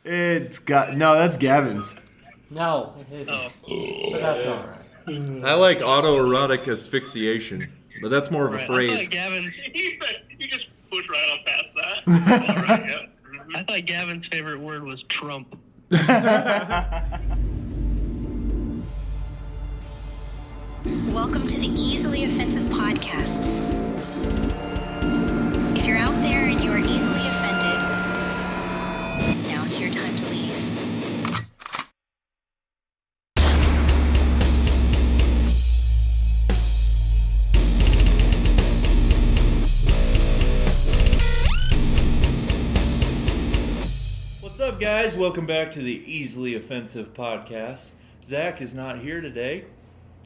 That's Gavin's. No, it isn't. But that's all right. I like autoerotic asphyxiation, but that's more of a phrase. I thought Gavin, You just push right on past that. All right, yeah. Mhm. I thought Gavin's favorite word was Trump. Welcome to the Easily Offensive Podcast. If you're out there and you are easily offended, now's your time to leave. What's up, guys? Welcome back to the Easily Offensive Podcast. Zach is not here today.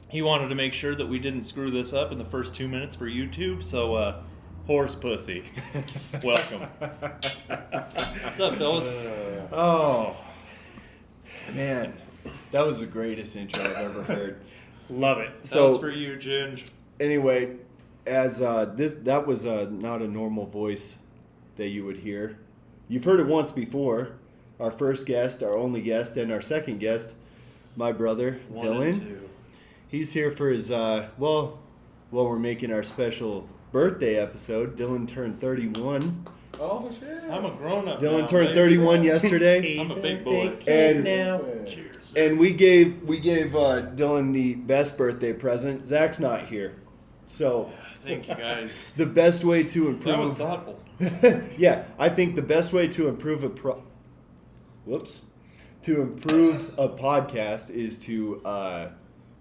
He wanted to make sure that we didn't screw this up in the first 2 minutes for YouTube, so, horse pussy. Welcome. What's up, fellas? Oh, man. That was the greatest intro I've ever heard. Love it. That So, was for you, Ginge. anyway, as that was not a normal voice that you would hear. You've heard it once before. Our first guest, our only guest, and our second guest, my brother, One Dylan. and two. He's here for his, we're making our special birthday episode. Dylan turned 31. Oh, shit. I'm a grown-up Dylan now, turned baby. 31 yesterday. I'm a big boy. And- now. Cheers. And we gave Dylan the best birthday present. Zach's not here. So Thank you, guys. the best way to That was improve thoughtful. yeah, I think the best way to improve a podcast is to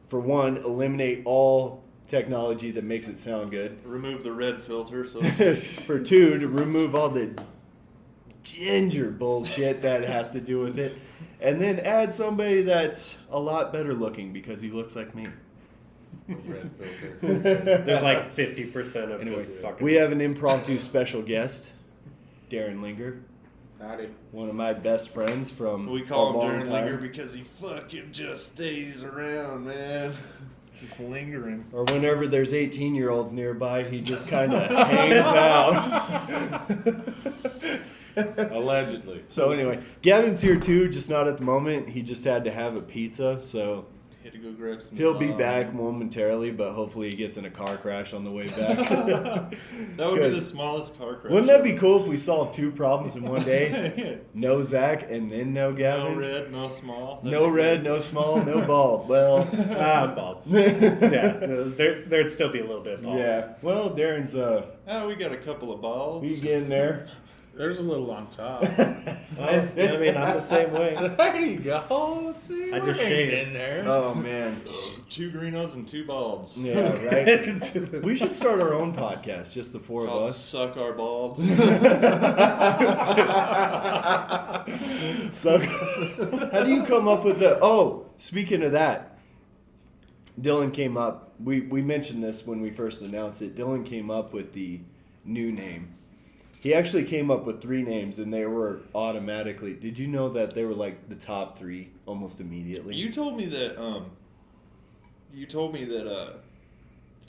for one, eliminate all technology that makes it sound good. Remove the red filter. So For two, to remove all the ginger bullshit that has to do with it. And then add somebody that's a lot better looking because he looks like me. Red filter. There's like 50% of Anyway, just fucking. we have an impromptu special guest, Darren Linger, Howdy. one of my best friends from we a call him long Darren time. Linger because he fucking just stays around, man. Just lingering. Or whenever there's 18-year-olds nearby, he just kind of hangs out. Allegedly. So anyway, Gavin's here too, just not at the moment. He just had to have a pizza, so Had to go grab some. he'll be salad. back momentarily, but hopefully he gets in a car crash on the way back. That would be Good. the smallest car crash. Wouldn't that be cool if we solved two problems in one day? No Zach and then no No Gavin? red, no small. No red, no small, no bald. Well, Bald. Yeah, there'd still be a little bit bald. yeah. Well, Darren's Oh, we got a couple of balls. we getting there. There's a little on top. Well, I mean, I'm the same way. There you go. See, I just we're shaved hanging in there. Oh man. 2 greenos and 2 balds. Yeah, right. We should start our own podcast, just the four of Called us. Suck Our Balls. So, how do you come up with the? Oh, speaking of that, Dylan came up. We mentioned this when we first announced it. Dylan came up with the new name. He actually came up with 3 names, and they were automatically. Did you know that they were like the top 3 almost immediately? You told me that.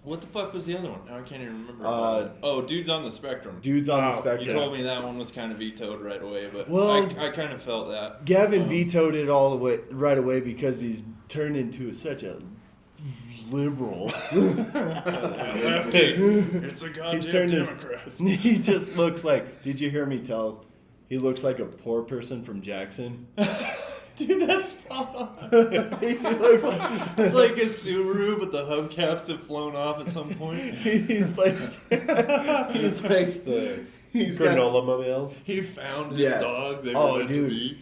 What the fuck was the other one? Now I can't even remember. Dudes on the Spectrum. Dudes on the Oh, spectrum. You told me that one was kind of vetoed right away, but Well- I kind of felt that. Gavin vetoed it all the way right away because he's turned into such a liberal. It's a goddamn He's turned Democrat. he just looks like. Did you hear me tell? He looks like a poor person from Jackson. Dude, that's spot on. He looks like, It's like a Subaru, but the hubcaps have flown off at some point. he's like he's like he's got, Granola mobiles. He found his Yeah. dog. They were oh meant to dude, be.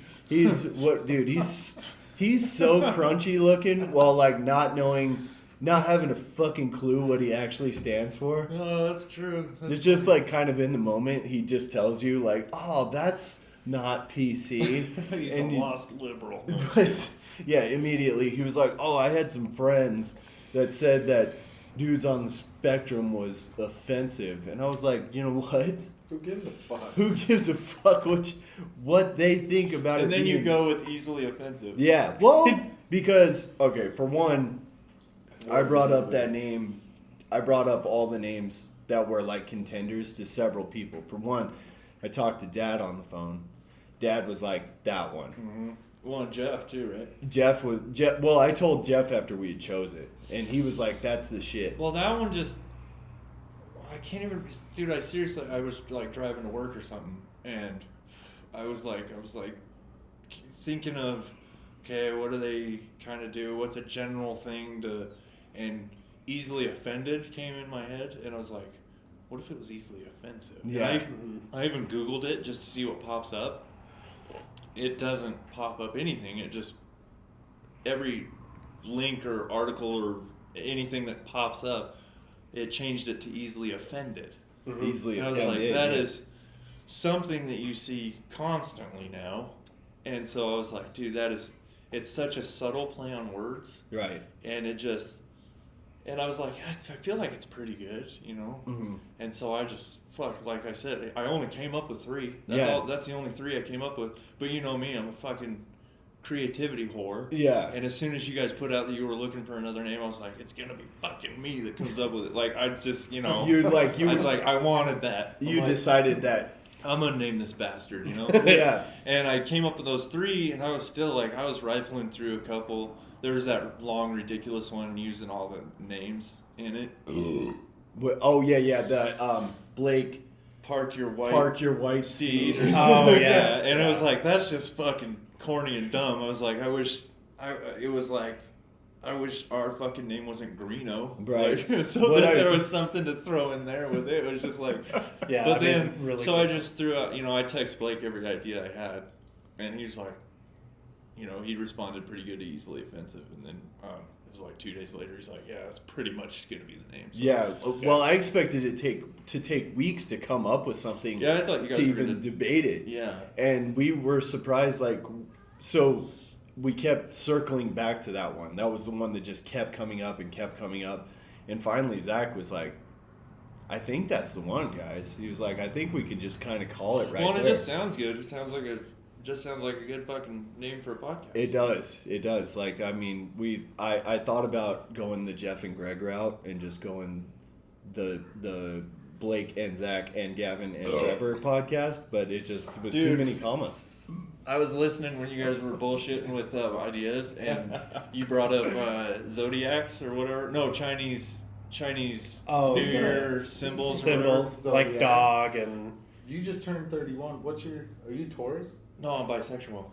he's so crunchy looking while like not having a fucking clue what he actually stands for. Oh, that's true. It's just like kind of in the moment he just tells you like, oh, that's not PC. He's And a you- lost liberal. But yeah, immediately he was like, "Oh, I had some friends that said that dudes on the spectrum was offensive," and I was like, "You know what? Who gives a fuck? Who gives a fuck what they think about it?" And then you being- go with easily offensive. yeah, well, because okay, for one, I brought up that name. I brought up all the names that were like contenders to several people. For one, I talked to Dad on the phone. Dad was like, that one. Well, and Jeff too, right? Jeff. Well, I told Jeff after we had chose it, and he was like, that's the shit. Well, that one just, I can't even, dude. I seriously, I was like driving to work or something, and I was like thinking of, okay, what do they kind of do? What's a general thing to, and easily offended came in my head, and I was like, what if it was easily offensive? Yeah. And I even Googled it just to see what pops up. It doesn't pop up anything. It just, every link or article or anything that pops up, it changed it to easily offended. Easily And I was offended. like, that yeah. is something that you see constantly now. And so I was like, dude, it's such a subtle play on words. Right. And it just, and I was like, I feel like it's pretty good, you know? Mhm. And so I just, like I said, I only came up with 3. That's the only 3 I came up with. But you know me, I'm a fucking creativity whore. Yeah. And as soon as you guys put out that you were looking for another name, I was like, it's gonna be fucking me that comes up with it. Like, I just, you know. You're like, I was like, I wanted that. I'm you like, decided that. I'm gonna name this bastard, you know? Yeah. And I came up with those 3, and I was still like, I was rifling through a couple. There was that long, ridiculous one using all the names in it. Oh yeah. The Blake Park your white seed. seed or something Oh, like yeah. that. And I was like, that's just fucking corny and dumb. I was like, I wish our fucking name wasn't Greeno. Right. Like, so What that I- there was something to throw in there with it. It was just like, Yeah, but I mean, then, really so I good. just threw out, I text Blake every idea I had, and he was like, he responded pretty good to easily offensive. And then it was like 2 days later, he's like, yeah, that's pretty much going to be the name. So, Yeah. Well, I expected it to take weeks to come up with something. Yeah, I thought you guys to were even gonna- debate it. Yeah. And we were surprised, so we kept circling back to that one. That was the one that just kept coming up. And finally, Zach was like, I think that's the one, guys. He was like, I think we could just kind of call it right Well, and it there. just sounds good. It sounds like a good fucking name for a podcast. It does. Like, I mean, I thought about going the Jeff and Greg route and just going the Blake and Zach and Gavin and Trevor podcast, but it just was too Dude. many commas. I was listening when you guys were bullshitting with ideas, and you brought up zodiacs or whatever. No, Chinese Oh, New yeah. Year symbols. or Symbols whatever. like dog and You just turned 31. Are you Taurus? No, I'm bisexual.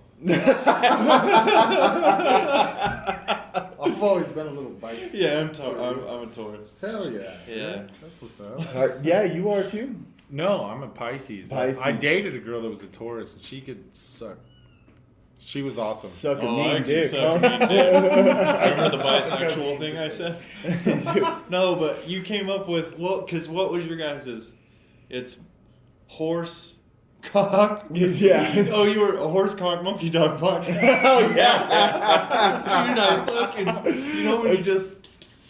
I've always been a little bike. Yeah, I'm a Taurus. Hell yeah. Yeah. That's what's up. Yeah, you are too. No, I'm a Pisces. but Pisces. I dated a girl that was a Taurus, and she could suck. She was awesome. Suck a Oh, I mean can dick. suck a mean dick. I remember the bisexual thing I said. No, but you came up with because what was your guys's? It's horse, cock. Yeah. Oh, you were a horse, cock, monkey, dog podcast. Oh yeah. Dude, I fucking. When you just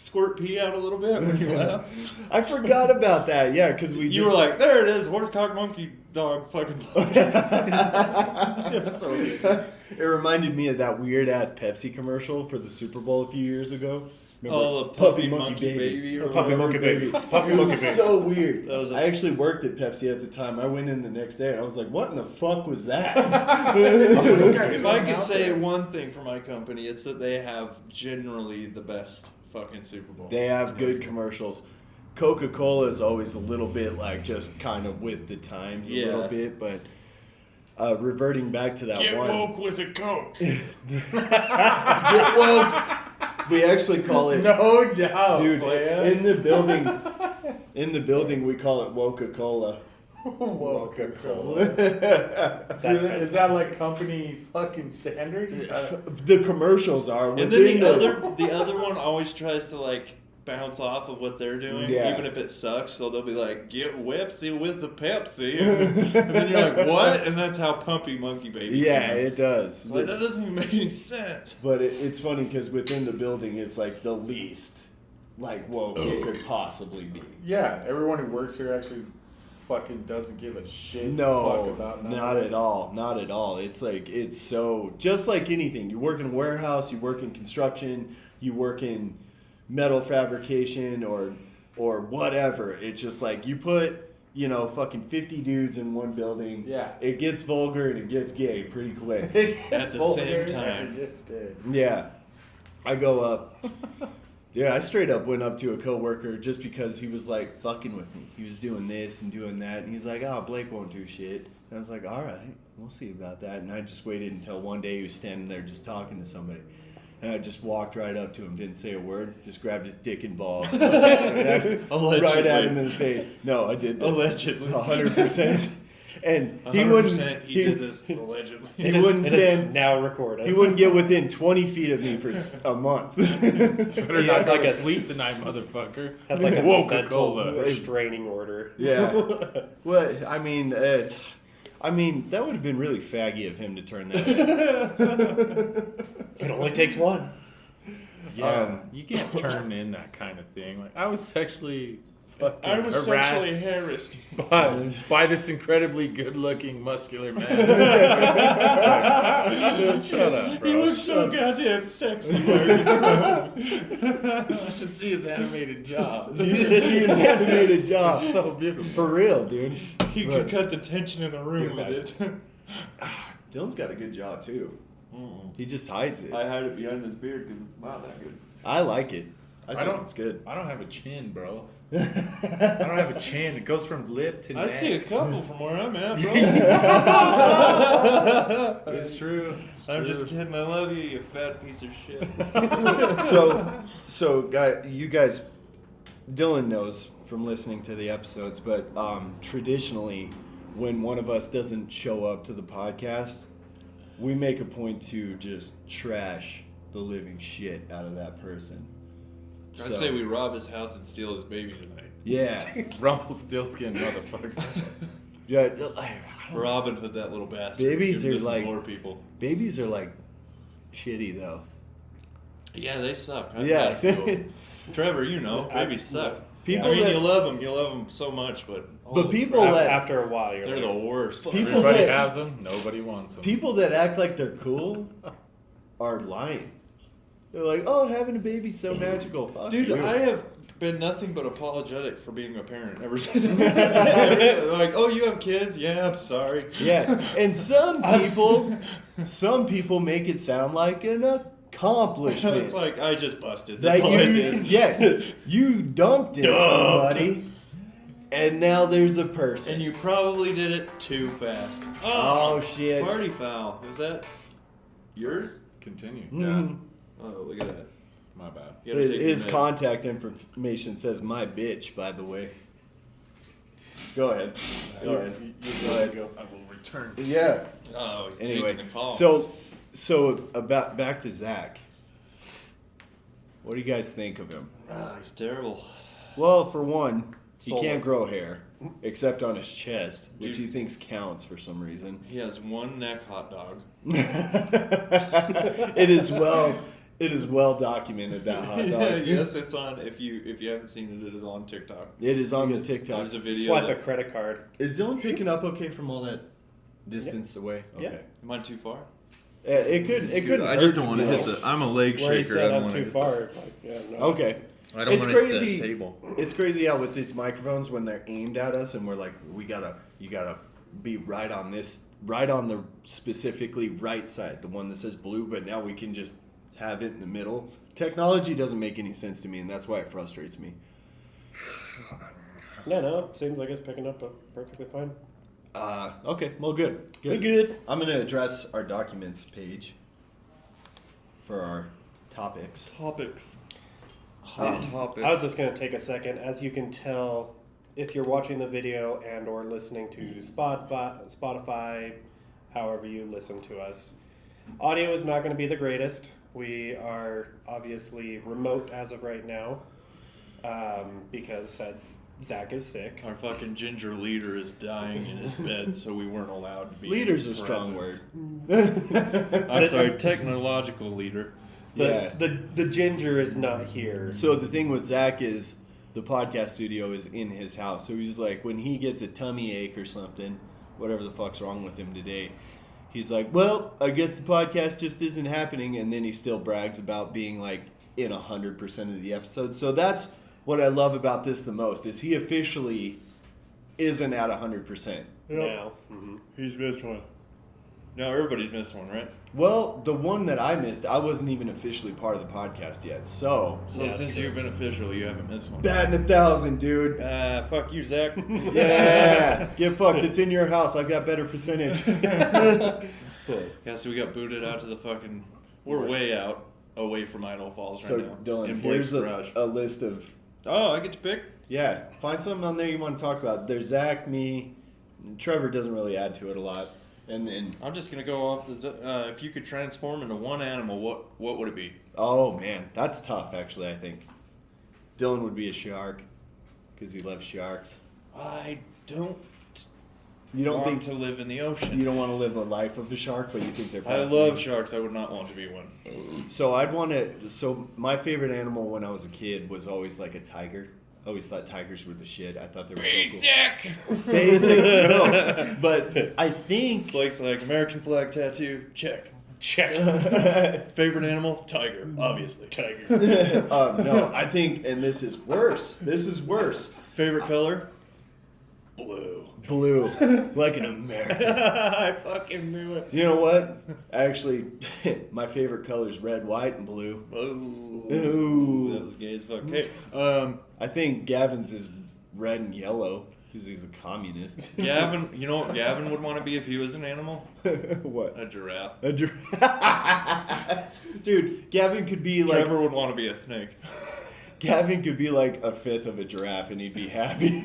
squirt pee out a little bit when you laugh. I forgot about that. Yeah, because we You just were like, there it is, horse, cock, monkey, dog, fucking. so it reminded me of that weird ass Pepsi commercial for the Super Bowl a few years ago. Remember? Oh, the puppy monkey baby or puppy whatever. monkey baby. Puppy It monkey was baby. so weird. That was a- I actually worked at Pepsi at the time. I went in the next day and I was like, "What in the fuck was that?" If I could say one thing for my company, it's that they have generally the best fucking Super Bowl. They have good commercials. Coca-Cola is always a little bit like just kind of with the times a Yeah. little bit, but reverting back to that Get one. woke with a Coke. Get woke. We actually call it No doubt, dude playa. in the building. In the building, we call it Woca-Cola. Coca-Cola. Dude, is that like company fucking standard? The commercials are. And within then the other one always tries to like bounce off of what they're doing, Yeah. even if it sucks. So they'll be like, "Get Wepsi with the Pepsi," and then you're like, "What?" And that's how Pumpy Monkey Baby. Yeah, came out. it does. Like, that doesn't even make any sense. But it's funny because within the building, it's like the least like woke it could possibly be. Yeah, everyone who works here actually fucking doesn't give a shit. fuck No, about not nothing. at all. Not at all. It's like, it's so, just like anything. You work in a warehouse, you work in construction, you work in metal fabrication or whatever. It's just like you put you know, fucking 50 dudes in one building. Yeah. It gets vulgar and it gets gay pretty quick. At the same time. It's good. Yeah. I go up. Dude, I straight up went up to a coworker just because he was like fucking with me. He was doing this and doing that, and he's like, "Oh, Blake won't do shit." And I was like, "All right, we'll see about that." And I just waited until one day he was standing there just talking to somebody, and I just walked right up to him, didn't say a word, just grabbed his dick and balls, right at him in the face. No, I did this. Allegedly. 100%. And he 100% wouldn't. he did this allegedly. He wouldn't It is stand. now recorded. He wouldn't get within 20 feet of me for a month. Better He not had go like to a sleep tonight, motherfucker. Had like a Coca-Cola. mental restraining order. Yeah. Well, I mean, that would have been really faggy of him to turn that. It only takes one. Yeah, you can't turn in that kind of thing. Like I was sexually fucking I was harassed sexually harassed. by this incredibly good-looking, muscular man. Dude, shut up, bro. He looks so goddamn sexy. You should see his animated jaw. You should see his animated jaw. It's so beautiful. For real, dude. He could cut the tension in the room with it. Dylan's got a good jaw, too. He just hides it. I hide it behind this beard because it's not that good. I like it. I think don't. it's good. I don't have a chin, bro. I don't have a chin. It goes from lip to I neck. see a couple from where I'm at, bro. It's true. I'm just kidding. I love you, you fat piece of shit. So, you guys, Dylan knows from listening to the episodes, but traditionally, when one of us doesn't show up to the podcast, we make a point to just trash the living shit out of that person. I say we rob his house and steal his baby tonight. Yeah. Rumpelstiltskin, motherfucker. Yeah. Robin Hood, that little bastard. Babies Give are this like- more people. Babies are like shitty, though. Yeah, they suck. Yeah. Trevor, you know, babies suck. People I mean, that- you love them so much, but But people After, that after a while, you're they're like, the worst. People Everybody that- has them. Nobody wants them. people that act like they're cool are lying. They're like, "Oh, having a baby's so magical." Fuck Dude, you. I have been nothing but apologetic for being a parent ever since. Like, oh, you have kids? Yeah, I'm sorry. Yeah, and some people make it sound like an accomplishment. It's like I just busted. that That's all I you, did. yeah, you dumped in somebody, and now there's a person. And you probably did it too fast. Oh shit! Party foul. Was that yours? Continue. Mhm. Oh, look at that. My bad. You gotta take His your meds. contact information says "my bitch." By the way, go ahead. Go ahead. Go ahead. I will return. Yeah. Oh, he's Anyway, taking the call. so about back to Zach. What do you guys think of him? He's terrible. Well, for one, he Soulless. can't grow hair except on his chest, which Dude. he thinks counts for some reason. He has one neck hot dog. It is well documented that hot dog. Yes, it's on. If you haven't seen it, it is on TikTok. It is on the TikTok. There's a video. swipe a that- credit card. Is Dylan picking up okay from all that distance away? Yeah. Okay. Am I too far? It could. I just don't want to hit the. I'm a leg Where he shaker. I said don't I'm want to too hit far. Like, yeah, no. Okay. I don't It's want to hit crazy. the table. It's crazy how with these microphones when they're aimed at us and we're like, you gotta be right on the specifically right side, the one that says blue, but now we can just have it in the middle. Technology doesn't make any sense to me, and that's why it frustrates me. Yeah, no, it seems like it's picking up perfectly fine. Okay, well, good. We good. I'm gonna address our documents page for our topics. Topics. I was just going to take a second. As you can tell, if you're watching the video and or listening to Spotify, however you listen to us, audio is not going to be the greatest. We are obviously remote as of right now because Zach is sick. Our fucking ginger leader is dying in his bed, so we weren't allowed to be. Leader's in a strong presence. word. I'm sorry, technological leader. The ginger is not here. So the thing with Zach is the podcast studio is in his house. So he's like, when he gets a tummy ache or something, whatever the fuck's wrong with him today, he's like, well, I guess the podcast just isn't happening. And then he still brags about being like in 100% of the episodes. So that's what I love about this the most is he officially isn't at 100%. Now. Mm-hmm. He's missed one. No, everybody's missed one, right? Well, the one that I missed, I wasn't even officially part of the podcast yet. So, So Yeah, since true. you've been official, you haven't missed one. batting 1,000, dude. Fuck you, Zach. Yeah, get fucked. It's in your house. I've got better percentage. Yeah, so we got booted out to the fucking. We're way out away from Idaho Falls So, right now. Dylan, in Blake's here's garage. a list of. Oh, I get to pick. Yeah, find something on there you want to talk about. There's Zach, me, Trevor doesn't really add to it a lot, and then I'm just gonna go off the. If you could transform into one animal, what would it be? oh man, that's tough actually. I think Dylan would be a shark because he loves sharks. I don't. You don't want think to live in the ocean. you don't want to live a life of a shark, but you think they're I fascinating. love sharks. I would not want to be one. So I'd want to. So my favorite animal when I was a kid was always like a tiger. I always thought tigers were the shit. I thought they were so cool. Basic. No, but I think Blake's like American flag tattoo. Check. Favorite animal? Tiger. Obviously. Tiger. no. I think, and this is worse. This is worse. Favorite color? Blue. Blue, like an American. I fucking knew it. You know what? Actually, my favorite color is red, white, and blue. Oh. Ooh. That was gay as fuck. Hey, I think Gavin's is red and yellow because he's a communist. Gavin, you know what Gavin would want to be if he was an animal? What? A giraffe. A Dude, Gavin could be like Trevor would want to be a snake. Gavin could be like a fifth of a giraffe and he'd be happy.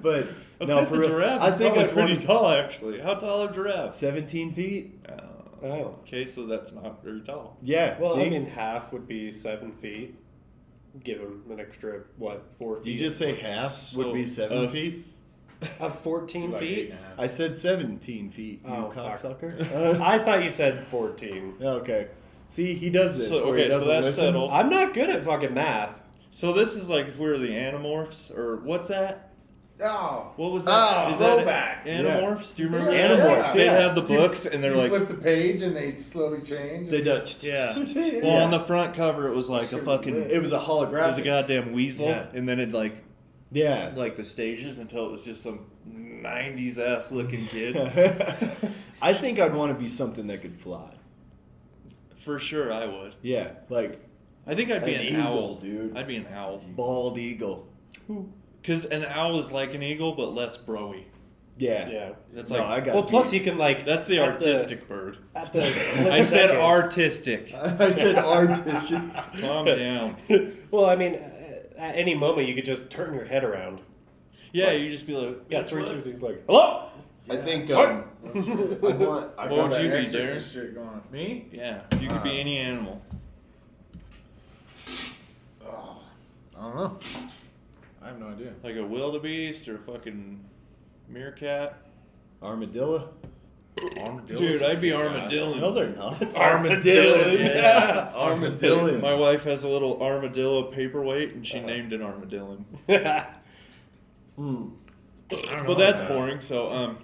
But no, for real, giraffe I is think probably I'd pretty want tall actually. How tall are giraffes? 17 feet. Oh. Okay, so that's not very tall. Yeah. Well, see? I mean, half would be 7 feet. Give him an extra, 4 feet? Did you just say half would be 7 feet? Of 14 Like feet? 8.5. I said 17 feet. You Oh, fuck. cocksucker. I thought you said 14. Okay. See, he does this. So, where he okay, so doesn't that's listen. settled. I'm not good at fucking math. So this is like if we were the Animorphs, or what's that? Oh, What was that? Oh, Is that throwback. Animorphs? Do you remember Yeah. that? Animorphs, They yeah. have the books, and they're you like, flip the page and they slowly change. They do. yeah. Yeah. Well, on the front cover, it was like a Shit was fucking. lit. It was a It holographic. was a goddamn weasel, Yeah. and then it like Yeah. the stages until it was just some 90s ass looking kid. I think I'd want to be something that could fly. For sure, I would. Yeah, like I think I'd be An an, eagle, owl, dude. I'd be an owl, bald eagle. because an owl is like an eagle but less broy. Yeah. Yeah. That's No, like I got. Well, plus you can, like... that's the at artistic bird. At the I said second- artistic. I said artistic. Calm down. Well, I mean, at any moment you could just turn your head around. Yeah, you just be like, Yeah, "Which 360 one?" is like, hello? I think. What? I'd want. I'd What want would you be, Exorcist Darren? shit going on. Me? Yeah, you could be any animal. Oh, I don't know. I have no idea. Like a wildebeest or a fucking meerkat. armadillo. Dude, I'd be armadillo. No, they're not. Armadillo, yeah. Armadillo. My wife has a little armadillo paperweight, and she named it armadillo. But that's boring. So,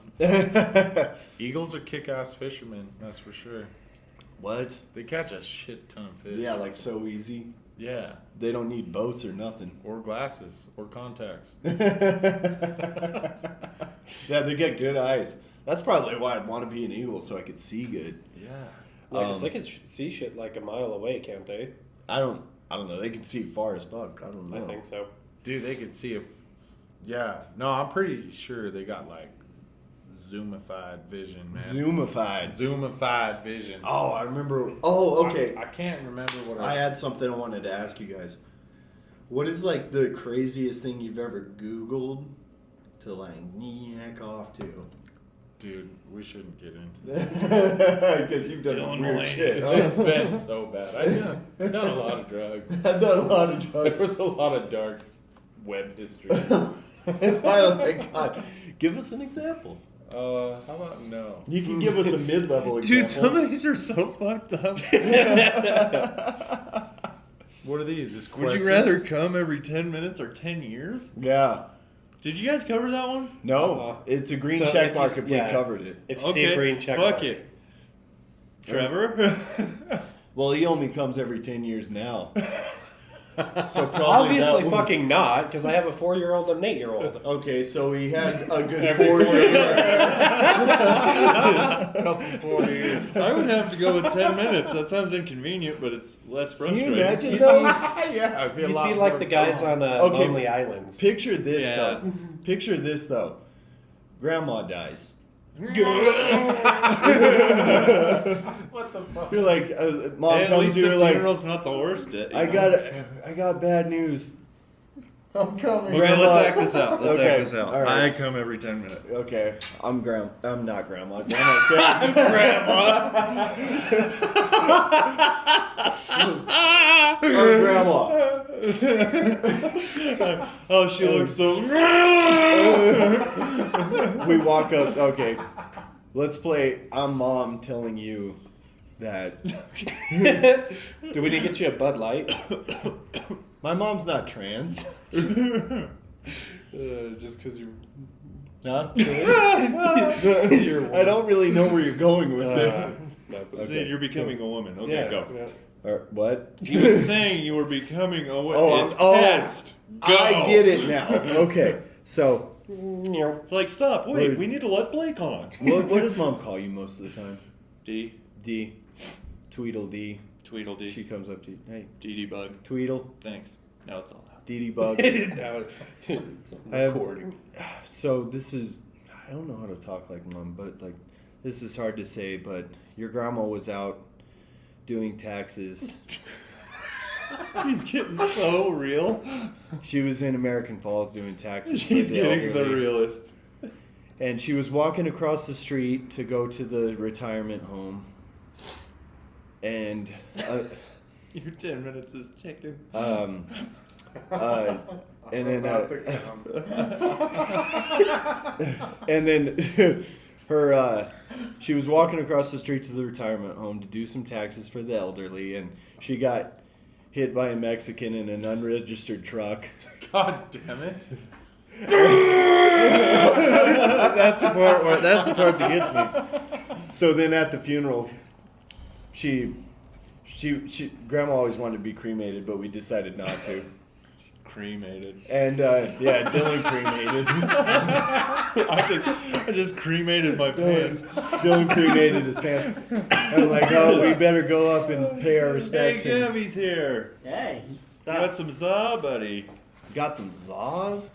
Eagles are kick-ass fishermen. That's for sure. What? They catch a shit ton of fish. Yeah, like so easy. Yeah. They don't need boats or nothing. Or glasses or contacts. Yeah, they get good eyes. That's probably why I'd want to be an eagle so I could see good. Yeah. Like, they could see shit like a mile away, can't they? I don't know. They can see far as fuck. I don't know. I think so. Dude, they could see if. Yeah. No, I'm pretty sure they got like zoomified vision, man. Zoomified. Zoomified vision. Oh, I remember. Oh, okay. I can't remember what I had something I wanted to ask you guys. What is like the craziest thing you've ever Googled to like yak off to? Dude, we shouldn't get into that. Because you've done some Dylan weird Mulaney. shit. It's been so bad. I've done a lot of drugs. I've done a lot of There drugs. was a lot of dark web history. Oh my god. Give us an example. How about no? You can give us a mid-level example. dude, some of these are so fucked up. What are these? Just Would you questions? rather come every 10 minutes or 10 years? Yeah. Did you guys cover that one? No, it's a green So check if you mark s- if yeah. we covered it. If you see a green check fuck mark. it. Trevor? Well, he only comes every 10 years now. So probably Obviously, that fucking not, because I have a 4-year-old and an 8-year-old. Okay, so he had a good Every 4 4 years. Couple 4 years. I would have to go with 10 minutes. That sounds inconvenient, but it's less Can frustrating. you imagine though? Yeah, it'd be a You'd lot be like more the guys fun. on Okay. Lonely Islands. Picture this Yeah. though. Picture this though. Grandma dies. What the fuck? You're like, mom Hey, at comes least to you, the you're like, funeral's not the worst. I got bad news. I'm coming. Okay, let's act this out. Let's Okay, act this out. all right. I come every 10 minutes. Okay, I'm not grandma. Grandma's dead. Or grandma. Oh, she looks so. We walk up. Okay, let's play. I'm mom telling you that Do we need to get you a Bud Light? my mom's not trans. Just because you're. Huh? I don't really know where you're going with this. See, you're becoming a woman. Okay, Yeah, go. yeah. Or what? He was saying you were becoming a woman. Oh, It's oh, past. Go. I get it now. Okay, so It's like, stop. Wait, we need to let Blake on. what does mom call you most of the time? D. D. Tweedledee. Tweedledee. She comes up to you. Hey, DD bug. Tweedle. Thanks. Now it's all out. DD bug. Now it's recording. So this is, I don't know how to talk like mom, but like this is hard to say, but your grandma was out doing taxes. He's getting so real. She was in American Falls doing taxes. She's for the getting the elderly. realist. And she was walking across the street to go to the retirement home. And Your 10 minutes is ticking. and then About to come. and then her she was walking across the street to the retirement home to do some taxes for the elderly, and she got hit by a Mexican in an unregistered truck. God damn it. That's the part that gets me. So then at the funeral, she grandma always wanted to be cremated, but we decided not to. Cremated. And yeah, Dylan cremated. I just cremated my pants. Dylan cremated his pants. I'm like, oh, we better go up and pay our Hey, respects. And Gabby's here. Hey. Got some za, buddy. got some Zaws.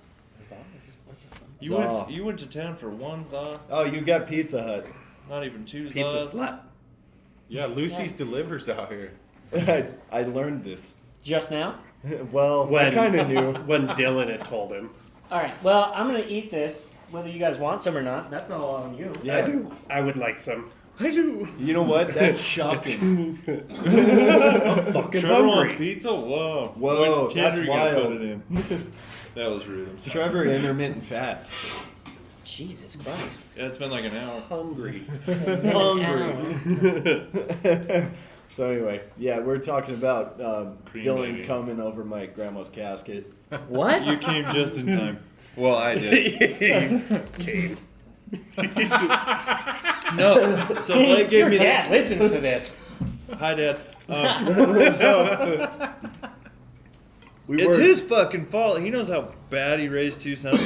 You Za. went to town for one za, Oh, you got Pizza Hut. not even two Pizza zas. slut. Yeah, Lucy's delivers out here. I learned this. Just now? Well, I kind of knew. When Dylan had told him. All right. Well, I'm gonna eat this, whether you guys want some or not. That's all on you. Yeah. I do. I would like some. I do. You know what? That's shocking. Fucking Trevor wants hungry. pizza? Whoa. Whoa, Which that's tender you gonna wild. put it in? That was rude. I'm sorry. Trevor intermittent fast. Jesus Christ. Yeah, it's been like an hour. Hungry. Hungry. So anyway, yeah, we're talking about Dylan Cremating. coming over my grandma's casket. What? You came just in time. Well, I did. Came. No. So Blake gave Your me dad this. listens to this. Hi, Dad. We It's were, his fucking fault. He knows how bad he raised two sons.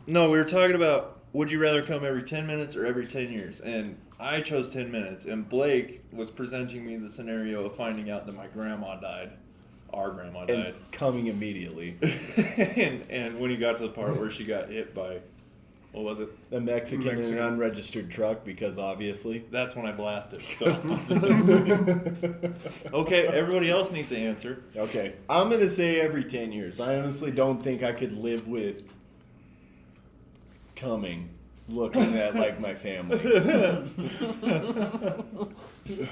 No, we were talking about would you rather come every 10 minutes or every 10 years? And I chose 10 minutes. And Blake was presenting me the scenario of finding out that my grandma died. Our grandma and died. coming immediately. and when he got to the part where she got hit by, what was it? A Mexican in an unregistered truck, because obviously. That's when I blasted. So. Okay, everybody else needs to answer. Okay, I'm gonna say every 10 years. I honestly don't think I could live with coming, looking at like my family.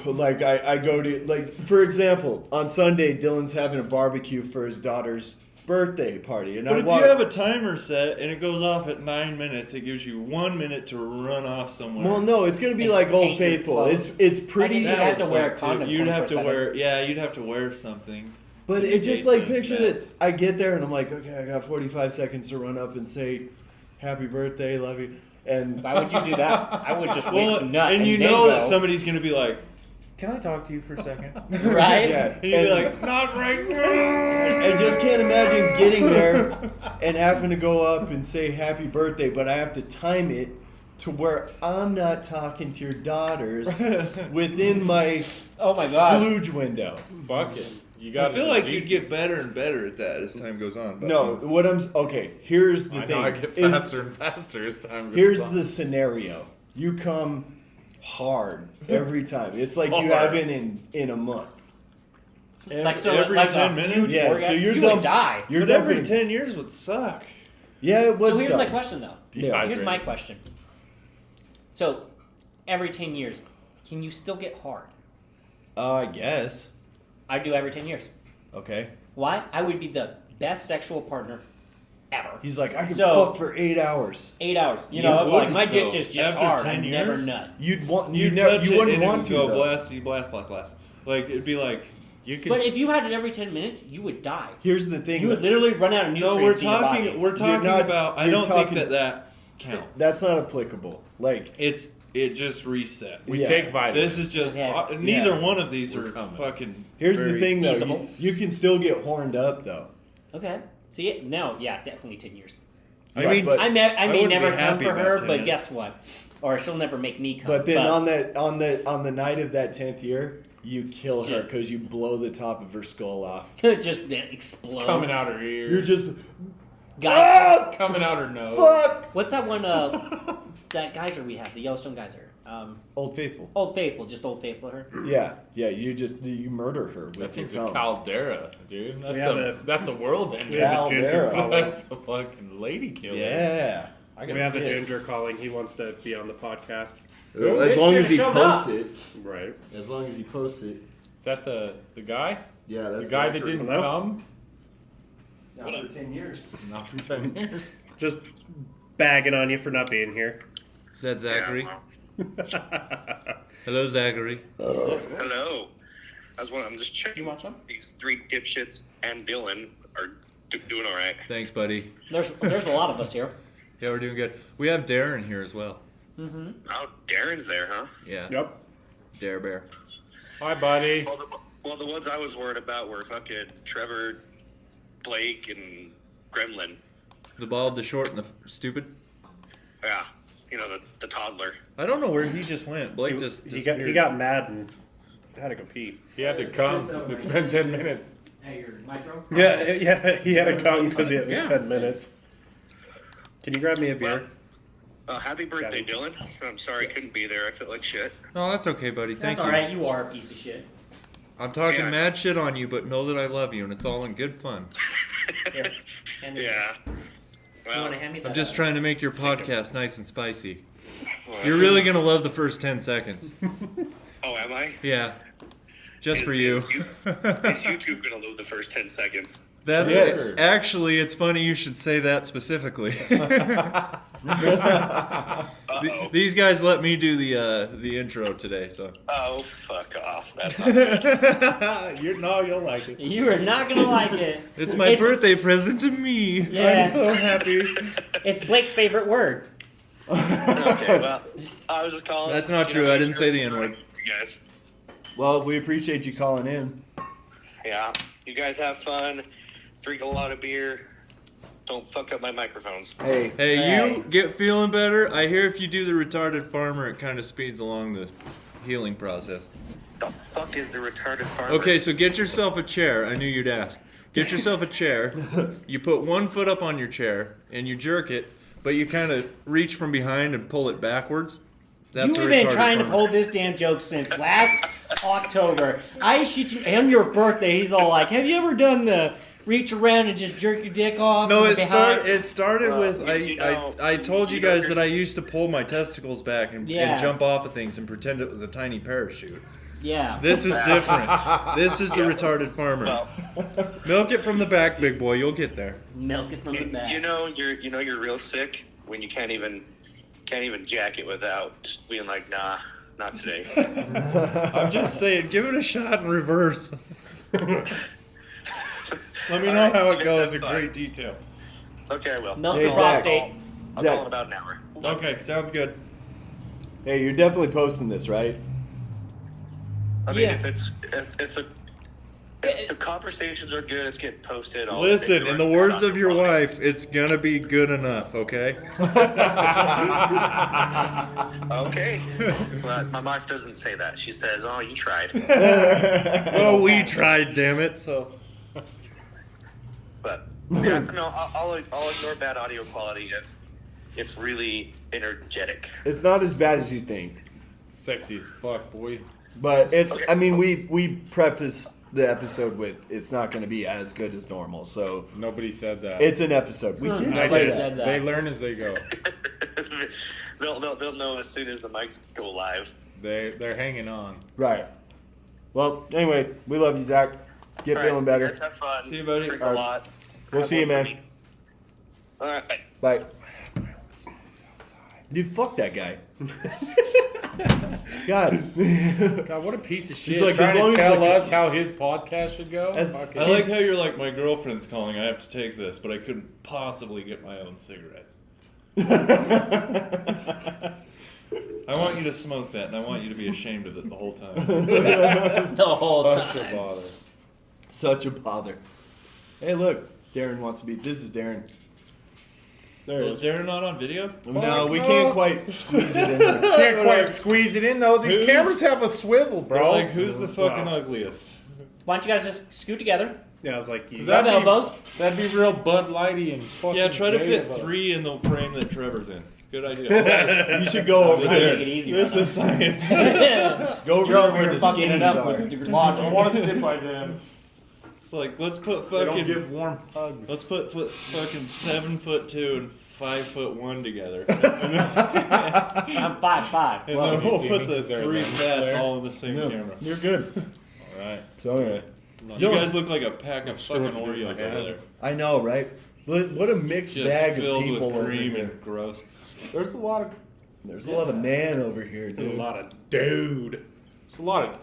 Like I go to, like, for example, on Sunday Dylan's having a barbecue for his daughter's birthday party, and But I if walk. you have a timer set and it goes off at 9 minutes, it gives you 1 minute to run off somewhere. Well, no, it's gonna be like paint Old your Faithful. clothes. It's pretty. I guess That you'd have would to wear a suck, condom too. You'd have to 24/7. wear, yeah, you'd have to wear something. But to it just negate like the picture mess. that I get there and I'm like, okay, I got 45 seconds to run up and say, "Happy birthday, love you," and Why would you do that? I would just wait Well, to nut and you then know that go. somebody's going to be like, Can I talk to you for a second? Right? Yeah. He'd be like, not right now. And just can't imagine getting there and having to go up and say happy birthday, but I have to time it to where I'm not talking to your daughters within my Oh my god. splooge window. Fuck it. You I got. feel like you'd get better and better at that as time goes on. But No, what okay, here's the I thing. know I get is- faster and faster as time goes Here's on. the scenario. You come hard every time. It's like you Hard. haven't in a month. Like so, every like 10 a minutes? huge Yeah, orgasm, so you're you dumb- would die. You're But every dumping. 10 years would suck. Yeah, it would So here's suck. my question though. Yeah. Here's my question. So, every 10 years, can you still get hard? I guess. I do every 10 years. Okay. Why? I would be the best sexual partner ever. He's like, I can So- fuck for 8 hours. 8 hours. You You know, like wouldn't, my dick though. just After hard. 10 I never years? nut. You'd want You never touch you it wouldn't and it want would to go though. blast, you blast. Like, it'd be like, You can. But if you had it every 10 minutes, you would die. Here's the thing. You would literally run out of no, nutrients in your body. we're talking not- about, I you're don't talking- think that counts. That's not applicable. Like It just resets. we yeah. take vitamins. This is just, Yeah. neither Yeah. one of these We're are coming. fucking. here's the very thing though. feasible. You can still get horned up though. Okay. See, no, yeah, definitely 10 years. I Yeah, mean, but- I may wouldn't never be come happy for about her, 10 but minutes. guess what? Or she'll never make me come. But then on the night of that 10th year, you kill her Yeah. because you blow the top of her skull off. just explode. coming out her ears. You're just Guys, ah, coming out her nose. fuck. what's that one? That geyser we have, the Yellowstone geyser. Old Faithful. Old Faithful, just Old Faithful. Her. Yeah, yeah. You murder her with That your thing's a fountain. caldera, dude. That's have a a- that's a world ender. We have a ginger Caldera. calling. That's a fucking lady killer. Yeah. I We gotta have a piss. ginger calling. He wants to be on the podcast. Well, as long as he Should've posts shown it. Right. As long as he posts it. Is that the guy? Yeah, The that's guy that didn't Hello? come? Not for 10 years. Not for 10 years. Just bagging on you for not being here. Is that Zachary? Yeah, Hello, Zachary. well, hello. I'm just checking. You want some? These three dipshits and Dylan are doing all right. Thanks, buddy. There's a lot of us here. Yeah, we're doing good. We have Darren here as well. Oh, Darren's there, huh? Yeah. Yep. Dare Bear. Hi, buddy. Well, the ones I was worried about were fucking Trevor, Blake, and Gremlin. The bald, the short, and the stupid. Yeah, the toddler. I don't know where he just went. Blake He, just he disappeared. got mad and had to go pee. He had to come. It's been 10 minutes. Hey, your micro. Yeah, he had to come because he had Yeah. 10 minutes. Can you grab me a beer? Happy birthday, Dylan. I'm sorry I couldn't be there. I felt like shit. No, that's okay, buddy. Thank That's you. all right. You are a piece of shit. I'm talking Yeah. mad shit on you, but know that I love you, and it's all in good fun. Here. And this- Yeah. You Well, want to hand me that? I'm just trying to make your podcast nice and spicy. well, You're really gonna love the first 10 seconds. Oh, am I? Yeah. Just for Is you. YouTube gonna lose the first 10 seconds? That's Yes. actually, it's funny you should say that specifically. Uh-oh. These guys let me do the intro today, so. Oh, fuck off. That's not good. You'll like it. You are not gonna like it. It's my birthday present to me. Yeah. I'm so happy. It's Blake's favorite word. Okay, well, I was just calling. That's not true. I didn't say the N-word. You guys. Well, we appreciate you calling in. Yeah. You guys have fun. Drink a lot of beer. Don't fuck up my microphones. Hey, Hey, you get feeling better? I hear if you do the retarded farmer, it kind of speeds along the healing process. The fuck is the retarded farmer? Okay, so get yourself a chair. I knew you'd ask. Get yourself a chair. You put one foot up on your chair and you jerk it, but you kind of reach from behind and pull it backwards. That's You've a been retarded trying to farmer. pull this damn joke since last October. I shoot you, and your birthday. He's all like, "Have you ever done the reach around and just jerk your dick off?" No, from it behind?" started Well, with you know- I told you you know, guys that I there's- used to pull my testicles back and Yeah. jump off of things and pretend it was a tiny parachute. Yeah. This is different. This is the retarded farmer. Well, Milk it from the back, big boy. You'll get there. Milk it from the back. you're real sick when you can't even jack it without just being like, nah, not today. I'm just saying, give it a shot in reverse. Let me know how it Yes, goes that's in fine. great detail. Okay, I will. Milk Hey, the Zach. prostate. I'll Zach. call in about an hour. Okay, sounds good. hey, you're definitely posting this, right? I mean, Yeah. if the conversations are good, it's getting posted. I'll Listen, take in the right words back of your on wife, it's gonna be good enough, okay? Okay. Well, my wife doesn't say that. She says, "Oh, you tried." Well, we tried, damn it. So But yeah, no, I'll ignore bad audio quality if it's really energetic. It's not as bad as you think. Sexy as fuck, boy. But it's, Okay. I mean, we preface the episode with it's not going to be as good as normal. So Nobody said that. it's an episode. We did Nobody say that. said that. They learn as they go. They'll know as soon as the mics go live. They're hanging on. Right. Well, anyway, we love you, Zach. Get All right, feeling better. Guys, have fun. See you, buddy. Drink All a right. lot. We'll Have see you, one for man. me. All right. Bye. Bye. Dude, fuck that guy. God. God, what a piece of shit. He's like, trying as long to as tell the- us how his podcast should go. As- Fucking- I like how you're like, my girlfriend's calling. I have to take this, but I couldn't possibly get my own cigarette. I want you to smoke that, and I want you to be ashamed of it the whole time. The whole Such time. a bother. Such a bother. Hey, look. Darren wants to be. This is Darren. There Is Darren not on video? No, we no. can't quite squeeze it in there. Can't quite squeeze it in though. These Who's- cameras have a swivel, Bro, bro. like, who's the fucking ugliest? Why don't you guys just scoot together? Yeah, I was like, you, Does Grab that elbows. That'd be real Bud Lighty and fucking. Yeah, try to gay fit of us. 3 in the frame that Trevor's in. Good idea. You should go over Make it there. easy. This is science. Go over You're there over where here the fucking it skinnies up are. with your I logic. want to sit by them. It's like, let's put They don't fucking give warm hugs. let's put fucking 7'2" and 5'1" together, I'm 5'5". and Well, then you we'll see put me? the Is there a 3 lens fats flare? all in the same camera. You're good. All right. So anyway. You guys look like a pack of Sure fucking what to do with Oreos my over there. hands. I know, right? What a mixed Just bag of filled people with over cream here. and gross. There's a lot of. There's a lot of man over here, a dude. lot of dude. There's a lot of.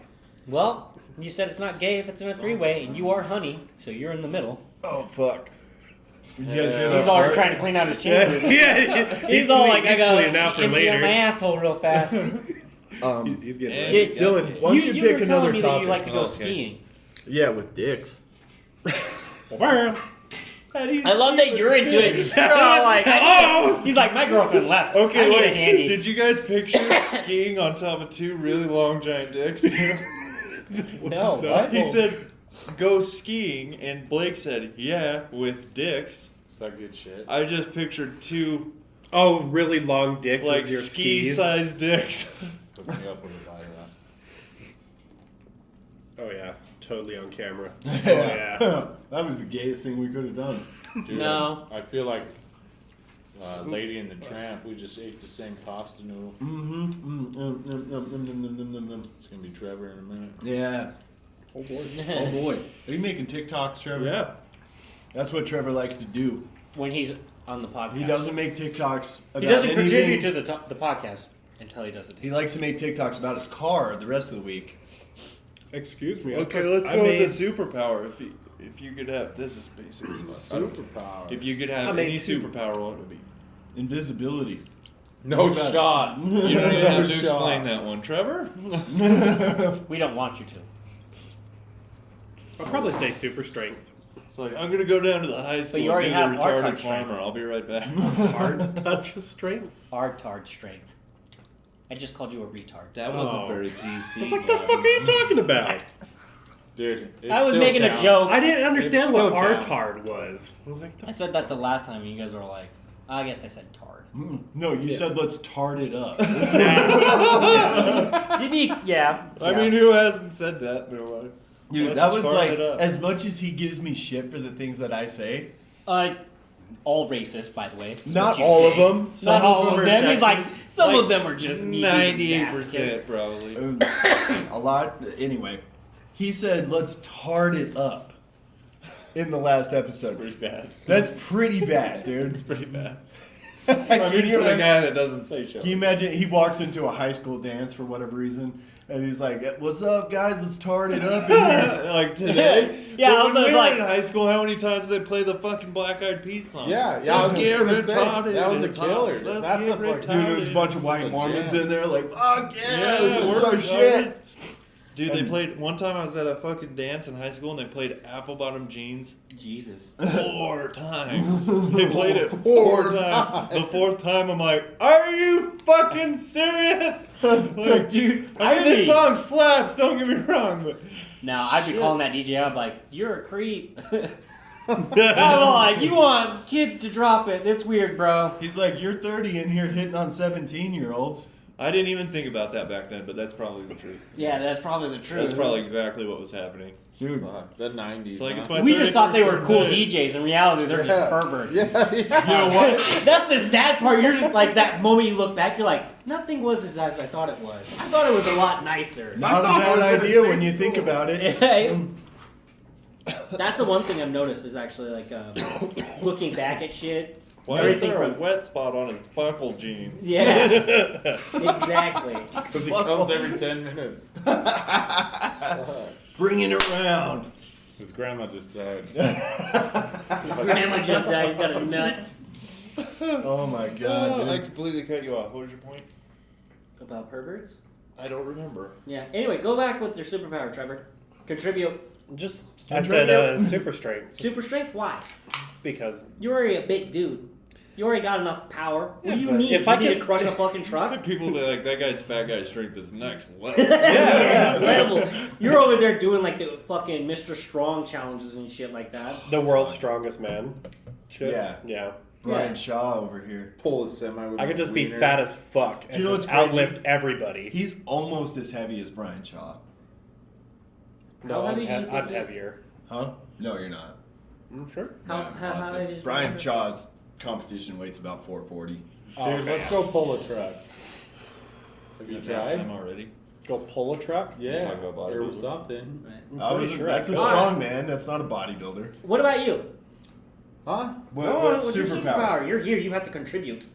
well, you said it's not gay if it's in a three-way, and you are honey, so you're in the middle. Oh fuck. You guys hear He's that already part? trying to clean out his chambers. Yeah, He's all like, I he's gotta cleaning out for empty out later. my asshole real fast. He's getting And- ready. Yeah, Dylan, why don't you, you pick were another telling me that topic? you like to go Okay. skiing. Yeah, with dicks. I love that you're into it. You're all like, oh! He's like, my girlfriend left. I Okay, need a wait. handy. Did you guys picture skiing on top of 2 really long giant dicks? No, what? He said, "Go skiing," and Blake said, "Yeah, with dicks." Is that good shit? I just pictured 2 Oh, really long dicks like as your ski skis. sized dicks. Hook me up with a lighter. Oh yeah, totally on camera. Oh yeah. That was the gayest thing we could have done. Dude, No. I feel like Lady and the Tramp. We just ate the same pasta noodle. It's gonna be Trevor in a minute. Yeah. Oh boy. Oh boy. Are you making TikToks, Trevor? Yeah. That's what Trevor likes to do. When he's on the podcast. He doesn't make TikToks about He doesn't anything. contribute to the podcast until he does it. He likes to make TikToks about his car the rest of the week. Excuse me. Okay, let's go with the superpower. If you could have, this is basically Superpower. If you could I have made any 2. superpower, what would it be? Invisibility. No shot. You don't even have to Shot. explain that one, Trevor. We don't want you to. I'll probably say super strength. It's like, I'm gonna go down to the high school you and already do have the our retarded touch farmer. strength. I'll be right back. Hard touch of strength. Artard strength. I just called you a retard. That wasn't Oh. very PC. It's like, the fuck are you talking about? Dude, it I was still making counts. a joke. I didn't understand still what counts. artard was. I was like, I said that the last time, and you guys were like, I guess I said tard. No, you said let's tart it up. Yeah. I mean, who hasn't said that in a while? Dude, Let's that was tart like, it up. as much as he gives me shit for the things that I say, All racist, by the way. not what you all of say. them. Some Not all of of them are them. He's like, sexist. some Like, of them are just mean 98% probably. A lot. Anyway, he said let's tart it up in the last episode. Pretty bad. That's pretty bad, dude. It's pretty bad. Can I mean, you for the imagine- guy that doesn't say shit. Can you imagine he walks into a high school dance for whatever reason, and he's like, "What's up, guys? Let's tart it up in here." Like today? Yeah, But when but we were like- in high school, how many times did they play the fucking Black Eyed Peas song? Yeah, I was Let's just get gonna say, retarded. that was a It's killer. on. Let's That's get a fucking- Dude, there was a bunch of It's white a Mormons jam. in there, like, "Fuck yeah, Yeah, this is we're our retarded. shit." Dude, they played one time. I was at a fucking dance in high school, and they played Apple Bottom Jeans Jesus. 4 times. They played it 4 times. The 4th time, I'm like, "Are you fucking serious?" Like, Dude, I mean, this song slaps. Don't get me wrong, but Now, I'd be calling that DJ up like, you're a creep. I'm like, you want kids to drop it. That's weird, bro. He's like, you're 30 in here hitting on 17-year-olds. I didn't even think about that back then. But that's probably the truth. Yeah, that's probably the truth. That's probably exactly what was happening. Dude, The 90s. It's like huh? it's my We just thought they 31st were cool birthday. DJs. In reality, they're just perverts. Yeah. you know what? That's the sad part. You're just like, that moment you look back, you're like, nothing was as nice as I thought it was. I thought it was a lot nicer. Not a bad idea when you think about it. That's the one thing I've noticed is actually like looking back at shit. Why is everything there a from wet spot on his buckle jeans? yeah, exactly. Because he comes every 10 minutes. Bring it around. His grandma just died. Grandma just died. He's got a nut. Oh my god, I dude. completely cut you off. What was your point? About perverts? I don't remember. Yeah. Anyway, go back with your superpower, Trevor. Contribute. Just I said super strength Super strength? Why? because You're already a big dude. You already got enough power. What do you but need? if You I need could- to crush a fucking truck? People be like, that guy's fat guy strength is next level. Level. You're over there doing like the fucking Mr. Strong challenges and shit like that. the world's strongest man. Shit. Yeah. Yeah. Brian Yeah. Shaw over here. Pull a semi with I could my just be wiener. fat as fuck and You know just what's crazy? outlift everybody. He's almost as heavy as Brian Shaw. No, How I'm, heavy do you think I'm he is? heavier. Huh? No, you're not. Sure. How Yeah, high impossible. is Brian Brian? Shaw's competition weight's about 440. Dude, let's go pull a truck. Have you Is it nap time tried? already? Go pull a truck. Yeah, Talk about or bodybuilding. something. That's a I could. strong man. That's not a bodybuilder. What about you? Huh? What, Go on, what what's your superpower? superpower? You're here. You have to contribute. You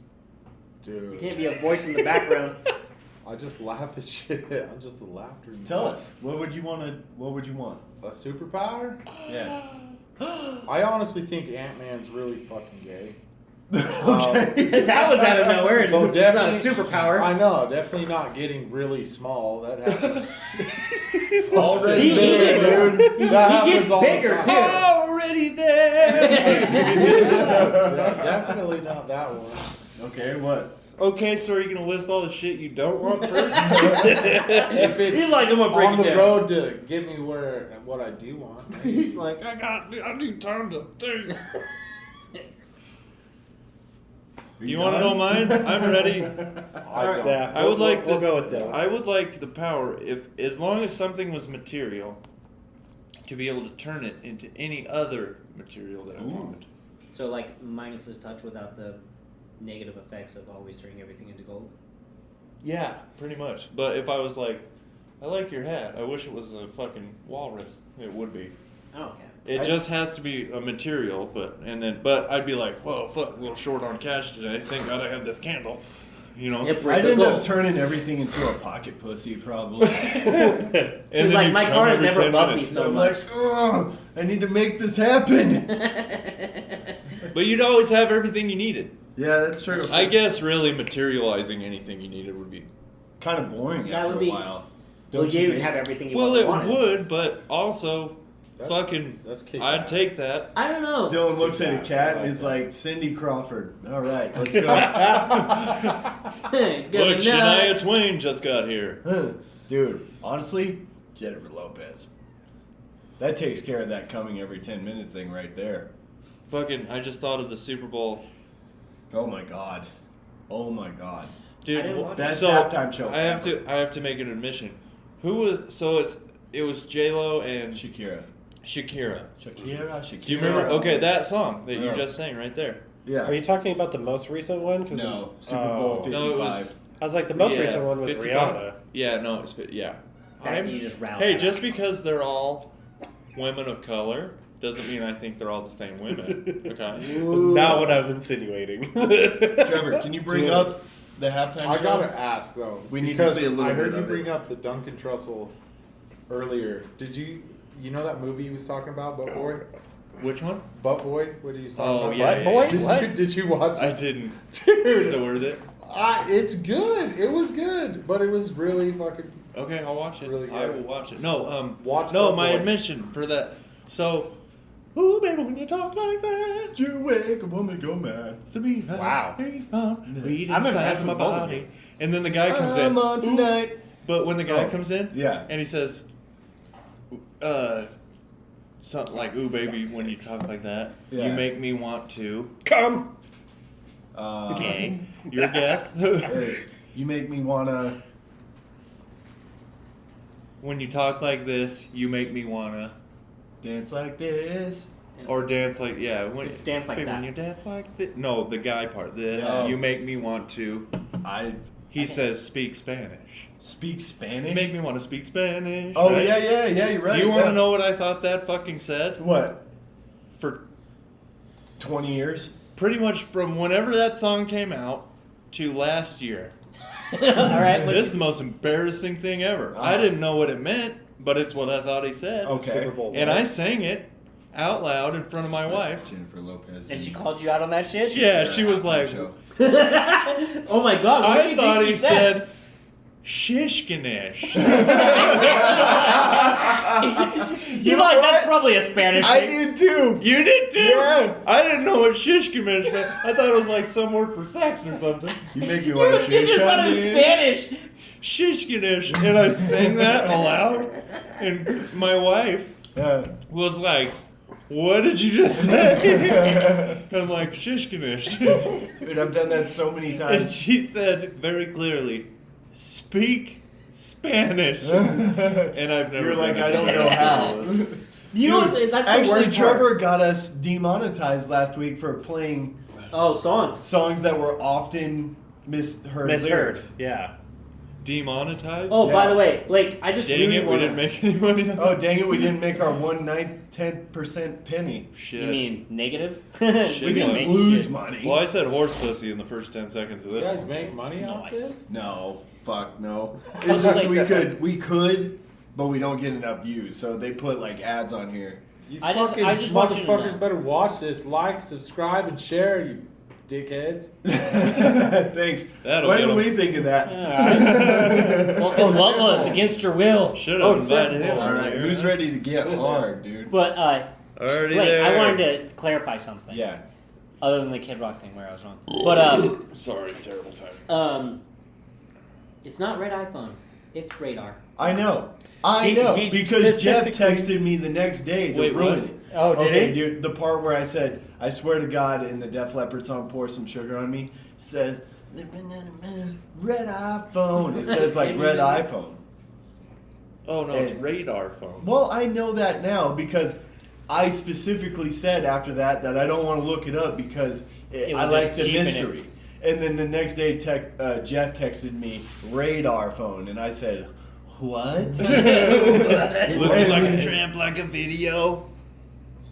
Dude, can't be a voice in the background. I just laugh at shit. I'm just a laughter. Tell us. What would you want? A superpower? Yeah. I honestly think Ant-Man's really fucking gay. Okay. That was out of nowhere. So It's not a definitely- superpower. I know, definitely not getting really small. That happens. Already He- there, dude. That he happens gets all bigger the time. Already there. Yeah, definitely not that one. Okay, what? Okay, so are you gonna list all the shit you don't want first? If it's He's like, I'm gonna break on it the down. road to get me what I do want. He's like, I need time to think. You want to know mine? I'm ready. I don't. Yeah, I would like we'll the, go with that. I would like the power, if as long as something was material, to be able to turn it into any other material that I wanted. So like minus this touch without the negative effects of always turning everything into gold. Yeah, pretty much. But if I was like, I like your hat. I wish it was a fucking walrus. It would be. Oh, okay. It just has to be a material, but I'd be like, whoa, fuck, a little short on cash today. Thank God I have this candle. You know. Yeah, break I'd the end up gold. turning everything into a pocket pussy, probably. And He's then like, you'd my come car has every never 10 loved me minutes. so I'm much. like, oh, I need to make this happen. But you'd always have everything you needed. Yeah, that's true. I guess really materializing anything you needed would be. Kind of boring That after would be- a while. Well, Don't you you think? have everything you Well, it wanted. would, but also, That's kick I'd ass. take that. I don't know. Dylan looks at a ass. cat I and is like like, Cindy Crawford. All right, let's go. Good Look, enough. Shania Twain just got here. Dude, honestly, Jennifer Lopez. That takes care of that coming every 10 minutes thing right there. Fucking, I just thought of the Super Bowl. Oh my god. Oh my god. Dude, I didn't watch it. Best so halftime show I have ever. to make an admission. Who was it was J-Lo and Shakira. Shakira. Shakira. Do you remember? Okay, that song that you Yeah. just sang right there. Yeah. Are you talking about the most recent one? 'Cause No, Super Bowl 55. No, it was. I was like, the most yeah, recent one was 55. Rihanna. Yeah, no, it's yeah. That you just round Hey, out. just because they're all women of color doesn't mean I think they're all the same women. Okay. Not what I'm insinuating. Trevor, can you bring Dude. up the halftime I show? gotta ask though. We need to because see a little I heard bit you of bring it. up the Duncan Trussell earlier. Did you know that movie he was talking about, Butt Boy? Which one? Butt Boy? What he was talking Oh about? yeah. What, boy? Did What? you did you watch I it? didn't. Dude, Is it worth it? it's good. It was good, but it was really fucking Okay, I'll watch it. Really I good. will watch it. No, Watch no, Bug my Boy. admission for that. So, ooh, baby, when you talk like that, You wake a woman go mad. to me, Wow. read I'm inside impressed my with both of body. you. And then the guy comes in. I'm on "Ooh." tonight. But when the guy Oh, comes in, yeah. and he says, something like, "Ooh, baby, when you talk like that, Yeah. you make me want to." Come. Okay, your guess. Hey, you make me wanna. When you talk like this, you make me wanna. Dance like this. Or dance like, yeah. When, It's dance like hey, that. When you dance like this. No, the guy part. This, Yeah. you make me want to. I He says, speak Spanish. speak Spanish. You make me want to speak Spanish. Oh right? yeah, you're right. Do you want to yeah. know what I thought that fucking said? What? For 20 years? pretty much from whenever that song came out to last year. All right. This is the most embarrassing thing ever. I didn't know what it meant, but it's what I thought he said. Okay. Super Bowl. And I sang it out loud in front of my wife. Jennifer Lopez. And she called you out on that shit? Yeah, she was like, Oh my god, what do I you thought think he said, Shishganesh. He's like, that's probably a Spanish I thing. did too. You did too? Yeah. I didn't know what Shishganesh meant. I thought it was like some word for sex or something. You make me want to You just thought it was Spanish. Shishganesh. And I sang that aloud. And my wife Yeah. was like, what did you just say? I'm like, Shishganesh. Dude, I've done that so many And times. she said very clearly, speak Spanish. And I've never You're been like, to I don't Spanish. know how. You know what? Dude, That's the actually, worst part. Trevor got us demonetized last week for playing Oh, songs. songs that were often misheard. Misheard. lyrics. Yeah. Demonetized? Oh, by Yeah. the way, Blake, I just Dang really it, we want didn't to. make any money on Oh, dang it, we didn't make our 1/10% penny. Shit. You mean negative? We Shit. didn't make lose shit. money. Well, I said horse pussy in the first 10 seconds of You this. guys make money off this? No, fuck no. was It's just like we could, but we don't get enough views. So they put like ads on here. You I just fucking want you to know. motherfuckers better watch this. Like, subscribe, and share, you dickheads. Thanks. That'll Why get didn't 'em. we think of that? Fucking love us against your will. Should So have invited simple. him. All right, earlier. who's ready to get hard, dude? But, Already Blake, there. I wanted to clarify something. Yeah. Other than the Kid Rock thing where I was wrong. But, Sorry, terrible timing. it's not Red iPhone. It's Radar. I know. I He- know. he Because Jeff specifically- texted me the next day to Wait, ruin what? it. Oh, did Okay, he? dude, the part where I said, I swear to God, in the Def Leppard song, Pour Some Sugar on Me, says, Red iPhone. It says like Red iPhone. Oh, no, it's Hey. radar phone. Well, I know that now because I specifically said after that I don't want to look it up because It I would like just the cheapen mystery. it. And then the next day, Jeff texted me radar phone, and I said, "What, Looking like a tramp, like a video.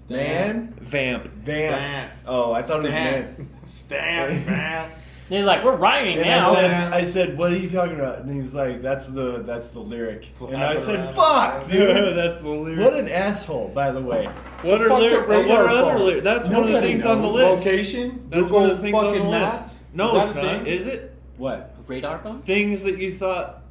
man? Vamp. Vamp? Oh, I thought it was man." Stamp, vamp. And he's like, we're rhyming And now. I said, "What are you talking about?" And he was like, "That's the lyric." And I Flap said, around. "Fuck, dude." That's the lyric. What an asshole, by the way. What are fuck's a what are radar other phone? lyrics? That's one of the Nobody things on the knows. list. Location? That's Google one of the things on fucking the maps? list. Is No, that it's a not. thing? Is it? What? Radar phone? Things that you thought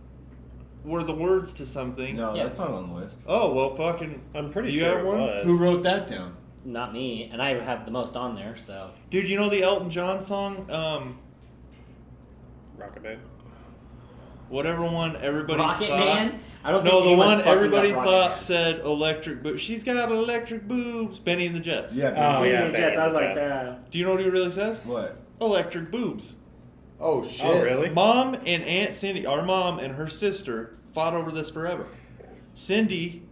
were the words to something. No, Yeah. that's not on the list. Oh, well, fucking. I'm pretty Do you sure have it one? was. Who wrote that down? Not me, and I have the most on there, so. Dude, you know the Elton John song? Rocket Man. Whatever one everybody Rocket thought. Man? I don't No, think the anyone's one fucking everybody got Rocket thought Man. said electric boobs. She's got electric boobs. Benny and the Jets. Yeah. Oh, baby. yeah. The Jets, I was like, Jets. Do you know what he really says? What? Electric boobs. Oh, shit. Oh, really? Mom and Aunt Cindy, our mom and her sister, fought over this forever. Cindy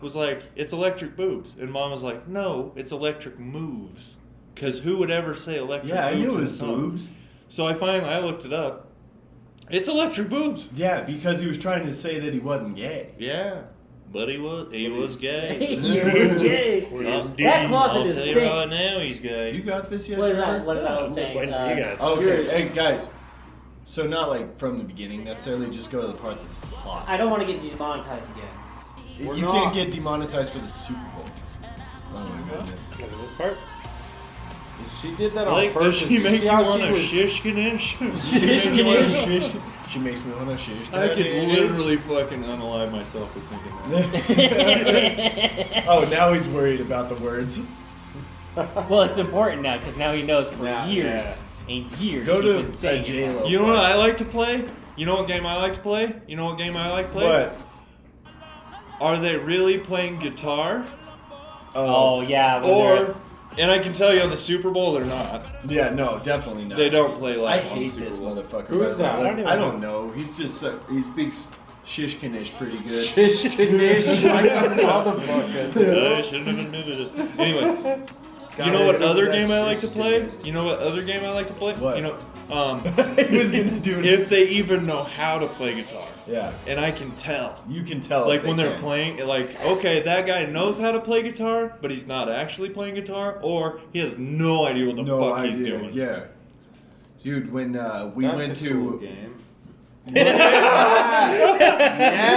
was like, it's electric boobs. And Mom was like, no, it's electric moves. Because who would ever say electric Yeah, I boobs knew it in a was song? boobs. So I looked it up. It's electric boobs. Yeah, because he was trying to say that he wasn't gay. Yeah. But he was gay. He was gay. That closet I'll is tell you thick. right now he's gay. You got this yet, What is Trevor? that? What is that I'm one just saying? waiting for you guys. Okay, Yours. hey guys. So not like from the beginning necessarily. Just go to the part that's hot. I don't want to get demonetized again. We're You not. can't get demonetized for the Super Bowl. Oh my goodness. Look at this part. She did that on Like, purpose. does she make see you how want she a was- shishkinish? She makes me want to shish. I could literally fucking unalive myself with thinking that. Oh, now he's worried about the words. Well, it's important now because now he knows for Yeah, years and years. Go he's to been saying it. J-Lo. You know what I like to play? You know what game I like to play? You know what game I like to play? What? Are they really playing guitar? Oh yeah. when they're- Or, and I can tell you on the Super Bowl, they're not. Yeah, no, definitely not. They don't play I like on the hate Super this Bowl. motherfucker. Who is that? I don't know. He's just he speaks Shishkinish pretty good. Shishkinish like a motherfucker. I shouldn't have admitted it. Anyway, You know what other game I like to play? You know what other game I like to play? What? You know, He was gonna do it. if they even know how to play guitar. Yeah, And I can tell. you can tell. Like if when they they're can. playing, like, okay, that guy knows how to play guitar, but he's not actually playing guitar, or he has no idea what the No fuck idea. he's doing. Yeah, dude. When we That's went a cool to game.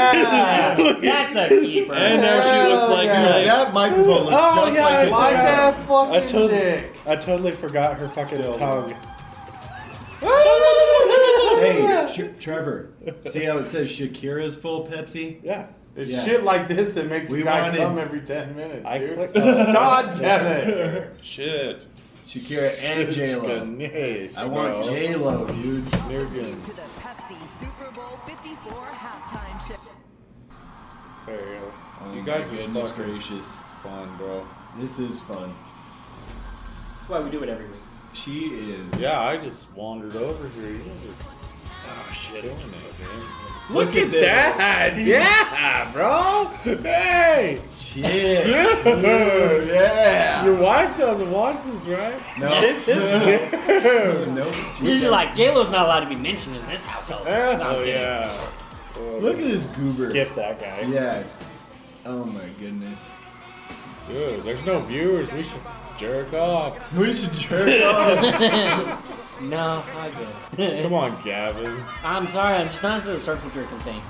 That's a keeper. And now she looks like dude, Mike. that microphone looks just like a Like guitar. that fucking totally- dick. I totally forgot her fucking tongue. Hey, Trevor. See how it says Shakira's full Pepsi? Yeah. It's Yeah. shit like this that makes We a guy wanted- come every 10 minutes, I dude. clicked God damn it. Shit. Shakira and J Lo. Shishkinish, I want bro. J Lo, dude. To the Pepsi Super Bowl 54 halftime show. There you go. Oh You guys my are goodness fucking gracious. fun, bro. This is fun. That's why we do it every week. She is. Yeah, I just wandered over here. You guys are shit doing it, man. Look at this. that! Yeah, bro! Hey! Shit. Dude, Yeah. Your wife doesn't watch this, right? No. Nope. This is like J-Lo's not allowed to be mentioned in this household. No, I'm Oh, kidding. yeah. Look at this goober. Skip that guy. Yeah. Oh my goodness. Dude, there's no viewers. We should jerk off. We should jerk off. No, I get Come on, Gavin. I'm sorry, I'm just not into the circle jerking thing.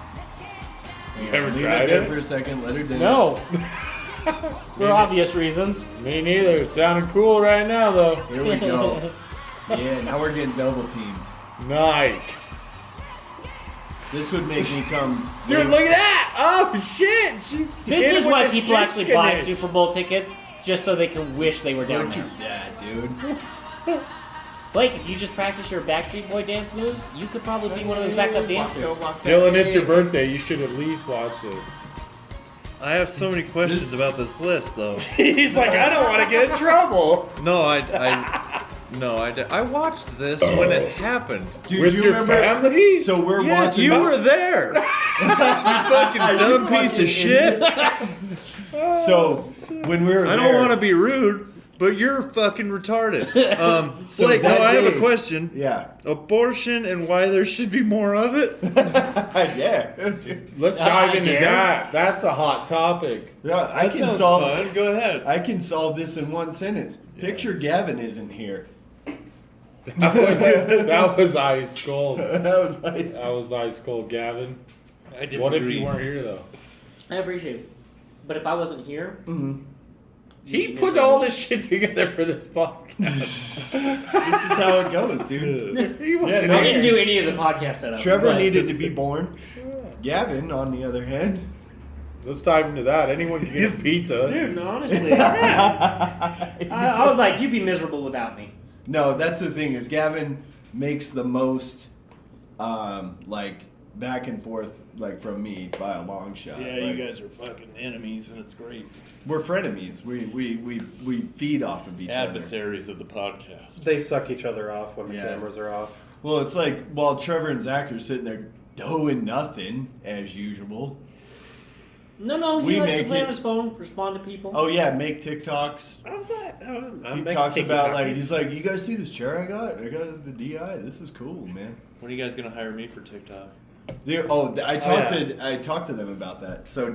You ever Leave tried it there it? for a second. Let her dance. No. For obvious reasons. Me neither. It sounded cool right now, though. Here we go. Yeah, now we're getting double teamed. Nice. This would make me come. Dude, look at that! Oh, shit! She's This is why people actually buy Super. Super Bowl tickets, just so they can wish they were down Look there. at that, dude. Blake, if you just practice your Backstreet Boy dance moves, you could probably be one of those backup dancers. Dylan, it's your birthday. You should at least watch this. I have so many questions about this list, though. He's like, I don't want to get in trouble. No, I watched this when it happened. Dude, With do you your remember? family? So we're Yeah, watching. you this- were there. You fucking dumb piece of shit. So when we were I there, don't want to be rude, but you're fucking retarded. So Blake, no, that I have a day- question. Yeah. Abortion and why there should be more of it? Yeah. Dude. Let's dive I into dare. that. That's a hot topic. Yeah, I can Sounds solve. fun. Go ahead. I can solve this in one sentence. Picture Yes. Gavin isn't here. That was ice cold. That was nice. That was ice cold, Gavin. I disagree. What if you weren't here, though? I appreciate it. But if I wasn't here, He put all this shit together for this podcast. This is how it goes, dude. He wasn't Yeah, no, I here. didn't do any of the podcast setup. Trevor but- needed to be born. Gavin, on the other hand, Let's dive into that. Anyone can get a pizza. Dude, no, honestly. I was like, you'd be miserable without me. no, that's the thing is Gavin makes the most, like back and forth, like from me by a long shot. Yeah, Like, you guys are fucking enemies, and it's great. We're frenemies. We feed off of each other. Adversaries of the podcast. They suck each other off when the Yeah. cameras are off. Well, it's like while Trevor and Zach are sitting there doing nothing as usual. No, We he likes to make play it- on his phone, respond to people. Oh yeah, make TikToks. How's that? He talks about like he's like, you guys see this chair I got? I got the DI. This is cool, man. When are you guys gonna hire me for TikTok? I talked to them about that. So we're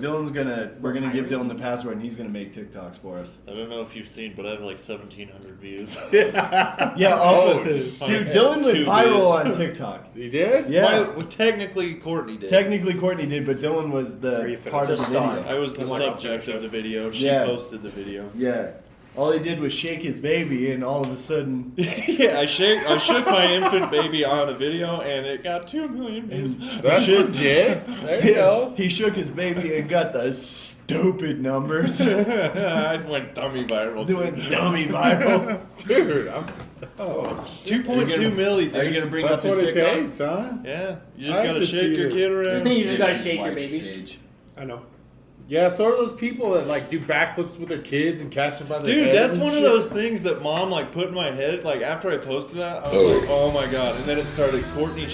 gonna give Dylan the password and he's gonna make TikToks for us. I don't know if you've seen, but I have like 1,700 views. Yeah, dude, Dylan went 2 viral vids. on TikTok. He did? Yeah. Well, technically, Courtney did. Technically Courtney did, but Dylan was Where the you part of the finished the video. I was the You went off subject the of the video. She Yeah. posted the video. Yeah. all he did was shake his baby, and all of a sudden, Yeah, I shook my infant baby on a video, and it got 2 million views. That's legit. There you go. he shook his baby and got the stupid numbers. I went dummy viral. Doing dummy viral. Dude, oh, shit. 2.2 million. Are you gonna bring That's up his what it TikTok? takes, huh? Yeah, you just I have gotta to shake see your it. kid around. You just gotta It's shake your wife's babies. page. I know. Yeah, so are those people that like do backflips with their kids and catch them by their Dude, head that's and one shit? of those things that mom like put in my head. Like after I posted that, I was like, "Oh my god!" And then it started. Courtney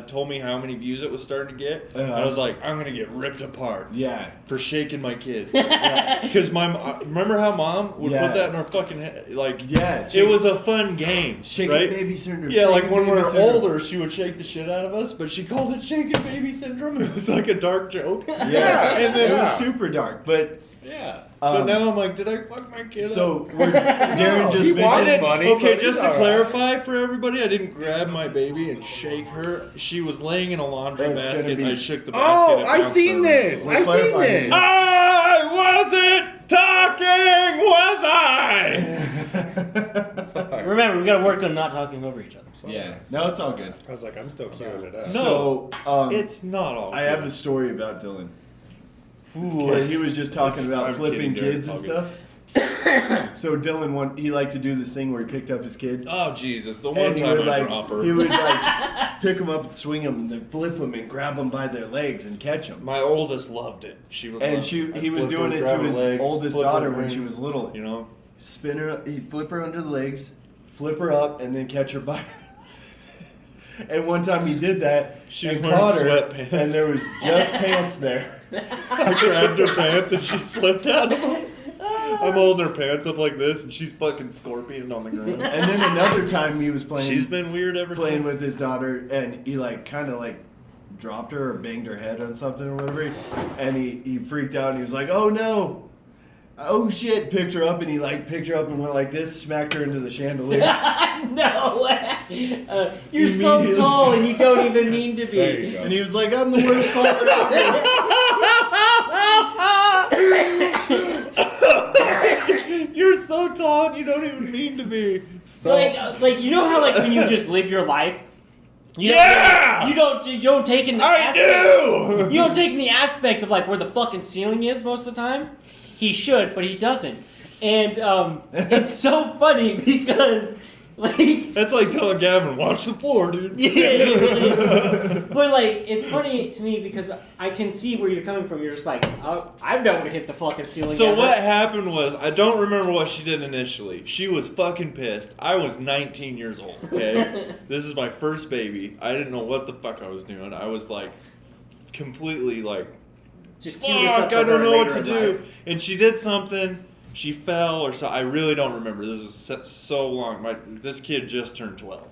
told me how many views it was starting to get. And I was like, "I'm gonna get ripped apart." Yeah. For shaking my kid. Because remember how mom would Yeah. put that in her fucking head? Like, Yeah, it was a fun game, Shaking right? baby syndrome. Yeah, like shaking when we baby were syndrome. older, she would shake the shit out of us, but she called it shaking baby syndrome. It was like a dark joke. Yeah, And then it was super dark, but Yeah. but now I'm like, did I fuck my kid up? so Darren he just was mentioned. funny. Okay, but just he's to all right. clarify for everybody, I didn't grab my baby and shake her. She was laying in a laundry That's gonna basket, be- and I shook the basket. Oh, and I bounced seen her around. this. We're I seen clarifying this. I wasn't talking, was I? Sorry. Remember, we gotta work on not talking over each other. Yeah, no, it's all good. I was like, I'm still queuing it up. So, It's not all. I have a story about Dylan. Where he was just talking about I'm flipping kidding, kids and Darren, stuff. So Dylan, he liked to do this thing where he picked up his kid. Oh Jesus! The one And he time would I like, drop her. he would like pick them up and swing them, and then flip them and grab them by their legs and catch them. My oldest loved it. She would. And love he was doing it to his oldest daughter when she was little. You know. Spin her, he'd flip her under the legs, flip her up, and then catch her by. And one time he did that. She was and wearing caught her, sweatpants. and there was just pants there. I grabbed her pants and she slipped out of them. I'm holding her pants up like this, and she's fucking scorpion on the ground. And then another time he was playing. She's been weird ever playing since. with his daughter, and he like kind of like dropped her or banged her head on something or whatever, and he freaked out and he was like, "Oh no, oh shit!" Picked her up and he like picked her up and went like this, smacked her into the chandelier. No way. You're so Immediately. tall and you don't even mean to There you be. go. And he was like, "I'm the worst father ever." You're so tall and you don't even mean to be. So, Like you know how like when you just live your life. You Yeah! You don't take in the I aspect. do! You don't take in the aspect of like where the fucking ceiling is most of the time. He should, but he doesn't. And it's so funny because like That's like telling Gavin, watch the floor, dude. yeah, but like it's funny to me because I can see where you're coming from. You're just like, oh, I don't want to hit the fucking ceiling. So ever. what happened was, I don't remember what she did initially. She was fucking pissed. I was 19 years old, okay? This is my first baby. I didn't know what the fuck I was doing. I was like, completely like, Just cue yourself fuck, I for don't her know what later to in do. life. And she did something. She fell or so. I really don't remember. This was so long. This kid just turned 12.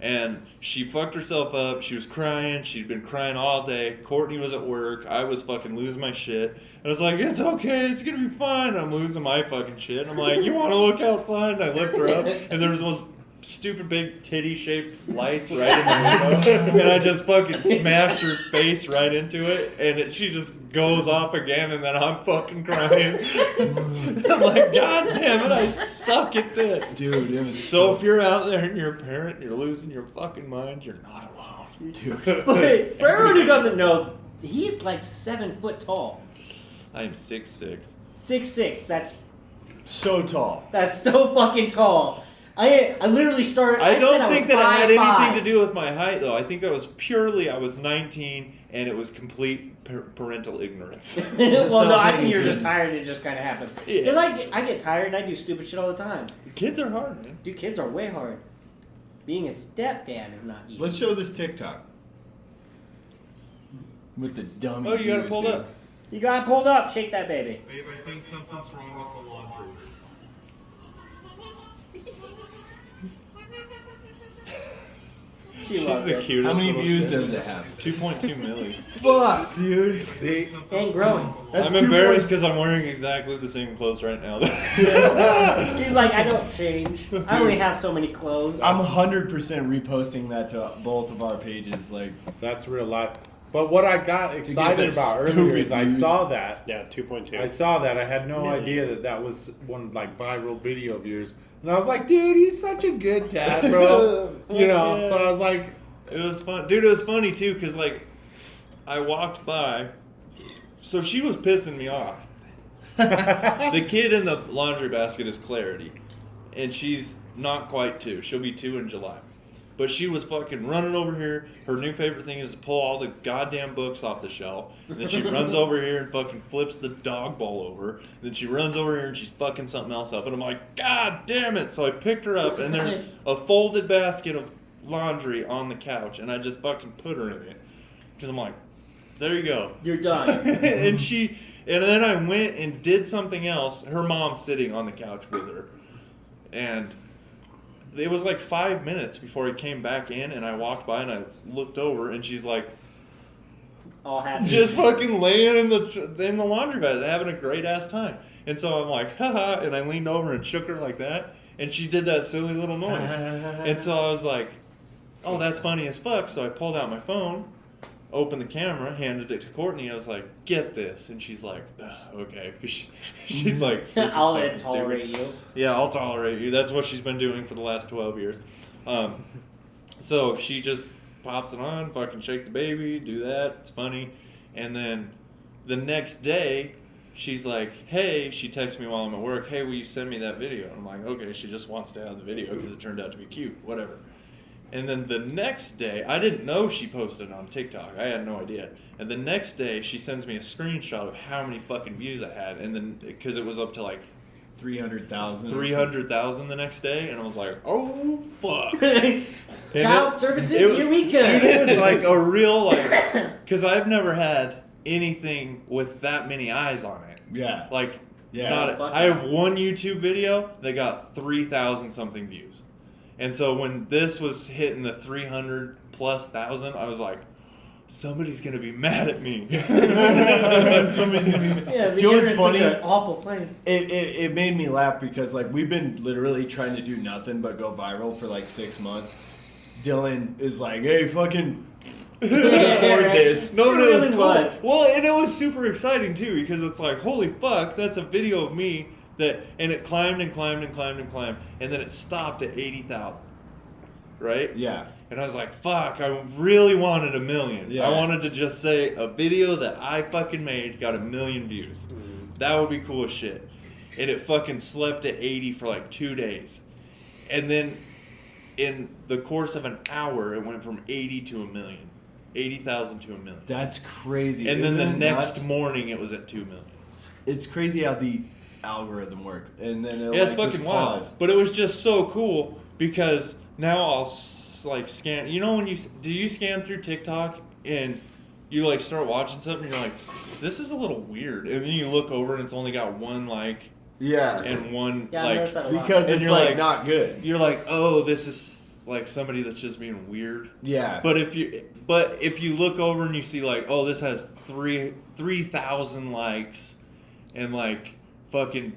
And she fucked herself up. She was crying. She'd been crying all day. Courtney was at work. I was fucking losing my shit. I was like, it's okay. It's going to be fine. I'm losing my fucking shit. I'm like, you want to look outside? And I lift her up. And there was those stupid big titty-shaped lights right in the window. And I just fucking smashed her face right into it. And she just goes off again. And then I'm fucking crying. I'm like, God damn it, I suck at this. Dude, it was So if you're out there and you're a parent, you're losing your fucking mind, you're not alone. dude. But for everyone who doesn't know, he's like 7 foot tall, I am 6'6". 6'6". So tall. That's so fucking tall. I literally started. I said don't was think that it had 5'5". anything to do with my height, though. I think that was purely, I was 19, and it was complete parental ignorance. Just Well, no, not I paying think you're just attention. tired. It just kind of happened. Yeah. Because I get tired and I do stupid shit all the time. Kids are hard, man. Dude, kids are way hard. Being a stepdad is not easy. Let's show this TikTok. With the dummy. Oh, you got it views, pulled dude. up. You got it pulled up. Shake that baby. Babe, I think something's wrong with the laundry. She She's loves the it. cutest. How many little views shit. does it have? 2.2 million. Fuck, dude. see, And growing. That's I'm 2 embarrassed points. because I'm wearing exactly the same clothes right now. He's like, I don't change. I only have so many clothes. I'm 100% reposting that to both of our pages. Like, that's real life. But what I got excited about earlier is I saw that. Yeah, 2.2. I saw that. I had no idea that was one like viral video of yours, and I was like, dude, he's such a good dad, bro. You know. So I was like, it was fun, dude. It was funny too, cause like I walked by, so she was pissing me off. The kid in the laundry basket is Clarity, and she's not quite 2. She'll be 2 in July. But she was fucking running over here. Her new favorite thing is to pull all the goddamn books off the shelf. And then she runs over here and fucking flips the dog bowl over. And then she runs over here and she's fucking something else up. And I'm like, God damn it. So I picked her up and there's a folded basket of laundry on the couch. And I just fucking put her in it. Because I'm like, there you go. You're done. And then I went and did something else. Her mom's sitting on the couch with her. And it was like 5 minutes before I came back in, and I walked by and I looked over, and she's like, all happy, just fucking laying in the laundry basket, having a great ass time. And so I'm like, haha, and I leaned over and shook her like that, and she did that silly little noise. And so I was like, oh, that's funny as fuck. So I pulled out my phone, opened the camera, handed it to Courtney. I was like, get this. And she's like, okay. She's like, this is I'll fucking tolerate stupid. you. Yeah, I'll tolerate you. That's what she's been doing for the last 12 years. So she just pops it on, fucking shake the baby, do that. It's funny. And then the next day, she's like, hey, she texts me while I'm at work, hey, will you send me that video? I'm like, okay, she just wants to have the video because it turned out to be cute, whatever. And then the next day, I didn't know she posted on TikTok. I had no idea. And the next day, she sends me a screenshot of how many fucking views I had. And then, because it was up to like 300,000. 300,000 the next day. And I was like, oh, fuck. Child services, here we go. Dude, it was like a real, like, because I've never had anything with that many eyes on it. Yeah. Like, yeah. I have one YouTube video that got 3,000 something views. And so when this was hitting the 300 plus thousand, I was like, somebody's going to be mad at me. Somebody's going to be mad. Yeah, the you know what's internet's funny? such an awful place. It made me laugh because like we've been literally trying to do nothing but go viral for like 6 months. Dylan is like, hey, fucking record this. No, but it was really cool. was. Well, and it was super exciting too because it's like, holy fuck, that's a video of me and it climbed and climbed and climbed and climbed, and then it stopped at 80,000. Right? Yeah. And I was like, fuck, I really wanted 1 million. Yeah. I wanted to just say a video that I fucking made got 1 million views. That would be cool as shit. And it fucking slept at 80 for like 2 days. And then in the course of an hour, it went from 80 to 1 million. 80,000 to 1 million. That's crazy. And then Isn't the it next nuts? morning, it was at 2 million. It's crazy how the algorithm worked. And then it'll Yeah, it's like, fucking just wild. pause. But it was just so cool because now I'll like scan. You know when you scan through TikTok and you like start watching something and you're like, this is a little weird, and then you look over and it's only got one like Yeah. and one Yeah, I've like noticed that a lot. Because And it's you're like, like- not good. you're like, oh, this is like somebody that's just being weird. Yeah. But if you look over and you see like, oh, this has 3,000 likes and like fucking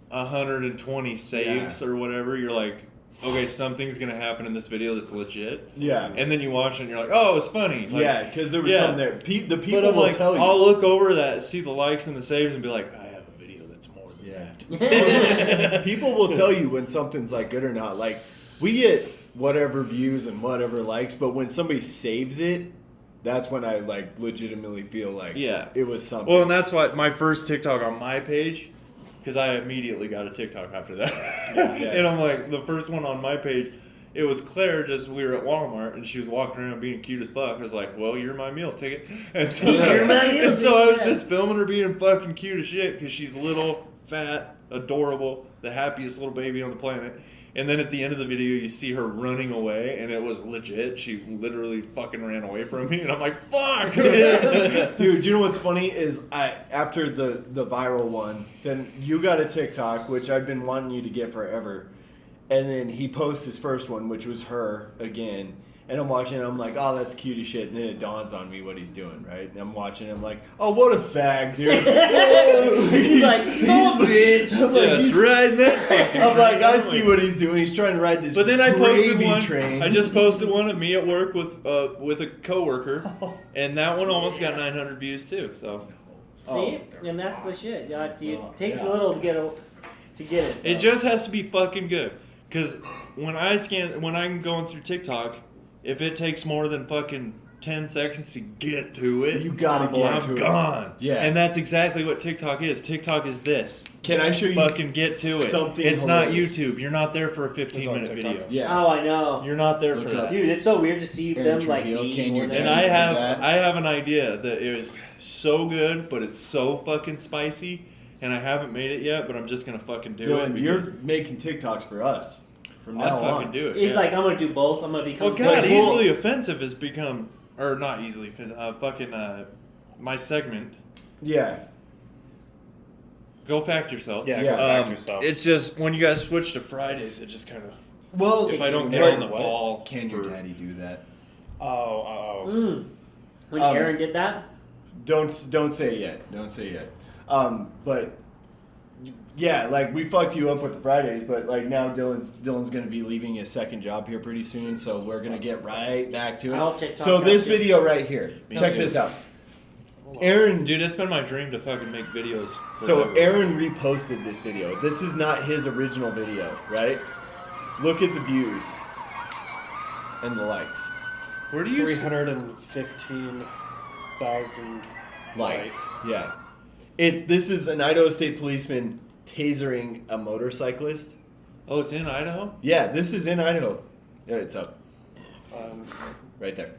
120 saves or whatever, you're like, okay, something's gonna happen in this video that's legit. Yeah. And then you watch it and you're like, oh, it's funny. Like, Yeah, because there was yeah. something there. The But people I'm will like, tell you. I'll look over that, see the likes and the saves, and be like, I have a video that's more than that. People will tell you when something's like good or not. Like we get whatever views and whatever likes, but when somebody saves it, that's when I like legitimately feel like Yeah. it was something. Well, and that's why my first TikTok on my page, because I immediately got a TikTok after that. Yeah. And I'm like, the first one on my page, it was Claire, just we were at Walmart, and she was walking around being cute as fuck. I was like, well, you're my meal ticket. And so, You're my meal and so I was ticket. just filming her being fucking cute as shit, because she's little, fat, adorable, the happiest little baby on the planet. And then at the end of the video, you see her running away, and it was legit. She literally fucking ran away from me, and I'm like, fuck! Dude, you know what's funny is after the viral one, then you got a TikTok, which I've been wanting you to get forever. And then he posts his first one, which was her again. And I'm watching, and I'm like, oh, that's cute as shit. And then it dawns on me what he's doing, right? And I'm watching, and I'm like, oh, what a fag, dude. He's like, so bitch. I'm like, That's right. That I'm like, I see what he's doing. He's trying to ride this But then I posted gravy one. train. I just posted one of me at work with a coworker, and that one almost got 900 views too. So See? And that's the shit. It takes a little to get it. it just has to be fucking good. Because when I'm going through TikTok, if it takes more than fucking 10 seconds to get to it, You gotta get I'm to it. gone. Yeah. And that's exactly what TikTok is. TikTok is this. Can I show you Fucking get to it. something It's hilarious? not YouTube. You're not there for a It's on 15-minute TikTok. video. Yeah. Oh, I know. You're not there for Look that. up. Dude, it's so weird to see Aaron them like Trujillo, eat can more you than do And that? I have an idea that is so good, but it's so fucking spicy, and I haven't made it yet, but I'm just gonna fucking do it. Dylan, you're because making TikToks for us from I'd now fucking on. do it. He's yeah. like, I'm gonna do both. I'm gonna become. Well, God, Like, easily offensive has become, or not easily offensive. My segment. Yeah. Go fact yourself. Yeah, Yeah. go back yourself. It's just when you guys switch to Fridays, it just kind of. Well, If I don't but- get on the ball, Can your for- daddy do that? When Um, Aaron did that, Don't say it yet. Don't say it yet. But yeah, like we fucked you up with the Fridays, but like now Dylan's gonna be leaving his second job here pretty soon, so we're gonna get right back to I it. hope TikTok So this helps you. video right here, check too. this out. Aaron, Dude, it's been my dream to fucking make videos. so forever. Aaron reposted this video. This is not his original video, right? Look at the views and the likes. Where do you? 315,000 Likes. Yeah. This is an Idaho State policeman tasering a motorcyclist. Oh, it's in Idaho. Yeah, this is in Idaho. Yeah, it's up right there.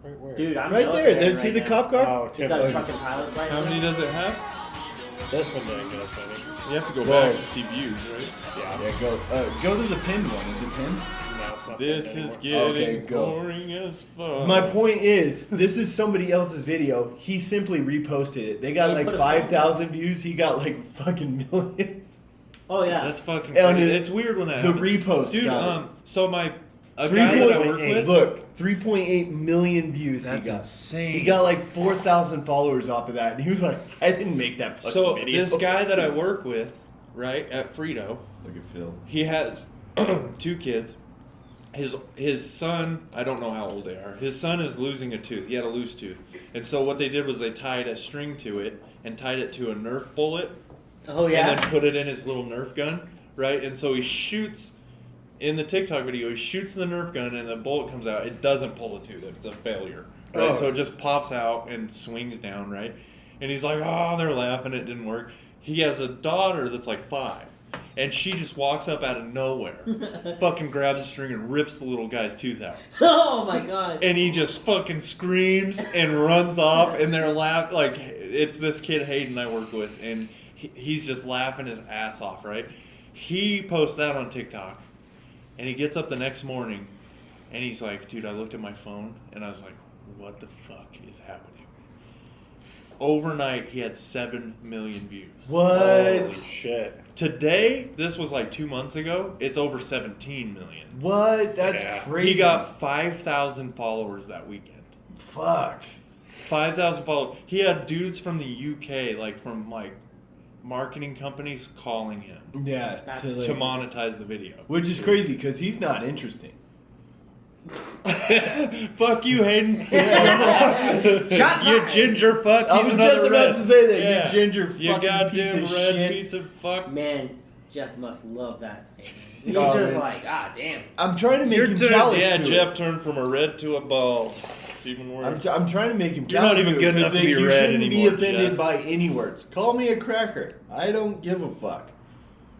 Right where? dude, I'm Right jealous there. of Aaron See right the now. cop car? Oh, He's got his fucking pilot's license. How many does it have? This one didn't get us any. You have to go Whoa. back to see views, right? Yeah, go to the pinned one. Is it pinned? No, it's not This pinned is anymore. getting Okay, go. boring as fuck. My point is, this is somebody else's video. He simply reposted it. They got He like put a song. 5,000 views. He got like fucking million. Oh yeah. That's fucking And crazy. it- It's weird when that the happens. repost Dude, got it. so a guy that I work 3.8. with. Look, 3.8 million views That's he got. insane. He got like 4,000 followers off of that, and he was like, "I didn't make that fucking So video." this guy that I work with, right, at Frito, Look at Phil. he has 2 kids. His son, I don't know how old they are. His son is losing a tooth. He had a loose tooth. And so what they did was they tied a string to it and tied it to a Nerf bullet Oh yeah. and then put it in his little Nerf gun, right? And so he shoots, in the TikTok video, he shoots the Nerf gun and the bullet comes out. It doesn't pull the tooth. It's a failure, right? Oh. So it just pops out and swings down, right? And he's like, oh, they're laughing. It didn't work. He has a daughter that's like 5. And she just walks up out of nowhere, fucking grabs a string and rips the little guy's tooth out. Oh my god. And he just fucking screams and runs off, and they're laughing. Like, it's this kid Hayden I work with, and he's just laughing his ass off, right? He posts that on TikTok, and he gets up the next morning, and he's like, dude, I looked at my phone, and I was like, what the fuck is happening? Overnight, he had 7 million views. What? Holy shit. Today, this was like 2 months ago, it's over 17 million. What? That's Yeah. crazy. He got 5,000 followers that weekend. Fuck. 5,000 followers. He had dudes from the UK, like from like marketing companies, calling him Yeah. That's to, like- to monetize the video. which is crazy because he's not interesting. Fuck you, Hayden. Shot You fired. ginger fuck. I He's was another just about red. to say that, Yeah. you ginger You fucking goddamn piece of red shit. piece of fuck. Man, Jeff must love that statement. He's Oh, just man. like, ah, damn. I'm trying to make Your him turn. callous Yeah, to Jeff it. turned from a red to a bald. It's even worse. I'm trying to make him You're not callous even to it, good 'cause, enough to like, be you red shouldn't anymore, be offended Jeff. by any words. Call me a cracker. I don't give a fuck.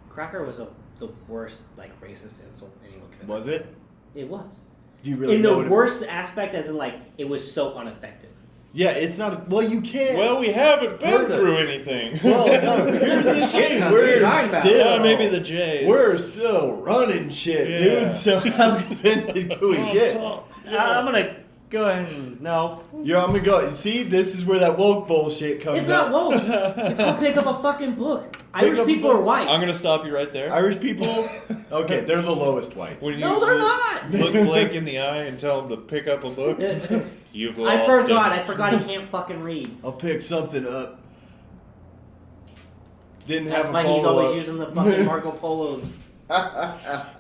Cracker was the worst, like, racist insult anyone could ever. Was it? It was. Do you really In know the what it- worst aspect, as in, like, it was so ineffective. Yeah, it's not. Well, you can't. Well, we haven't been Heard it. through anything. Well, no, here's the thing. That's what you're We're talking about. still. Yeah, maybe the Jays. We're still running shit, Yeah. dude. So how offended can we get? I'm gonna go ahead and no. Yeah, I'm gonna go. See, this is where that woke bullshit comes It's not out. woke. It's called pick up a fucking book. Irish up a people book. are white. I'm gonna stop you right there. Irish people Okay, they're the lowest whites. When No, they're not. Look Blake in the eye and tell him to pick up a book. You've lost I forgot. him. I forgot he can't fucking read. I'll pick something up. Didn't That's have why a he's follow always up. using the fucking Marco Polos.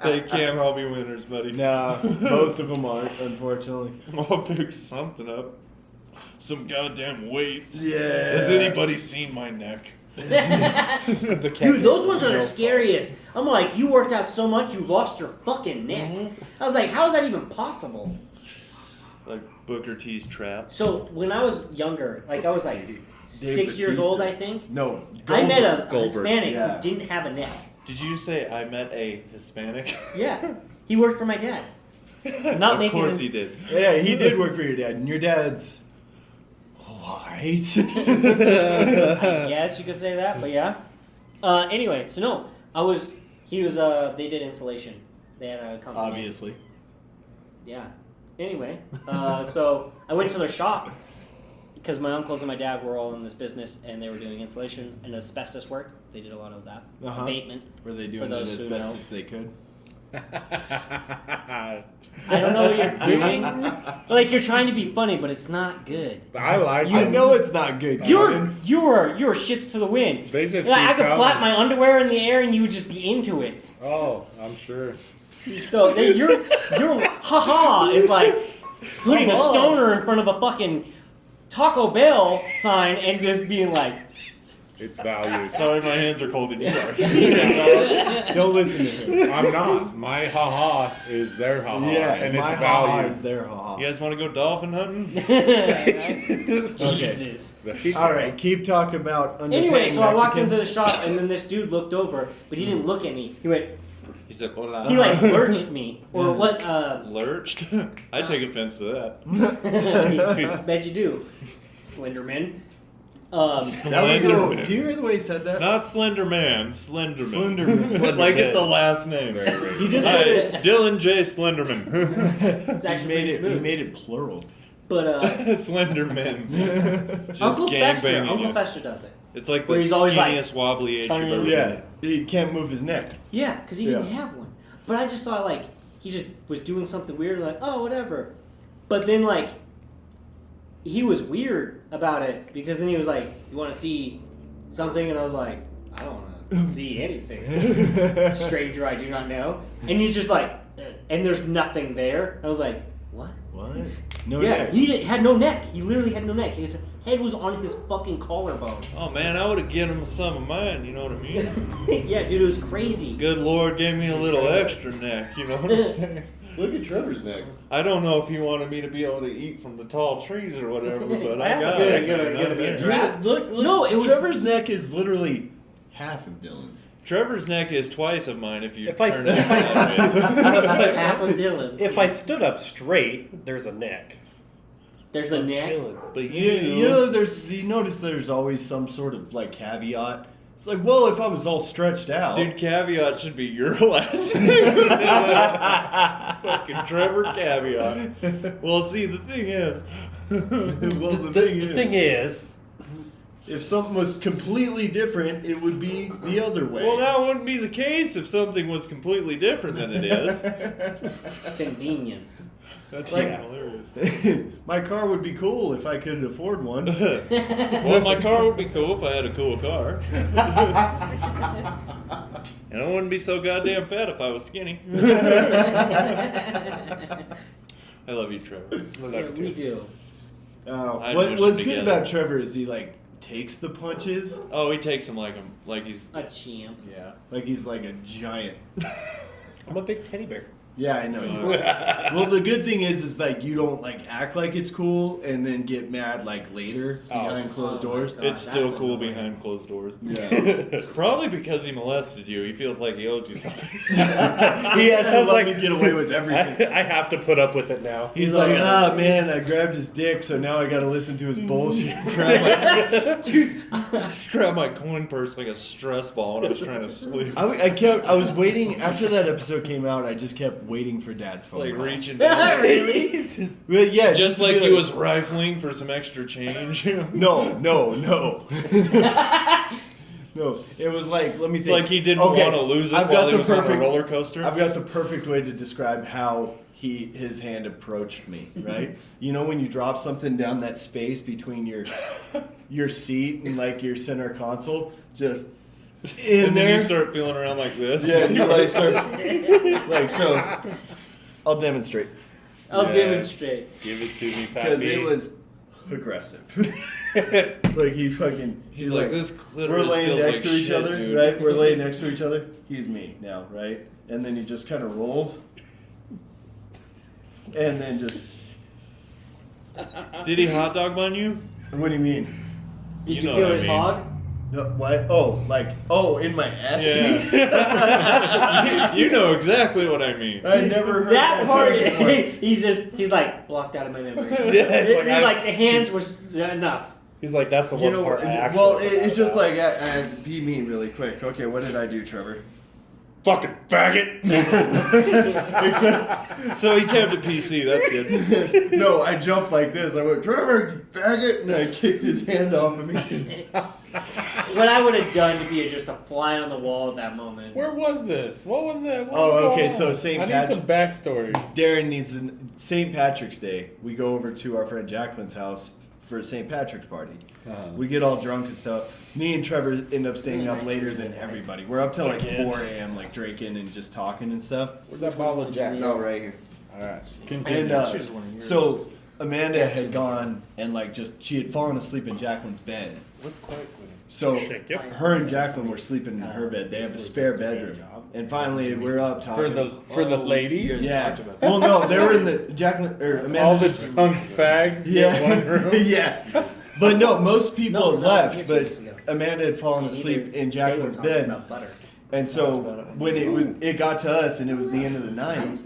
They can't all be winners, buddy. Nah, most of them aren't, unfortunately. I'll pick something up. Some goddamn weights. Yeah. Has anybody seen my neck? Dude, those ones are the scariest. I'm like, you worked out so much, you lost your fucking neck. I was like, how is that even possible? Like Booker T's trap. So when I was younger, like I was like 6 years old, I think. No. I met a Goldberg. Hispanic Yeah. who didn't have a neck. Did you say I met a Hispanic? Yeah, he worked for my dad. Not Of making course his- he did. Yeah, he did work for your dad, and your dad's white. I guess you could say that, but yeah. Anyway, so no, they did insulation. They had a company. Obviously. Yeah. Anyway, so I went to their shop because my uncles and my dad were all in this business and they were doing insulation and asbestos work. They did a lot of that. Uh-huh. Abatement. Were they doing it those as who best know. as they could? I don't know what you're doing. Like you're trying to be funny, but it's not good. I like I it. know it's not good. You Kevin. were shits to the wind. They just Like, I keep could flap coming. my underwear in the air and you would just be into it. Oh, I'm sure. So your ha-ha is like putting a Ha-ha. stoner in front of a fucking Taco Bell sign and just being like, It's values. Sorry, my hands are cold and you are. Don't listen to him. I'm not. My haha is their haha. Yeah, and my it's ha-ha values. is their ha-ha. You guys want to go dolphin hunting? Jesus. All right, keep talking about underpaying Anyway, so I walked Mexicans. into the shop and then this dude looked over, but he didn't look at me. He went, He said, hola. he like lurched me. Or what, Lurched? I take offense to that. bet you do. Slenderman. That was Slenderman. do you hear the way he said that? Not Slender Man, Slenderman. Slenderman. Like it's a last name. He just said it. Hi, Dylan J. Slenderman. It's He actually made pretty it. He smooth. made it plural. But Slenderman. Just Uncle Fester, gangbanging Uncle you. Fester does it. It's like the Where he's always like, skinniest, wobbly age you've turning- ever Yeah, he can't move his neck. Yeah, because he didn't Yeah. have one. But I just thought like he just was doing something weird, like oh whatever. But then like he was weird about it because then he was like, "You want to see something?" And I was like, "I don't want to see anything." Stranger I do not know. And he's just like, and there's nothing there. I was like, "What?" What? No Yeah, neck. had no neck. He literally had no neck. His head was on his fucking collarbone. Oh man, I would have given him some of mine. You know what I mean? Yeah, dude, it was crazy. Good Lord gave me a little extra neck. You know what I'm saying? Look at Trevor's neck. I don't know if he wanted me to be able to eat from the tall trees or whatever, but I got Good, it. good, be a drab. Look, No, it was- Trevor's neck is literally half of Dylan's. Trevor's neck is twice of mine if you If I turn it sideways. Half of Dylan's. If I stood up straight, there's a neck. There's a neck. Chilling. But You know, you notice there's always some sort of like caveat. It's like, well, if I was all stretched out, Dude, Caveat should be your last name. Fucking Trevor Caveat. Well, see, the thing is, well, the The thing is, if something was completely different, it would be the other way. well, that wouldn't be the case if something was completely different than it is. Convenience. That's Like- hilarious. My car would be cool if I could afford one. Well, my car would be cool if I had a cool car. And I wouldn't be so goddamn fat if I was skinny. I love you, Trevor. Yeah, we do. I What's wish good together. about Trevor is he like takes the punches. Oh, he takes him like he's A champ. yeah. Like he's like a giant. I'm a big teddy bear. Yeah, I know you are. Well, the good thing is like you don't like act like it's cool and then get mad like later behind closed doors. God, It's still that's cool annoying. behind closed doors. Yeah. Probably because he molested you. He feels like he owes you something. He has to I was let like- me get away with everything. I have to put up with it now. He's like, ah, man, I grabbed his dick, so now I got to listen to his bullshit. Grabbed my coin purse like a stress ball when I was trying to sleep. I was waiting after that episode came out. I just kept waiting for Dad's phone Like call. reaching down. Really? Well, yeah, Just to like be he was rifling for some extra change. No. No, it was like, let me It's think. like he didn't want to lose it I've while got he the was on a perfect- roller coaster. I've got the perfect way to describe how his hand approached me, right? You know when you drop something down that space between your seat and like your center console? Just in and there. then you start feeling around like this. Yeah, and you like start like so. I'll demonstrate I'll Yes. demonstrate. Give it to me, because Pappy. it was aggressive. Like He's like, this we're clitoris laying feels next like to each shit, other, dude. right? We're laying next to each other. He's me now, right? And then he just kind of rolls, and then just. Did he hot dog bun you? What do you mean? Did You you, know feel what I his mean. hog? No, what? Oh, in my ass Yeah. cheeks. You know exactly what I mean. I never heard That that part, term before. he's like blocked out of my memory. it's He's like the hands was enough. He's like, that's the one You know, part I actually well, forgot it's just about. like, be me really quick. Okay, what did I do, Trevor? Fucking faggot. Except, So he kept it PC. That's good. no, I jumped like this. I went, Trevor, you faggot, and I kicked his hand off of me. What I would have done to be just a fly on the wall at that moment. Where was this? What was it? What Oh, was going okay, on? so St. I need Patrick- some backstory. Darren needs St. Patrick's Day. We go over to our friend Jacqueline's house for a St. Patrick's party. We get all drunk and stuff. Me and Trevor end up staying up later than everybody. We're up till like 4 a.m. like drinking and just talking and stuff. Where's that bottle of Jack? No, right here. All right, And continue. so Amanda had gone and like she had fallen asleep in Jacqueline's bed. So her and Jacqueline were sleeping in her bed. They have a spare bedroom. And finally we're up talking. for the ladies. Yeah. Well, no, they were in the Jacqueline or Amanda. All the just- drunk fags yeah. in one room. Yeah. But no, most people No, had no, left, 2 but weeks ago. Amanda had fallen And asleep either in they were Jacqueline's talking bed. about butter. And so when it got to us and it was the end of the night,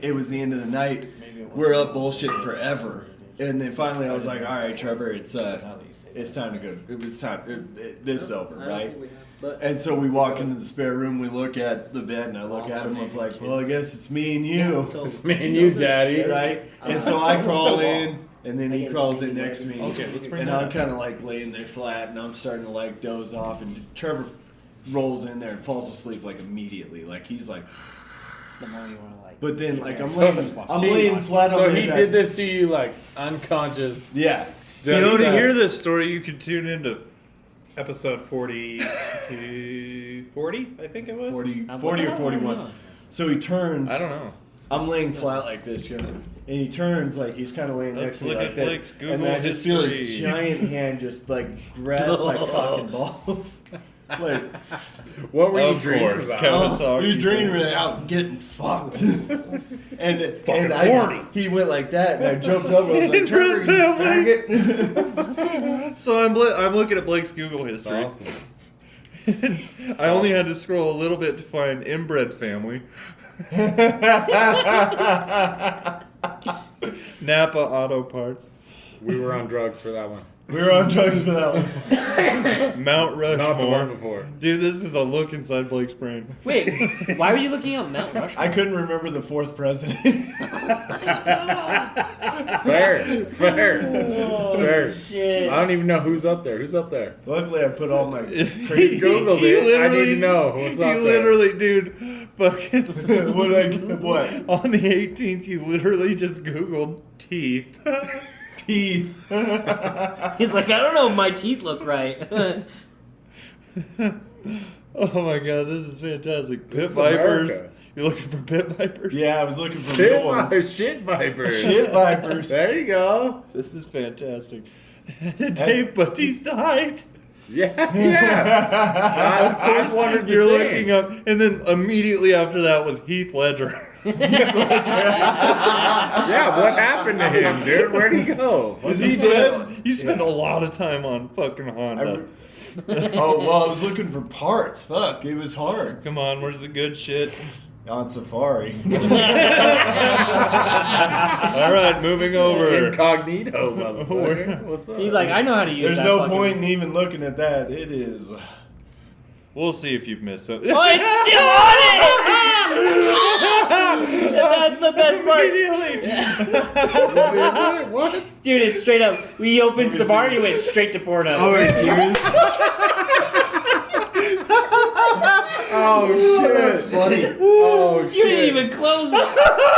it was the end of the night. We're up bullshitting forever, and then finally I was like, "All right, Trevor, it's time to go. It's time. This is over, I don't right?" think we have, but And so we walk into the spare room. We look at the bed, and I look at him. I was like, "Well, I guess it's me and you, so Me and you, Daddy. right?" And so I crawl in, and then he crawls in next to me. Okay, let's bring And that I'm up. kind of like laying there flat, and I'm starting to like doze off, and Trevor rolls in there and falls asleep like immediately. Like he's like, the more you want to like. but then like I'm So- laying flat on So my he back. did this to you like unconscious. Yeah. So you know, to hear this story, you can tune into Episode 40, 40, I think it was. 40 What or the hell? 41. So he turns. I don't know. I'm laying flat like this, you know, and he turns like he's kind of laying Let's next to me look like at this, Blake's Google and then I just feel his history. giant hand just like grasp my fucking balls. Like, What were you Of dreaming course, about? Kevin. he was dreaming about getting fucked, and Fucking I, horny. he went like that, and I jumped up and I was like, Trevor, you faggot. So I'm looking at Blake's Google history. Awesome. I only had to scroll a little bit to find inbred family. Napa Auto Parts. We were on drugs for that one. We were on drugs for that one. Mount Not the one Rushmore. before. Dude, this is a look inside Blake's brain. Wait, why were you looking at Mount Rushmore? I couldn't remember the fourth president. Fair. Shit. I don't even know who's up there. Who's up there? Luckily, I put all my He crazy. Googled He it. I need literally- to know what's up He there. literally, dude, fucking. what? On the 18th, he literally just Googled teeth. Teeth. He's like, I don't know if my teeth look right. Oh my god, this is fantastic. Pit This is vipers. America. You're looking for pit vipers? Yeah, I was looking for real ones. Shit vipers. Shit vipers. There you go. This is fantastic. Dave Bautista height. Yeah. I wondered the You're same. looking up, and then immediately after that was Heath Ledger. Yeah, what happened to him, dude? Where'd he go? Is he dead? You spend a lot of time on fucking Honda. Oh, well, I was looking for parts. Fuck, it was hard. Come on, where's the good shit? On Safari. All right, moving over. Incognito, motherfucker. What's up? He's like, I know how to use There's that no fucking- point in even looking at that. It is. We'll see if you've missed something. Oh, it's still on it! That's the best part. What? Dude, it's straight up. We opened Safari and went straight to porno. Oh, it's serious? Oh shit! That's funny. Oh shit! You didn't even close it.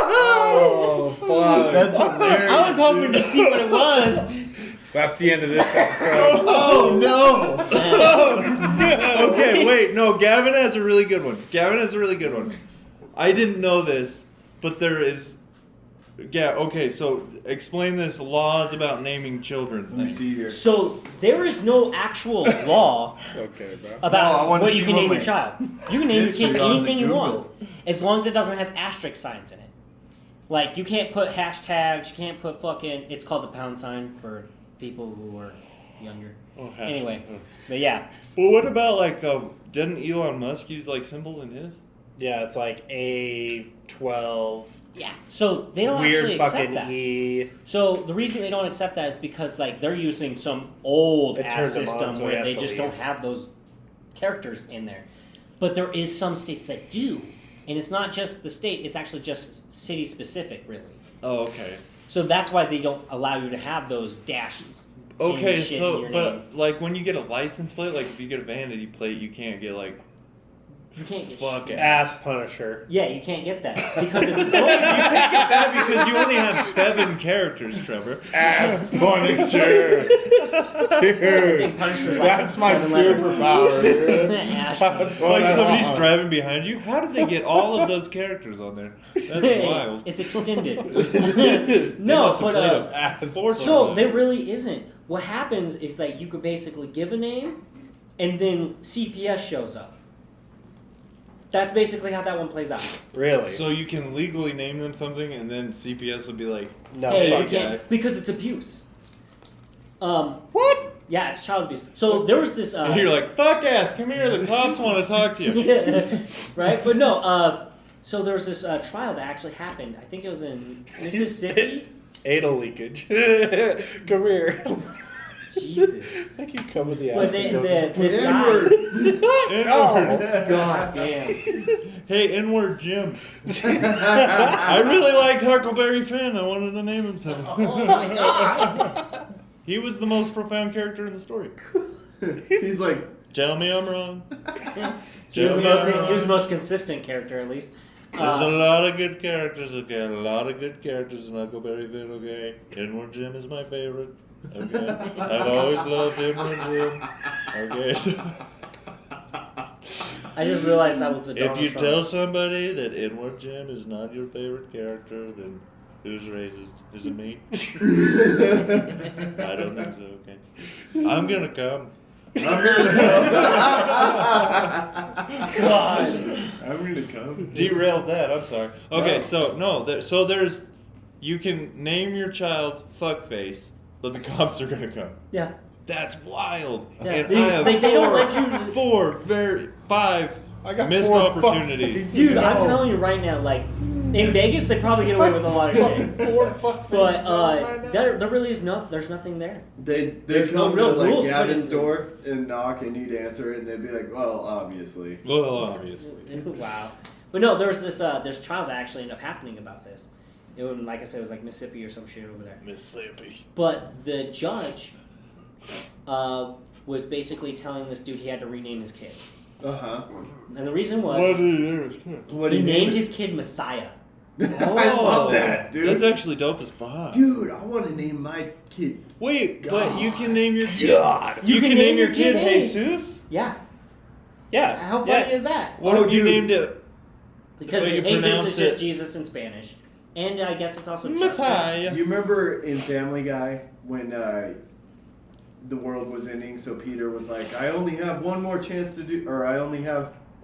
Oh fuck! That's hilarious. I was hoping to see what it was. That's the end of this episode. Oh no! Okay, wait, no, Gavin has a really good one. I didn't know this, but there is. Yeah, okay, so explain this laws about naming children You thing. see here. So there is no actual law Okay, bro. No, I about wanna what you see can what name my your child. You can name your history kid on the anything you want, Google. as long as it doesn't have asterisk signs in it. Like you can't put hashtags. You can't put fucking. It's called the pound sign for people who are younger. Oh, hashtag. Anyway, but yeah. Well, what about like, didn't Elon Musk use like symbols in his? Yeah, it's like A12. Yeah, so they don't Weird actually accept fucking that. E. So the reason they don't accept that is because like they're using some old It ass turns them on, system so he where has they to just leave. don't have those characters in there. But there is some states that do, and it's not just the state; it's actually just city specific, really. Oh, okay. So that's why they don't allow you to have those dashes. Okay, and shit in so your but name. like when you get a license plate, like if you get a vanity plate, you can't get like You can't get fuck shit. Ass Punisher. Yeah, you can't get that because it's You can't get that because you only have 7 characters, Trevor. Ass Punisher, dude. Punisher's That's my 7 letters. superpower, dude. Ash That's Punisher. what Like I somebody's want. driving behind you. How did they get all of those characters on there? That's wild. It's extended. They No, must have but played a Ass force so on there really isn't. What happens is that you could basically give a name, and then CPS shows up. That's basically how that one plays out. Really? So you can legally name them something, and then CPS will be like, no, Hey, you fuck can't that. because it's abuse. What? Yeah, it's child abuse. So there was this. and you're like, fuck ass, come here, the cops want to talk to you. Right, but no. So there was this trial that actually happened. I think it was in Mississippi. Anal leakage. Come here. Jesus. I keep coming the ass. But this guy. N-word. God damn. Hey, N-word Jim. I really liked Huckleberry Finn. I wanted to name him something. Oh my god. He was the most profound character in the story. He's like, Tell me I'm wrong. He was the most consistent character, at least. There's a lot of good characters, okay? A lot of good characters in Huckleberry Finn, okay? N-word Jim is my favorite, okay? I've always loved N-word Jim, okay? I just realized that was the If Donald you Trump. tell somebody that N-word Jim is not your favorite character, then who's racist? Is it me? I don't think so, okay? I'm gonna come. God. I'm gonna come. Derailed that. I'm sorry. Okay, so no, there's you can name your child fuckface, but the cops are gonna come. Yeah. That's wild. Yeah, And they- I have they don't let you- 5 I got missed 4 opportunities. Dude, I'm telling you right now, like, in Vegas, they probably get away with a lot of shit. But there really is there's nothing there. They'd There's no come real to like rules Gavin's put into door and knock, and you'd answer it, and they'd be like, "Well, obviously." Well, obviously. Wow. But no, there was this trial that actually ended up happening about this. It was, like I said, it was like Mississippi or some shit over there. Mississippi. But the judge was basically telling this dude he had to rename his kid. Uh-huh. And the reason was What did he name his kid? What do he you named name his kid Messiah. I love that, dude. That's actually dope as fuck. Dude, I want to name my kid. Wait, but you can name your kid. God. You can name your kid Jesus? Yeah. Yeah. How funny is that? What Oh, if you dude. named it Because Well, you Jesus is pronounced just it- Jesus in Spanish. And I guess it's also Justin. Messiah? You remember in Family Guy when the world was ending, so Peter was like, "I only have one more chance to do, or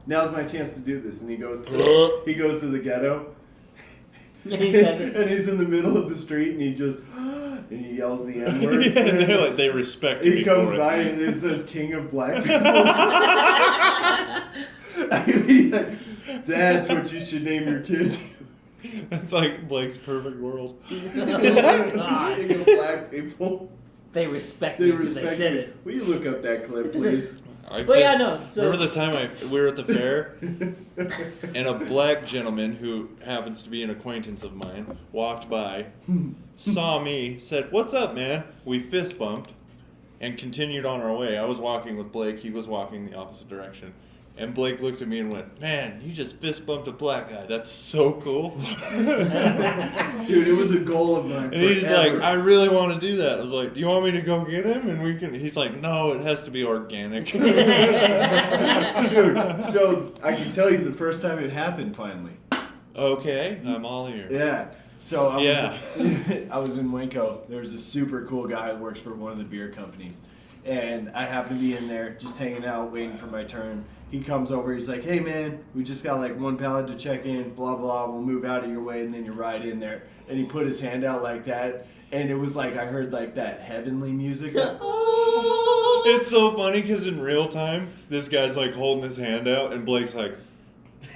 now's my chance to do this," and he goes to the ghetto. And he says it. And he's in the middle of the street, and he just and he yells the N word. Yeah, they're like, they respect me He comes for it. by and it says "King of Black People." I mean, like, that's what you should name your kids. That's like Blake's perfect world. God. King of Black People. They respect They me because I respect said you. it. Will you look up that clip, please? But yeah, no, so- remember the time we were at the fair, and a black gentleman who happens to be an acquaintance of mine walked by, saw me, said, "What's up, man?" We fist bumped, and continued on our way. I was walking with Blake. He was walking the opposite direction, And Blake looked at me and went, "Man, you just fist bumped a black guy. That's so cool." Dude, it was a goal of mine. And he's forever. like, "I really want to do that." I was like, "Do you want me to go get him and we can?" He's like, "No, it has to be organic." Dude, so I can tell you the first time it happened finally. Okay, I'm all ears. Yeah. So I was, Yeah. I was in Waco. There was a super cool guy that works for one of the beer companies. And I happened to be in there just hanging out, waiting for my turn. He comes over, he's like, "Hey man, we just got like one pallet to check in, blah, blah, we'll move out of your way and then you ride in there." And he put his hand out like that. And it was like, I heard like that heavenly music. It's so funny because in real time, this guy's like holding his hand out and Blake's like,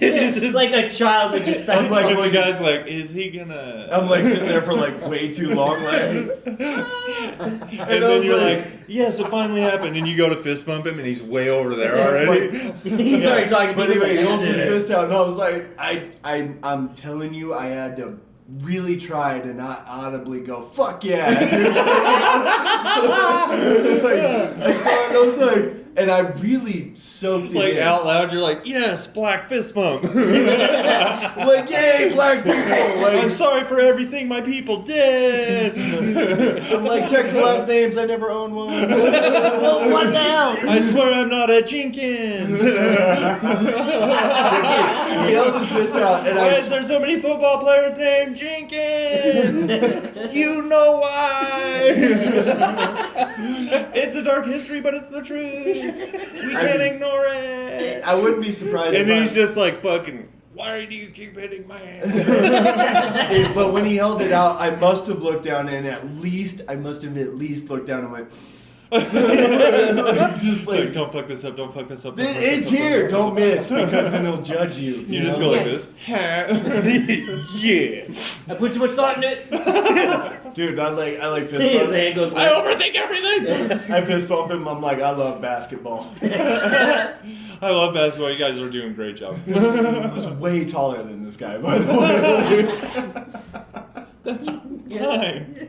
Like a child that just found. and the guy's like, "Is he gonna?" I'm like sitting there for like way too long. Like, and I then was you're like- like, "Yes, it finally happened." And you go to fist bump him and he's way over there already. He's already talking. But to me. anyway, he He's holds like, his fist out, and I was like, I'm telling you, I had to really try to not audibly go, "Fuck yeah!" Dude. Like, I saw it, I was like, and I really soaked it Like in. out loud, you're like, "Yes, black fist bump." Like, yay, black people! Like, I'm sorry for everything my people did. I'm like, check the last names. I never owned one. "Well, what now?" I swear I'm not a Jenkins. He held his fist out, and Why is there so many football players named Jenkins? You know why. It's a dark history, but it's the truth. We can't ignore it. I wouldn't be surprised. And if he's just like, "Fucking, why do you keep hitting my hand?" But when he held it out, I must have looked down and I must have at least looked down and went, just Like, like, "Don't fuck this up, don't fuck this up. it's here, don't miss, because then he'll judge you. You just know? go like this. Yeah. I put too much thought in it. Dude, I like fist His bump. hand goes. I overthink everything. I fist bump him. I'm like, I love basketball. I love basketball. You guys are doing a great job. I was way taller than this guy, by the way. That's fine.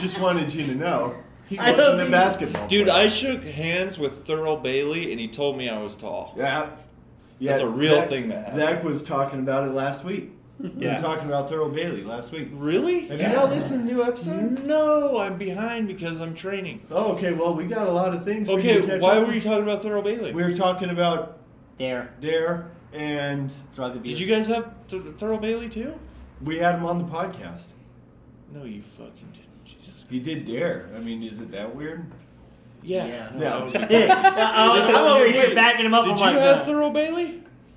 Just wanted you to know. He I don't wasn't a think- basketball Dude, player. I shook hands with Thurl Bailey, and he told me I was tall. Yeah. That's a real thing that happened. Zach was talking about it last week. We Yeah. were talking about Thurl Bailey last week. Really? Have you not listened to the new episode? No, I'm behind because I'm training. Oh, okay. Well, we got a lot of things. For you Okay, to catch why up were you talking about Thurl Bailey? We were talking about There, Dare, and drug abuse. Did you guys have Thurl Bailey too? we had him on the podcast. No, you fucking didn't. Jesus. He did Dare. I mean, is it that weird? Yeah. Yeah. No, Yeah. I was just- I'm over here backing him up. Did I'm you like, have Thurl Bailey?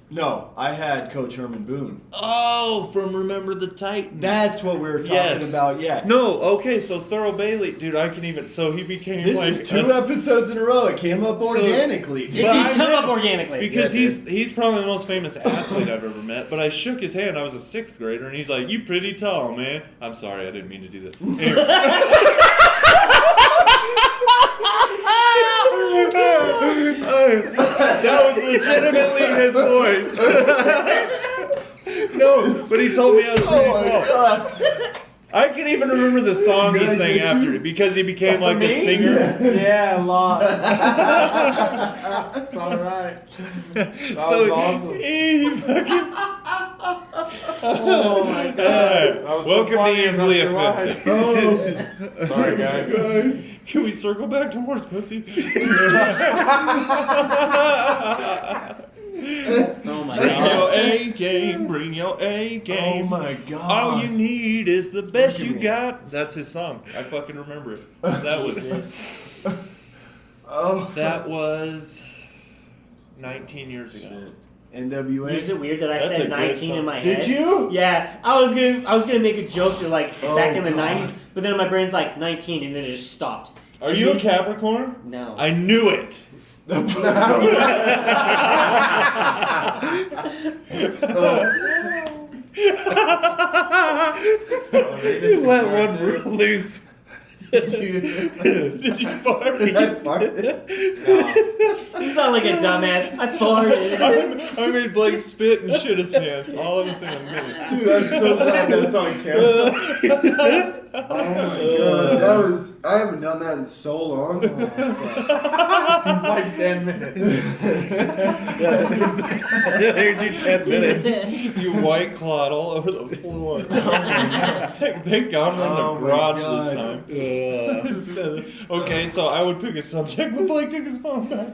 No, I had Coach Herman Boone. Oh, from Remember the Titans. That's what we were talking Yes. about. Yeah. No, okay, so Thurl Bailey, dude, I can even. So he became This like is two episodes in a row. It came up organically. It dude. But did I come met- up organically. because Yeah, he's probably the most famous athlete I've ever met. But I shook his hand. I was a 6th grader, and he's like, "You pretty tall, man." I'm sorry, I didn't mean to do that. Anyway. That was legitimately his voice. No, but he told me I was pretty tall. I can even remember the song he Yeah, sang did after you? it because he became like a Me? singer. Yeah, a lot. That's all right. That was awesome. He fucking. Oh my god. That was so Welcome funny, to I'm Easily not sure why. Offensive. Sorry, guys. Can we circle back to horse pussy? Oh my Bring god. your A game, bring your A Oh game. my god. All you need is the best Look at you me. got. That's his song. I fucking remember it. That was Oh. that was 19 years ago. NWA. Is it weird that I That's a said good 19 in song. my Did head? you? Yeah, I was gonna make a joke to like Oh, back in the God. 90s, but then my brain's like 19, and then it just stopped. Are you a Capricorn? No. I knew it. You let one loose. Did you fart? You sound like a dumbass. I farted. I made Blake spit and shit his pants all in within a minute. Dude, I'm so glad that's on camera. Oh my god, that was. I haven't done that in so long. Oh, Like 10 minutes. Here's your 10 minutes. You white clawed all over the floor. Thank God we're in the garage this time. Instead of- okay, so I would pick a subject, but Blake took his phone back.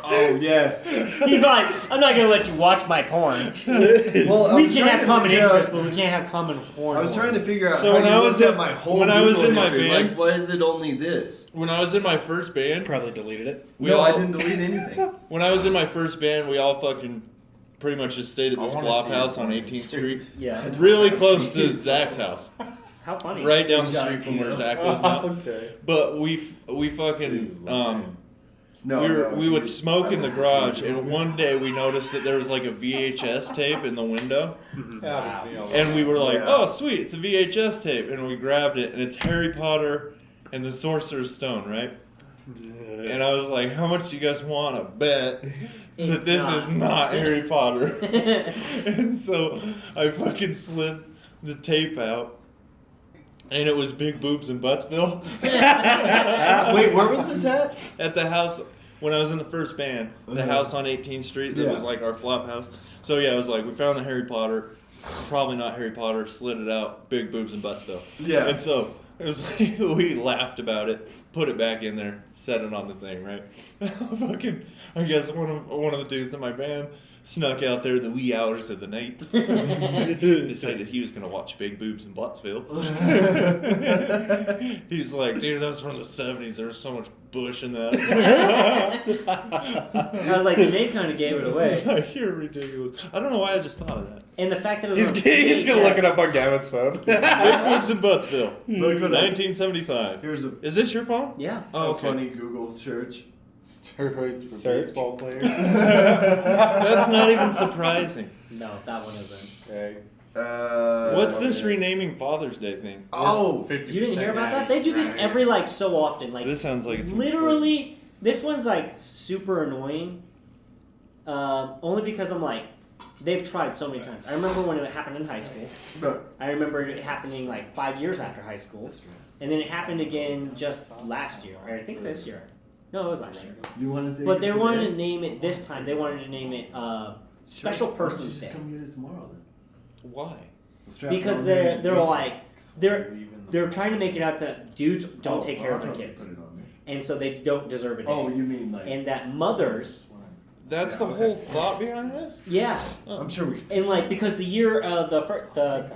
Oh yeah. He's like, I'm not gonna let you watch my porn. Well, We can have common interests, but we can't have common porn. I was trying to figure out. So how when you I was looked in- at my whole when I was Google in my history, band- like, why is it only this? When I was in my first band, Probably deleted it. I didn't delete anything. when I was in my first band, we all fucking pretty much just stayed at this I wanna flop see house your on porn 18th history. Street, Yeah. really close to Zach's house, How funny. right down the street from where Zach lives now. Okay. But we fucking No, we would smoke in the garage, and one day we noticed that there was like a VHS tape in the window, and we were like, Yeah. "Oh, sweet, it's a VHS tape," and we grabbed it, and it's Harry Potter and the Sorcerer's Stone, right? And I was like, "How much do you guys want to bet It's that this not. is not Harry Potter?" And so I fucking slid the tape out, and it was Big Boobs in Buttsville. Wait, where was this at? At the house when I was in the first band, the house on 18th Street that Yeah. was like our flop house. So yeah, it was like we found the Harry Potter, probably not Harry Potter, slid it out, Big Boobs in Buttsville. Yeah. And so it was like we laughed about it, put it back in there, set it on the thing, right? Fucking, I guess one of the dudes in my band snuck out there the wee hours of the night. Decided he was gonna watch Big Boobs in Buttsville. He's like, dude, that's from the 70s. There was so much bush in that. I was like, the name kind of gave it away. Like, you're ridiculous. I don't know why I just thought of that. And the fact that it was He's on gonna look it VHS. up on Gavin's phone. Big Boobs in Buttsville, Look what I- 1975. Here's a Is this your phone? Yeah. Oh, okay. funny Google search. Steroids for Search. baseball players. That's not even surprising. No, that one isn't. Okay. What's this renaming Father's Day thing? Oh, 50% You didn't hear about that? natty. They do this every like so often. Like This sounds like it's literally, this one's like super annoying. Only because I'm like, they've tried so many times. I remember when it happened in high school. I remember it happening like 5 years after high school, and then it happened again just last year, or I think this year. No, it was last year. You wanted to? But they wanted to name it this time. They wanted to name it Special Persons Day. Just come get it tomorrow then. Why? Because they're they're trying to make it out that dudes don't take care of their kids, and so they don't deserve a day. Oh, you mean like? And that mothers, That's the whole thought behind this? yeah, I'm sure we. and like because the year the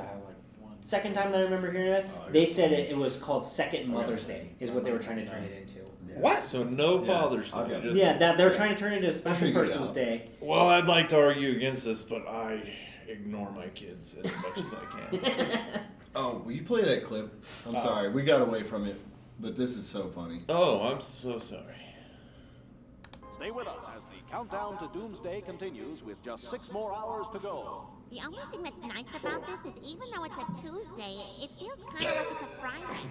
second time that I remember hearing that, they said it was called Second Mother's Day is what they were trying to turn it into. What? So no Father's I've Day. got just- Yeah, that they're trying to turn it into Special figure it Persons out. Day. Well, I'd like to argue against this, but I ignore my kids as much as I can. Oh, will you play that clip? I'm sorry, we got away from it, but this is so funny. Oh, I'm so sorry. Stay with us as the countdown to Doomsday continues with just 6 more hours to go. The only thing that's nice about this is even though it's a Tuesday, it feels kind of like it's a Friday.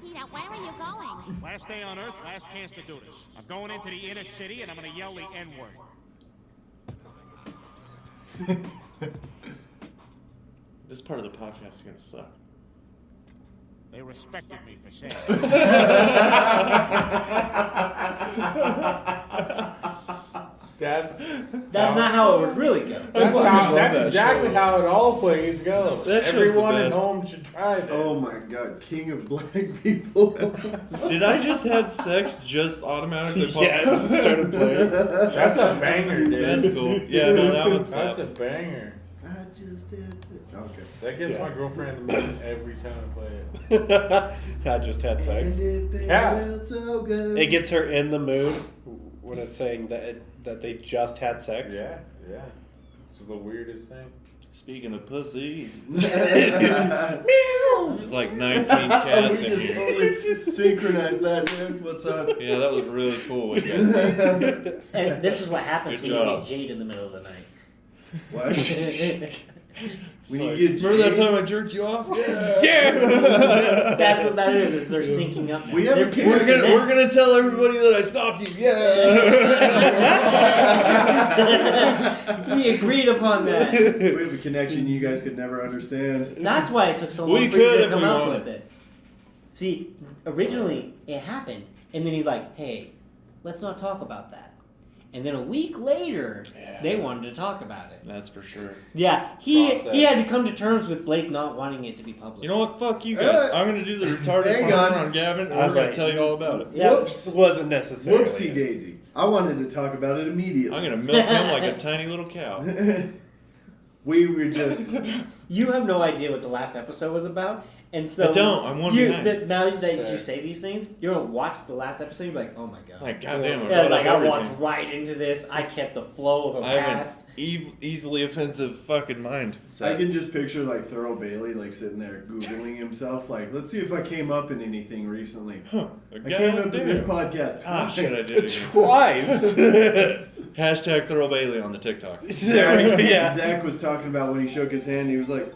Peter, where are you going? Last day on Earth, last chance to do this. I'm going into the inner city and I'm going to yell the N-word. This part of the podcast is going to suck. They respected me for saying That's not how it would really go. That's exactly how it all plays goes. That show's Everyone the at best. home should try this. Oh my God, king of black people. Did I just had sex just automatically pop? Yeah, it just started playing. That's a banger, dude. That's cool. Yeah, no, that one's That's a banger. I just did it. Okay. That gets my girlfriend in the mood every time I play it. I just had sex. Yeah. So good. It gets her in the mood when it's saying that they just had sex. Yeah, yeah. This is the weirdest thing. Speaking of pussy, there's like 19 cats we in just here. totally synchronized that, dude. What's up? Yeah, that was really cool. What you guys did. And this is what happens Good when you job. get Jade in the middle of the night. What? When you get Remember that time I jerked you off? That's what that is. It's they're syncing up now. We have a They're we're connected. We're gonna tell everybody that I stopped you. Yeah. We agreed upon that. We have a connection you guys could never understand. That's why it took so long We for you could to if come we up wanted. with it. See, originally it happened And then he's like, hey, let's not talk about that. And then a week later, they wanted to talk about it. That's for sure. Yeah, he had to come to terms with Blake not wanting it to be public. You know what? Fuck you guys. I'm going to do the retarded Hang farmer on. on Gavin, and I I'm was going like, to tell you all about it. Yeah. Whoops. Wasn't necessarily. Whoopsie daisy. I wanted to talk about it immediately. I'm going to milk him like a tiny little cow. We were just. You have no idea what the last episode was about, and so I don't. I'm one behind. now that Fair. you say these things, you're gonna watch the last episode. You're like, oh my god, Like, goddamn, I yeah, brought like up I walked everything. right into this. I kept the flow of a I have past. an easily offensive fucking mind. So. I can just picture like Thurl Bailey like sitting there googling himself. Like, let's see if I came up in anything recently. I came up in this podcast. Ah, twice. shit, I did it. Twice. Hashtag Thurl Bailey on the TikTok. Zach, Yeah. Zach was talking about when he shook his hand. He was like,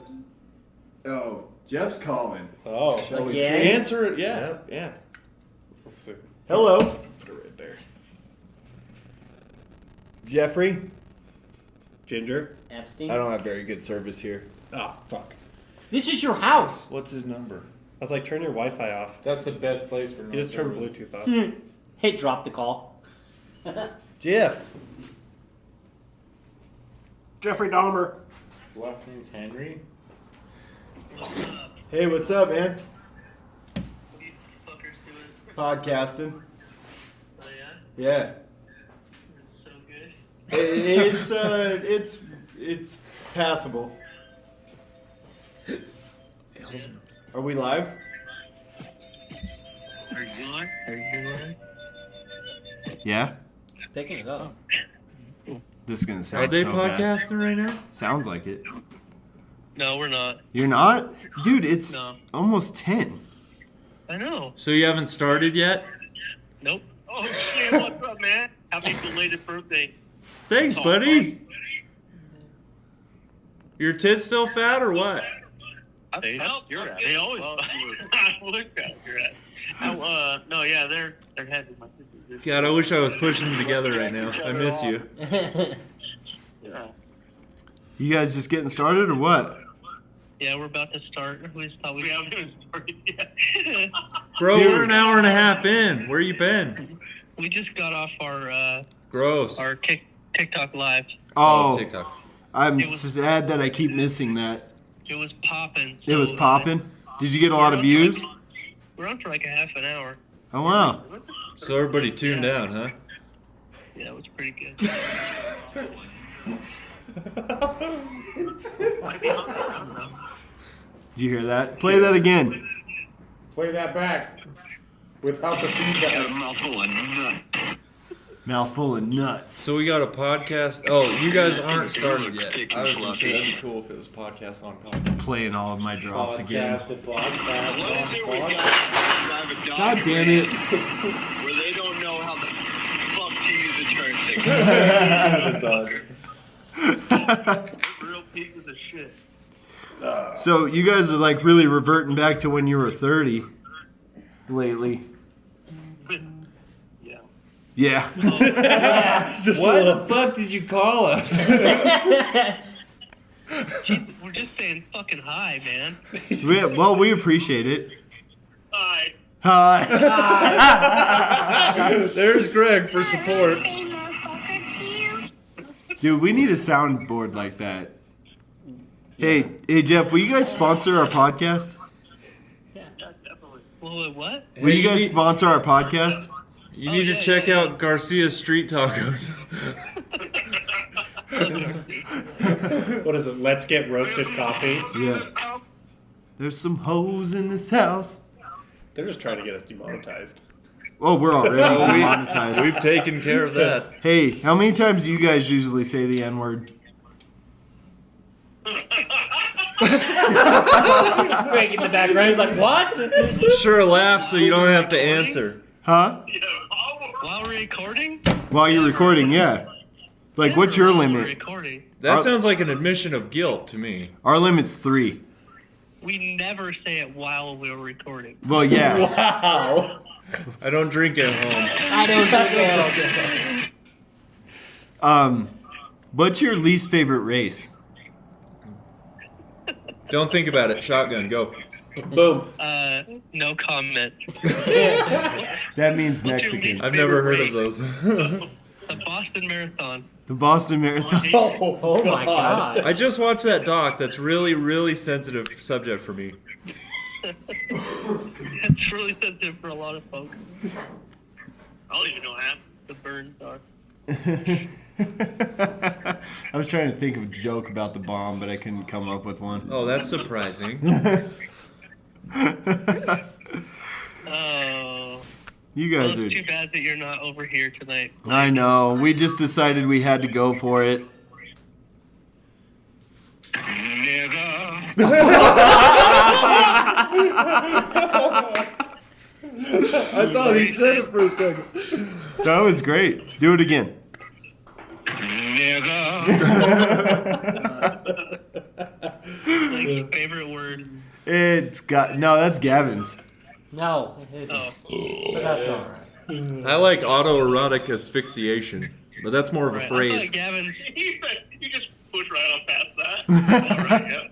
"Oh, Jeff's calling." Oh. Shall we Again? see? Answer it, yeah. Let's see. Hello, Put it right there. Jeffrey. Ginger. Epstein. I don't have very good service here. Oh, fuck. This is your house. What's his number? I was like, turn your Wi-Fi off. That's the best place for no You just turned service. Bluetooth off. Hey, drop the call. Jeff. Jeffrey Dahmer. His last name's Henry. Hey, what's up, man? Podcasting. Oh, Yeah. So good. It's passable. Are we live? Are you on? Yeah. Picking it up. This is gonna sound Are they so bad. podcasting right now? Sounds like it. No, we're not. You're not? Dude, it's No. almost 10. I know. So you haven't started yet? Nope. Oh shit! What's up, man? Happy belated birthday. Thanks, Oh, buddy. Your tits still fat or what? They always look at your ass. No, yeah, they're heavy. My sister's God, I wish I was pushing them together right now. I miss you. Yeah. You guys just getting started or what? Yeah, we're about to start. We haven't even started yet. Bro, Dude. we're an hour and a half in. Where you been? We just got off our Gross. TikTok live. Oh, TikTok. I'm It was- sad that I keep missing that. It was popping. It was popping. Did you get a lot of views? We're on for like a half an hour. Oh wow. So everybody tuned down, huh? Yeah, it was pretty good. Did you hear that? Play that again. Play that back without the feedback. Mouthful of nuts. So we got a podcast. Oh, you guys aren't started yet. I was gonna say that'd be cool if it was podcast on podcast. Playing all of my drops again. Podcast. God damn it. Where they don't know how the fuck to use a turntable. Real pieces of shit. So you guys are like really reverting back to when you were 30 lately. Yeah. Yeah. Just what the fuck did you call us? We're just saying fucking hi, man. Well, we appreciate it. Hi. Hi. There's Greg for support. Dude, we need a soundboard like that. Hey, Jeff, will you guys sponsor our podcast? Yeah, definitely. Well, what? Will you guys sponsor our podcast? You need to check out Garcia's Street Tacos. What is it? Let's Get Roasted Coffee. Yeah. There's some hoes in this house. They're just trying to get us demonetized. Oh, we're already demonetized. We've taken care of that. Hey, how many times do you guys usually say the N-word? Greg in the background is like, what? Sure, laugh so you don't have to answer. Huh? While we're recording? While you're recording, yeah. Like, what's your While we're limit? recording. That sounds like an admission of guilt to me. Our limit's 3. We never say it while we're recording. Well, yeah. Wow. I don't drink at home. I don't think What's your least favorite race? Don't think about it. Shotgun, go. Boom. No comment. That means What's your Mexican. least I've never heard favorite of those. The Boston Marathon. The Boston Marathon. Oh my god. I just watched that doc. That's really, really sensitive subject for me. It's really sensitive for a lot of folks. I don't even know half the burns are. I was trying to think of a joke about the bomb, but I couldn't come up with one. Oh, that's surprising. Oh. You Well, guys it's are. too bad that you're not over here tonight. I know. We just decided we had to go for it. I thought he said it for a second. That was great. Do it again. Like your favorite word. It's got no. That's Gavin's. No, it isn't. But that's alright. I like autoerotic asphyxiation, but that's more of a Right. I phrase. thought Gavin. You just push right on past that. All right, yeah.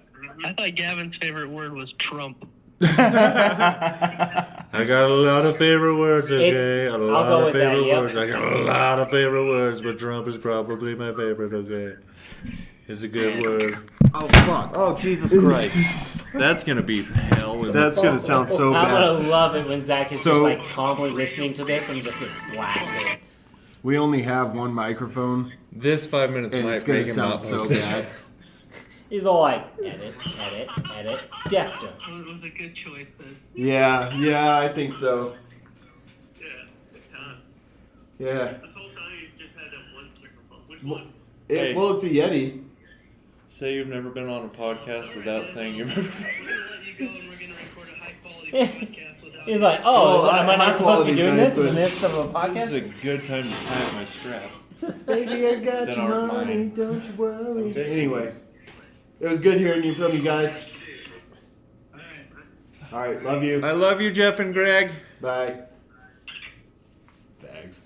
I thought Gavin's favorite word was Trump. I got a lot of favorite words, okay? I'll go with that, yep. words. I got a lot of favorite words, but Trump is probably my favorite, okay? It's a good word. Oh fuck. Oh, Jesus Christ. That's gonna be hell. That's gonna sound so I'm bad. gonna love it when Zach is So- just like calmly listening to this and just gets blasted. We only have one microphone, This 5 minutes and might it's gonna make him sound not so post it. He's all like, edit, deaf joke. It was a good choice then. Yeah, I think so. Yeah, good time. Yeah. This whole time you just had that one microphone. Which one? Well, it's a Yeti. Say you've never been on a podcast without saying you've ever. We're gonna let you go and we're gonna record a high quality podcast without. He's like, Oh, am I not supposed to be doing this in the quality's midst of a This is a podcast? good time to tie my straps. Baby, I got That your aren't money, mine. don't you worry. Anyways, it was good hearing you from you guys. All right, love you. I love you, Jeff and Greg. Bye. Fags.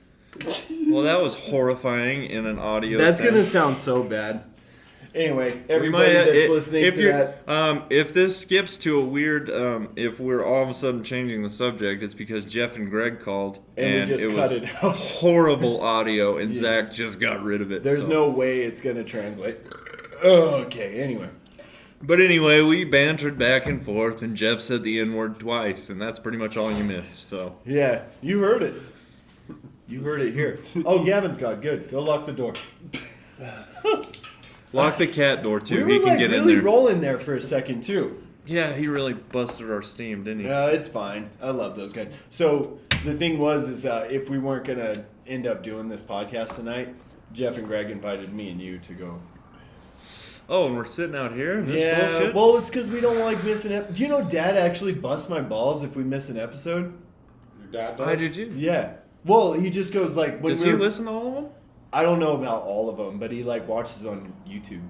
Well, that was horrifying in an audio. That's sense. gonna sound so bad. Anyway, We everybody might- that's listening if to you're- that, if this skips to a weird, if we're all of a sudden changing the subject, it's because Jeff and Greg called And we just it cut was it out. horrible audio, and Yeah. Zach just got rid of it. there's so. no way it's gonna translate. Okay, anyway. But anyway, we bantered back and forth, and Jeff said the N word twice, and that's pretty much all you missed. So Yeah, you heard it. You heard it here. Oh, Gavin's got good. Go lock the door. lock the cat door too. We He were can like get really in there. rolling there for a second too. Yeah, he really busted our steam, didn't he? It's fine. I love those guys. So the thing was, if we weren't gonna end up doing this podcast tonight, Jeff and Greg invited me and you to go. Oh, and we're sitting out here. In this Yeah, bullshit? well, it's because we don't like missing. Do you know Dad actually busts my balls if we miss an episode? Your dad does? Why did you? Yeah. Well, he just goes like when Does we're. he listen to all of them? I don't know about all of them, but he like watches on YouTube.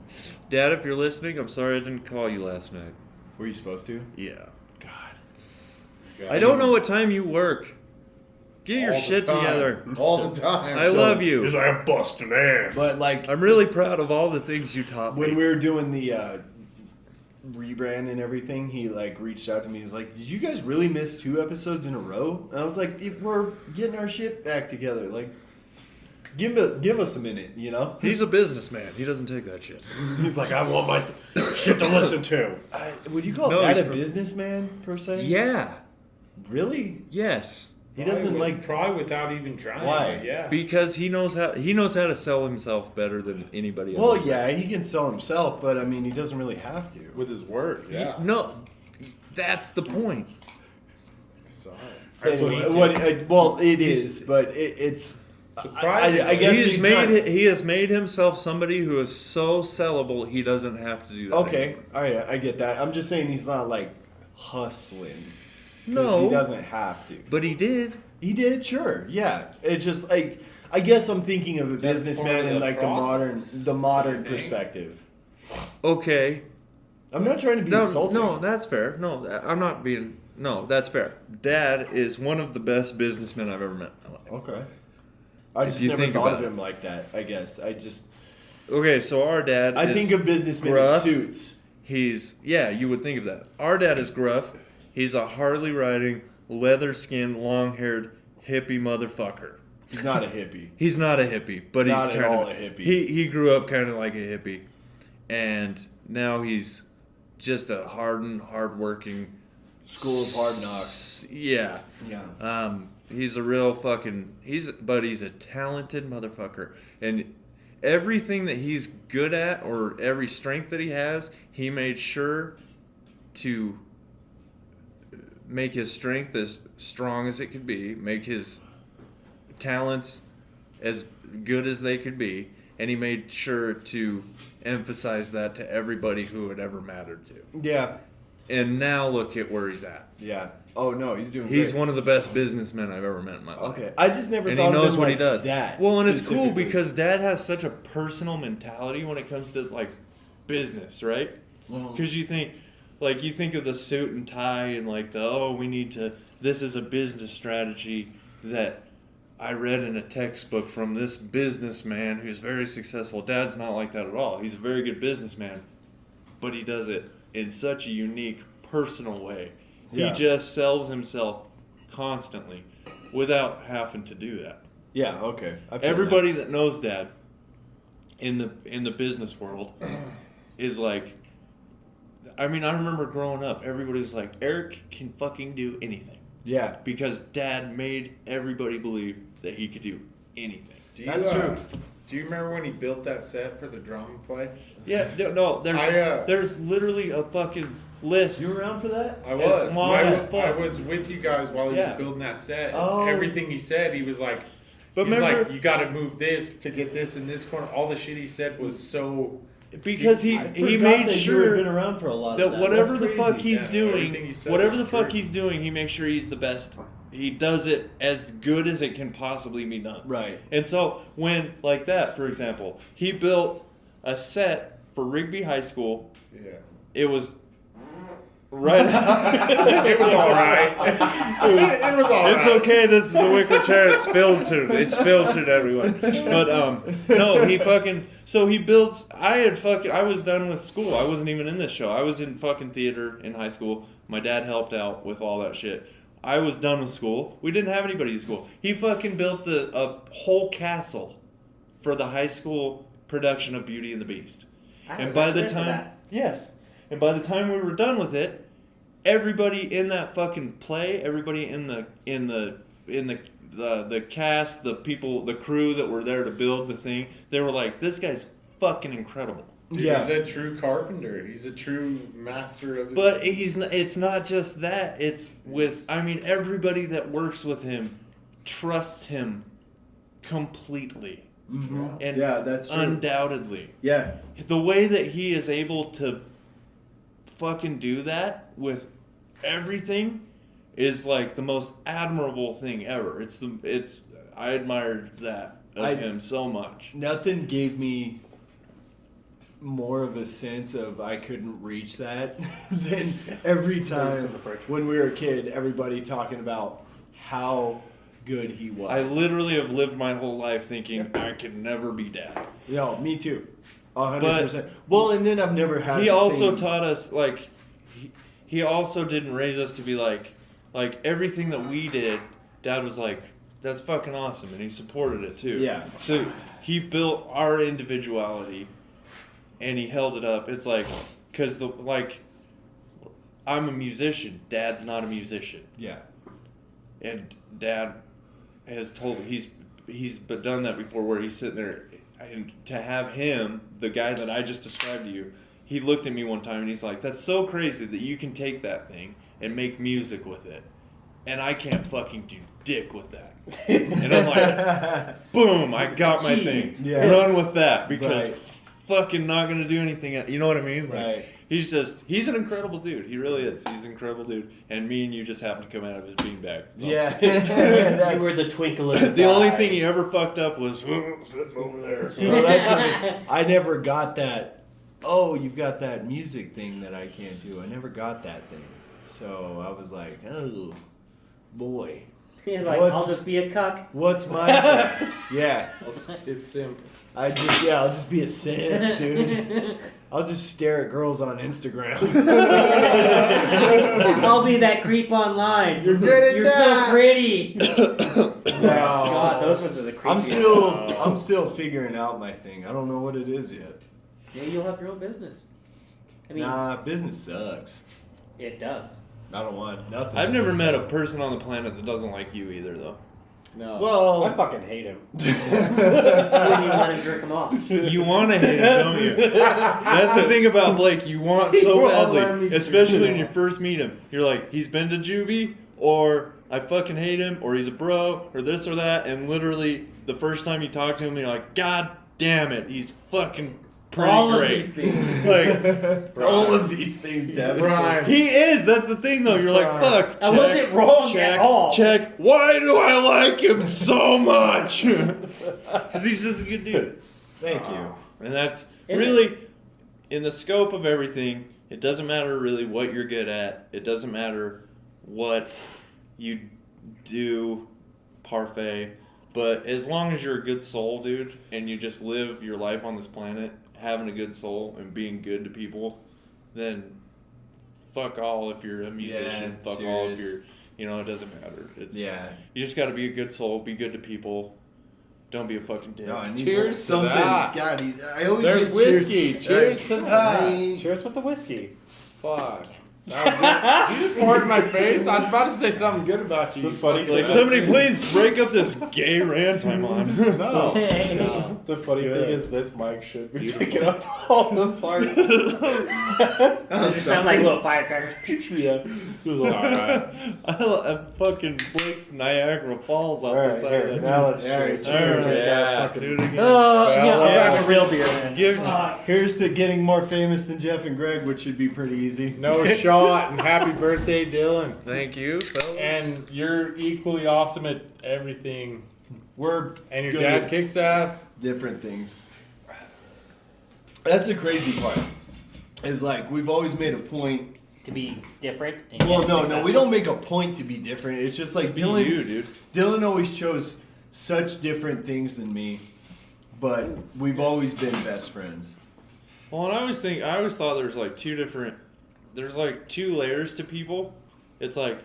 Dad, if you're listening, I'm sorry I didn't call you last night. Were you supposed to? Yeah. God. I don't know what time you work. Get your All the shit time. together. All the time. I love you. He's like, I'm busting ass. But like I'm really proud of all the things you taught me. when we were doing the rebrand and everything, he like reached out to me. He was like, "Did you guys really miss 2 episodes in a row?" And I was like, "We're getting our shit back together. Like, give us a minute, you know." He's a businessman. He doesn't take that shit. He's like, I want my shit to listen to. Would you call No, that he's a pro- businessman per se? Yeah. Really? Yes. He doesn't like. probably without even trying. Why? but Yeah. Because he knows how to sell himself better than anybody else. Well, yeah, he can sell himself, but I mean, he doesn't really have to. With his word. Yeah. No, that's the point. Sorry. Well, it is, but it's. Surprisingly. I guess he he's has made himself somebody who is so sellable he doesn't have to do that. Okay, anymore. all right, I get that. I'm just saying he's not like hustling. 'Cause No. he doesn't have to. But he did. He did, sure, yeah. It's just like I guess I'm thinking of a That's businessman part of in the like process, the modern I think. perspective. Okay. I'm not trying to be No, insulting. no, that's fair. No, I'm not being. No, that's fair. Dad is one of the best businessmen I've ever met in my life. Okay. I If just you never think thought about of it. him like that. I guess Okay, so our dad. I is think of businessmen gruff. as suits. You would think of that. Our dad is gruff. He's a Harley riding, leather skinned, long haired hippie motherfucker. He's not a hippie. He's not a hippie, but Not he's at kind all of a hippie. He grew up kind of like a hippie, and now he's just a hardened, hardworking School of Hard Knocks. Yeah, Yeah. He's a real fucking. He's a talented motherfucker, and everything that he's good at, or every strength that he has, he made sure to make his strength as strong as it could be, make his talents as good as they could be, and he made sure to emphasize that to everybody who it ever mattered to. Yeah. And now look at where he's at. Yeah. Oh no, he's doing. He's great. one of the best businessmen I've ever met in my life. Okay, I just never and thought he of knows him what like he does. that. Well, and it's cool specifically. because Dad has such a personal mentality when it comes to like business, right? Because you think of the suit and tie and like this is a business strategy that I read in a textbook from this businessman who's very successful. Dad's not like that at all. He's a very good businessman, but he does it in such a unique, personal way. Yeah. He just sells himself constantly without having to do that. Yeah. Okay. I feel Everybody that knows Dad in the business world is like, I mean, I remember growing up, everybody's like, Eric can fucking do anything. Yeah. Because Dad made everybody believe that he could do anything. That's true. Do you remember when he built that set for the drama play? Yeah, no, there's literally a fucking list. You were around for that? I was. As long as fuck. I was with you guys while he Yeah. was building that set. Oh. Everything he said, he was like, But he's remember- like, you got to move this to get this in this corner. All the shit he said was so. Because he I he forgot made that you sure had been around for a lot that of that. whatever That's the fuck crazy. he's Yeah, doing, everything he said whatever was the fuck true. he's doing, he makes sure he's the best. He does it as good as it can possibly be done. Right. And so when, like that, for example, he built a set for Rigby High School. Yeah. It was right. It was all right. It was all right. It's okay. This is a wicker chair. It's filtered. It's filtered, everyone. But no, he fucking. So he builds. I was done with school. I wasn't even in this show. I was in fucking theater in high school. My dad helped out with all that shit. I was done with school. We didn't have anybody in school. He fucking built a whole castle for the high school production of Beauty and the Beast. And by the time, yes, and by the time we were done with it, everybody in that fucking play, everybody in the cast, the people, the crew that were there to build the thing, they were like, "This guy's fucking incredible." Dude, Yeah. he's a true carpenter. He's a true master of his... But it's not just that. It's everybody that works with him trusts him completely. Mm-hmm. And Yeah, that's true. undoubtedly. Yeah. The way that he is able to fucking do that with everything is like the most admirable thing ever. I admired that of him so much. Nothing gave me more of a sense of I couldn't reach that than every time when we were a kid, everybody talking about how good he was. I literally have lived my whole life thinking I could never be Dad. No, me too. 100%. Well, and then I've never had. He the also same- taught us like he also didn't raise us to be like everything that we did. Dad was like, "That's fucking awesome," and he supported it too. Yeah. So he built our individuality, and he held it up. It's like because I'm a musician. Dad's not a musician. Yeah. And Dad has told he's done that before where he's sitting there and to have him, the guy that I just described to you, he looked at me one time and he's like, "That's so crazy that you can take that thing and make music with it. And I can't fucking do dick with that." And I'm like, boom, I got my thing. Yeah. Run with that because Right. fucking not going to do anything. You know what I mean? Like, Right. he's an incredible dude. He really is. He's an incredible dude. And me and you just happen to come out of his beanbag. So. Yeah. You were the twinkle in his The only eye. thing he ever fucked up was sitting over there. Well, that's I never got that. Oh, you've got that music thing that I can't do. I never got that thing. So I was like, oh, boy. He's like, I'll just be a cuck. What's my thing? Yeah. It's simple. I'll just be a simp, dude. I'll just stare at girls on Instagram. I'll be that creep online. You're good at You're that. so pretty. No. God, those ones are the creepiest. I'm still figuring out my thing. I don't know what it is yet. Yeah, you'll have your own business. I mean, Nah, business sucks. it does. I don't want nothing. I've never met a person on the planet that doesn't like you either, though. No. Well, I fucking hate him. When you want to jerk them off. You want to hate him, don't you? That's the thing about Blake. You want so You all let badly, me especially do when you first meet him. You're like, he's been to juvie, or I fucking hate him, or he's a bro, or this or that. And literally, the first time you talk to him, you're like, God damn it, he's fucking pretty All of great. these things. Like, all of these things, Gavin. Brian. he is. That's the thing, though. He's You're like, Brian. fuck. I wasn't wrong check, at all. Check. Why do I like him so much? Because he's just a good dude. Thank you. And that's It really, is. in the scope of everything, it doesn't matter really what you're good at. It doesn't matter what you do, parfait. But as long as you're a good soul, dude, and you just live your life on this planet, having a good soul and being good to people, then fuck all if you're a musician. Yeah, fuck all if serious. you're, it doesn't matter. It's Yeah. You just got to be a good soul, be good to people. Don't be a fucking dick. No, I need Cheers to something. that. God, I always There's get whiskey. Cheers to that. Cheers with the whiskey. Fuck. That was good. Did you just pour it in my face? I was about to say something good about you. The you funny fucking Like, thing- somebody please break up this gay rant I'm on. No. No. The funny Good. thing is, this mic should be picking up all the farts. They just sound like little firecrackers. Yeah. Alright. I fucking Blake's Niagara Falls off All the right, side here, of that. now let's All right, cheers. cheers. Gotta Yeah, fucking- do it again. Oh, yeah, I'll yeah. grab a real beer then. Give- Here's to getting more famous than Jeff and Greg, which should be pretty easy. No shot, and happy birthday, Dylan. Thank you, fellas. And you're equally awesome at everything. We're And your good dad at kicks ass. different things. That's the crazy part. Is like we've always made a point. To be different. And Well, yet no, successful. we don't make a point to be different. It's just like Be Dylan. you, dude. Dylan always chose such different things than me, but we've always been best friends. Well, and I always thought there's like there's like two layers to people. It's like,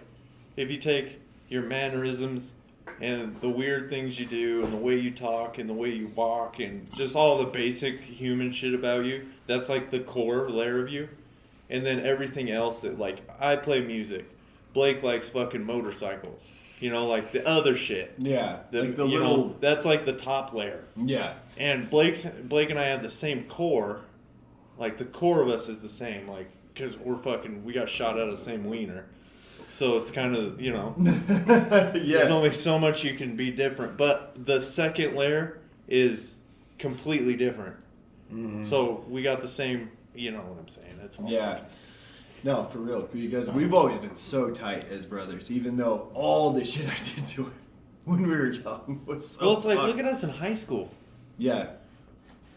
if you take your mannerisms and the weird things you do and the way you talk and the way you walk and just all the basic human shit about you, that's like the core layer of you. And then everything else that, like, I play music. Blake likes fucking motorcycles. You know, like the other shit. Yeah, like the you little. know, that's like the top layer. Yeah, And Blake and I have the same core. Like, the core of us is the same. Like, because we got shot out of the same wiener. So it's kind of, there's yeah. only so much you can be different. But the second layer is completely different. Mm-hmm. So we got the same, you know what I'm saying. It's all Yeah. No, for real. Because we've always been so tight as brothers, even though all the shit I did to him when we were young was so Well, it's like, fucked. look at us in high school. Yeah.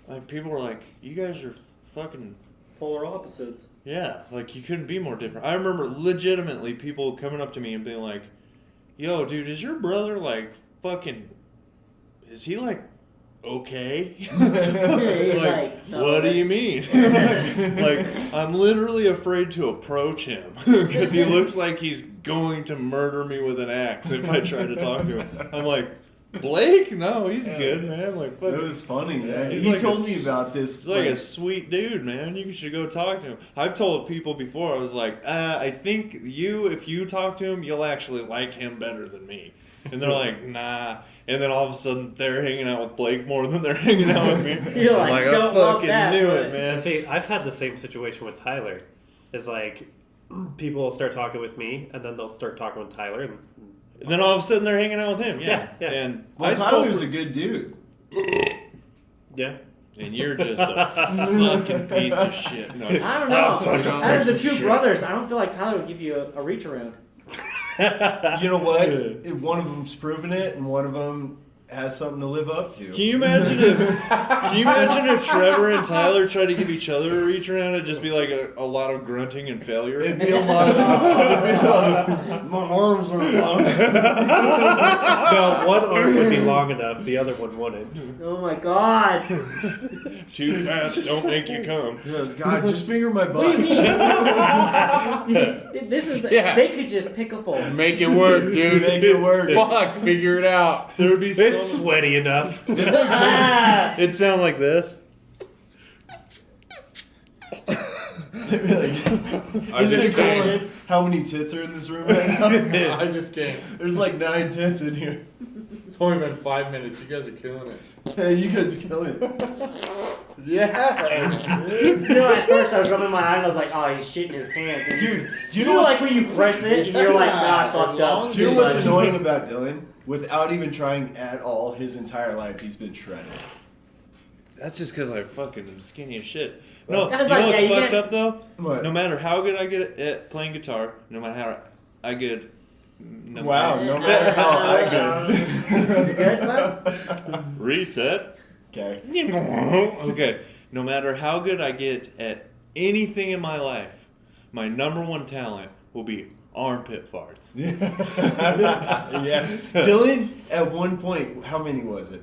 Like, people were like, you guys are fucking... Polar opposites. Yeah, like, you couldn't be more different. I remember legitimately people coming up to me and being like, yo, dude, is your brother, like, fucking... Is he, like, okay? He's like, like, no, what do like- you mean? like, I'm literally afraid to approach him because he looks like he's going to murder me with an axe if I try to talk to him. I'm like, Blake? No, he's good, man. Like, fuck. It was funny, man. He's He like told a- me about this. He's like a sweet dude, man. You should go talk to him. I've told people before, I was like, I think if you talk to him, you'll actually like him better than me. And they're like, nah. And then all of a sudden, they're hanging out with Blake more than they're hanging out with me. You're I'm like, I don't want fucking that, knew but- it, man. And see, I've had the same situation with Tyler. It's like, people will start talking with me, and then they'll start talking with Tyler, and then all of a sudden, they're hanging out with him. Yeah. Yeah. And Well, I Tyler's still, a good dude. yeah. and you're just a fucking piece of shit. No, I don't know. Such a Out of piece the of two shit. brothers, I don't feel like Tyler would give you a reach around. You know what? One of them's proven it, and one of them has something to live up to. Can you imagine if Trevor and Tyler tried to give each other a reach around? It'd just be like a lot of grunting and failure. It'd be a lot of my arms are long. No, one arm would be long enough, the other one wouldn't. Oh my god. Too fast, don't make you come. God, just finger my butt. This is they could just pick a fold. Make it work, dude. Make it work. Fuck, figure it out. There would be so It's sweaty enough. It'd sound like this. I just can't. How many tits are in this room right now? I just can't. There's like 9 tits in here. It's only been 5 minutes. You guys are killing it. Hey, you guys are killing it. Yeah. You know, at first I was rubbing my eye and I was like, oh, he's shitting his pants. And Dude, do you know like when you press it and you're like, nah, I fucked up. Do you know what's annoying about Dylan? Without even trying at all, his entire life he's been shredded. That's just because I fucking am skinny as shit. No, That's you know like, what's yeah, you fucked get- up though? What? No matter how good I get at playing guitar, no matter how I get. No Wow, matter- no matter how I You good, bud? Reset. Okay. Okay. No matter how good I get at anything in my life, my number one talent will be armpit farts. Yeah. Dylan, at one point, how many was it?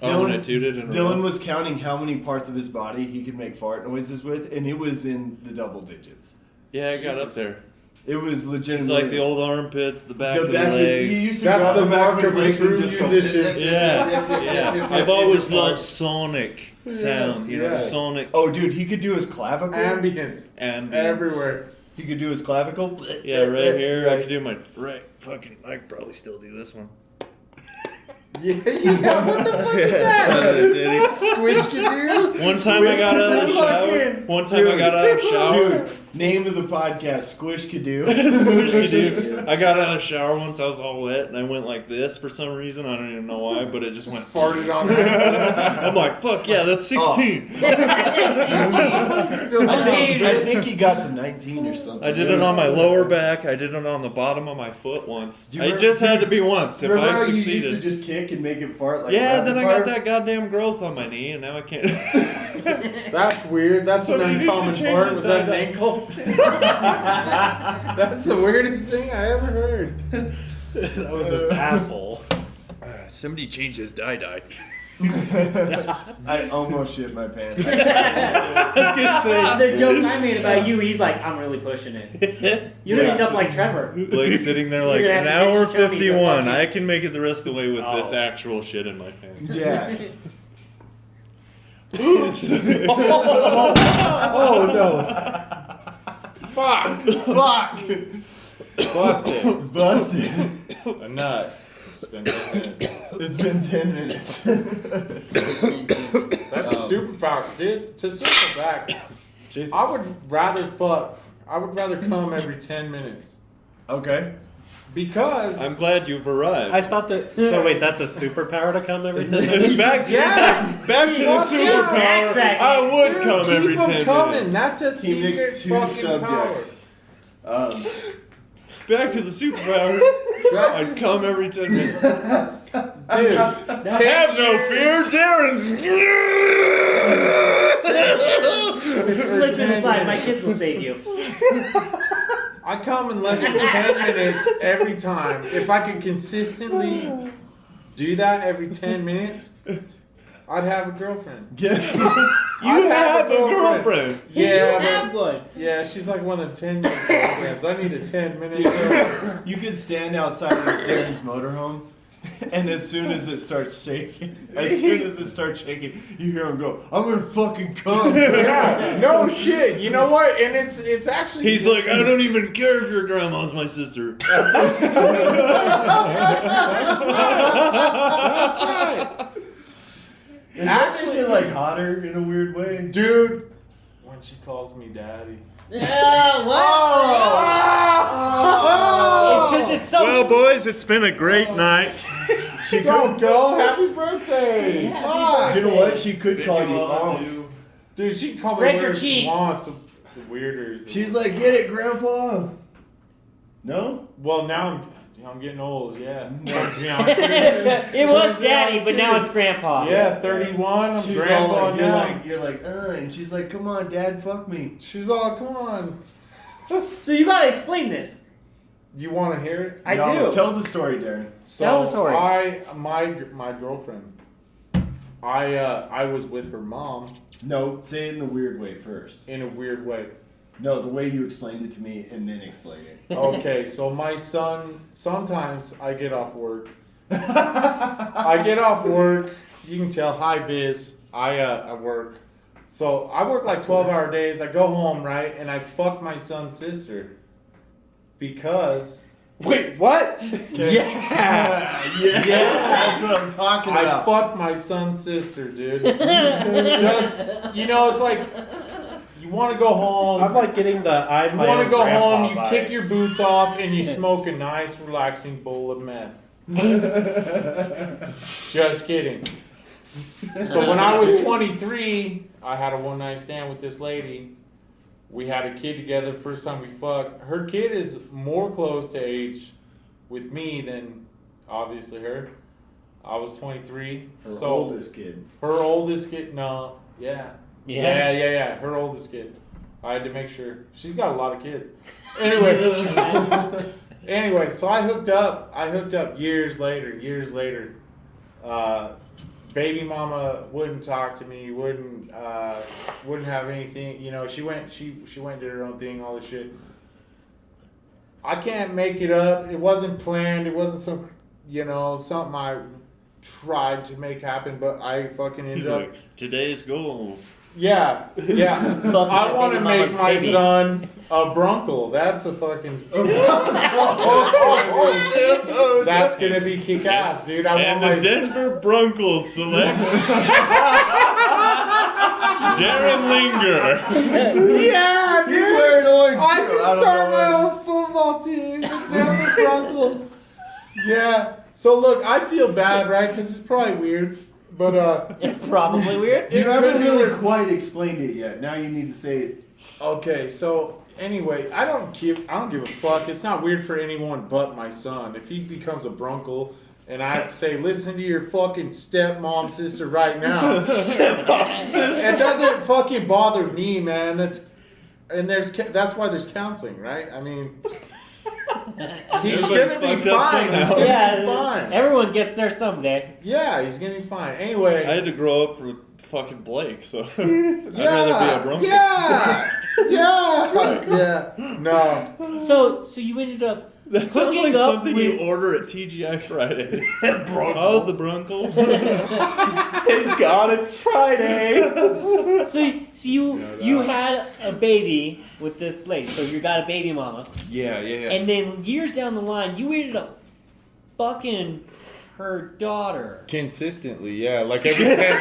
Oh, when I tooted in a Dylan row? was counting how many parts of his body he could make fart noises with, and it was in the double digits. Yeah, I got up there. It was It's legitimately like the old armpits, the back of the back. legs. He used to That's grab the the back mark of his of a legs and true just go. musician. Yeah. I've always loved sonic sound. You know, Yeah. sonic Oh, dude, he could do his clavicle. Ambience. ambience. Everywhere. He could do his clavicle. Yeah, right here. I could do my right. Fucking, I could probably still do this one. Yeah, what the fuck is that? Squishkadoo? One time I got out of the shower. One time I got out of the shower. Dude, name of the podcast: Squish Kadoo. Squishkadoo. I got out of the shower once. I was all wet, and I went like this for some reason. I don't even know why, but it just went. Farted on that. I'm like, fuck yeah, that's 16. Still I think he got to 19 or something. I did it on my lower back. I did it on the bottom of my foot once. Do you It remember- just had to be once. If Remember I how you used to succeeded. just kick and make it fart like Yeah, rapid then I fire? got that goddamn growth on my knee, and now I can't. That's weird. That's Somebody an needs to uncommon change part. his Was that an diet. ankle? That's the weirdest thing I ever heard. That was his asshole. Somebody changed his dye. I almost shit my pants. The joke I made about you, he's like, I'm really pushing it. You're gonna end up like Trevor. Like sitting there like You're an gonna have to hour get your chonies 51. up. I can make it the rest of the way with this Oh. actual shit in my pants. Yeah. Oops. Oh no. Fuck. Fuck. Busted. Busted. A nut. It's been 10 minutes. It's been 10 minutes. That's a superpower, dude. To circle back, I would rather come every 10 minutes Okay. because I'm glad you've arrived. I thought that. So wait, that's a superpower to come every 10 minutes? back to the superpower. backtracking. I would Dude, come keep every 'em 10 coming. minutes. That's a He secret mixed two fucking subjects. Back to the superpower. power. I'd come every 10 minutes. Dude, Have no fear, Darren's. Slip and slide. My kids will save you. I come in less than 10 minutes every time. If I could consistently do that every 10 minutes, I'd have a girlfriend. You I'd have a girlfriend. Yeah, You have but, one. yeah, she's like one of the 10-minute girlfriends. I need a 10-minute girlfriend. You could stand outside of Darren's motorhome, and as soon as it starts shaking, you hear him go, "I'm gonna fucking come." Yeah, no shit. You know what? And it's actually. He's like, I don't even care if your grandma's my sister. That's right. Is that make it like hotter in a weird way? Dude, when she calls me daddy. Yeah, what? Because it's so. Well, boys, it's been a great night. She Don't go. Happy birthday. Fuck. You know what? She could call you mom. Dude, she can call Spread me your whatever she cheeks. wants. The weirder. She's like, "Get it, Grandpa." No. Well, now I'm. I'm getting old, yeah. Turns me on. It was daddy, but now it's grandpa. Yeah, 31. I'm She's grandpa all like, now. you're like, and she's like, come on, Dad, fuck me. She's all, come on. So you gotta explain this. You want to hear it? I do. Tell the story, Darren. So Tell the story. My girlfriend. I was with her mom. No, say it in a weird way first. In a weird way. No, the way you explained it to me, and then explain it. Okay, so my son, sometimes I get off work. I get off work. You can tell. Hi, Viz. I work. So I work like 12-hour days. I go home, right, and I fuck my son's sister. Because... Wait, what? Yeah. That's what I'm talking I about. fucked my son's sister, dude. Just, it's like, you want to go home. I'm like getting the You want to go home, you kick your boots off, and you smoke a nice, relaxing bowl of meth. Just kidding. So when I was 23, I had a one-night stand with this lady. We had a kid together. First time we fucked. Her kid is more close to age with me than obviously her. I was 23. Her oldest kid. Her oldest kid. No. Yeah. Yeah. Her oldest kid. I had to make sure. She's got a lot of kids. Anyway, so I hooked up. Years later. Baby mama wouldn't talk to me, wouldn't have anything, she went did her own thing, all this shit. I can't make it up. It wasn't planned. It wasn't something I tried to make happen, but I fucking ended up. Like, today's goals. Yeah. I want to make my son a brunkle. That's a fucking. That's gonna be kick ass, dude. And the Denver Broncos select Darren Linger. Yeah, dude. He's wearing orange. I can start my own football team. The Denver Broncos. Yeah. So look, I feel bad, right? Because it's probably weird. But it's probably weird. You haven't really quite explained it yet. Now you need to say it. Okay, so anyway, I don't give a fuck. It's not weird for anyone but my son. If he becomes a brunkle and I have to say, listen to your fucking stepmom sister right now. It doesn't fucking bother me, man. That's why there's counseling, right? I mean, he's gonna be fine. He's gonna be fine. Everyone gets there someday. Yeah, he's gonna be fine. Anyway, I had to grow up with fucking Blake, so I'd rather be a Bronco. Yeah. No. So you ended up. That sounds like something with... you order at TGI Fridays. How's the Bronco? Thank God it's Friday. So you had a baby with this lady. So you got a baby mama. Yeah. And then years down the line, you ended up fucking her daughter. Consistently, yeah. Like every 10 it's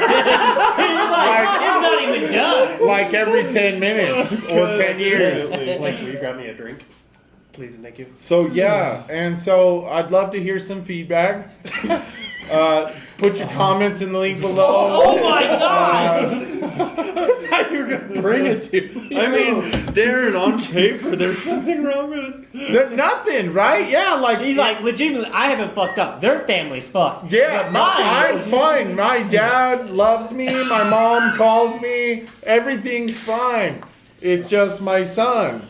not even done. Like every 10 minutes or 10 years. Like, will you grab me a drink? Please, thank you. So yeah, and so I'd love to hear some feedback. Put your comments in the link below. Oh my God! I thought you were gonna bring it to me. I mean, Darren, on paper, there's nothing wrong with it. There's nothing, right? Yeah, like he's like, legitimately, I haven't fucked up. Their family's fucked. Yeah, but mine. I'm fine. My dad loves me. My mom calls me. Everything's fine. It's just my son.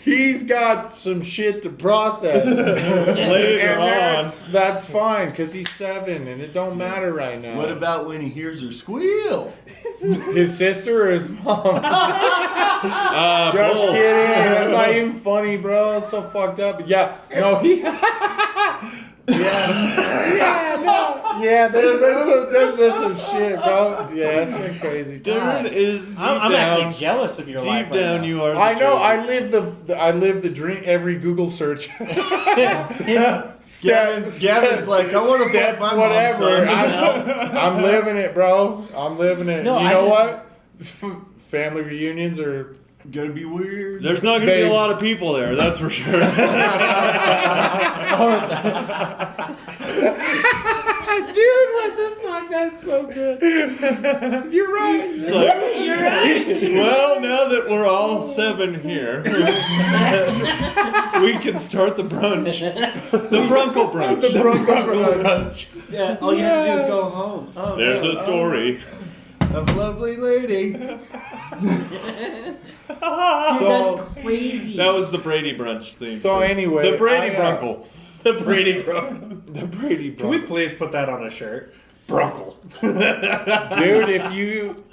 He's got some shit to process. Later on. That's fine, because he's 7 and it don't matter right now. What about when he hears her squeal? His sister or his mom? Just both. kidding. That's not even funny, bro. That's so fucked up. But yeah, no, he. There's been some shit, bro. Yeah, it's been crazy. Darren is I'm actually jealous of your life. Deep down, right you are. I know. I live the dream. Every Google search. Gavin's like, I want to fuck my mom, son. I'm living it, bro. I'm living it. No, you know what? Family reunions are Gonna be weird. There's not going to be a lot of people there, that's for sure. Dude, what the fuck? That's so good. You're right. It's like, You're right. well, now that we're all 7 here, we can start the brunch. The Brunkle brunch. The Brunkle brunch. Yeah, all you have to do is go home. Oh, There's no. a story. Of a lovely lady. Dude, So- that's crazy. That was the Brady brunch thing. So anyway, the Brady I, Brunkle. The Brady Brunkle. The Brady Can we Brunkle. please put that on a shirt? Brunkle. Dude, if you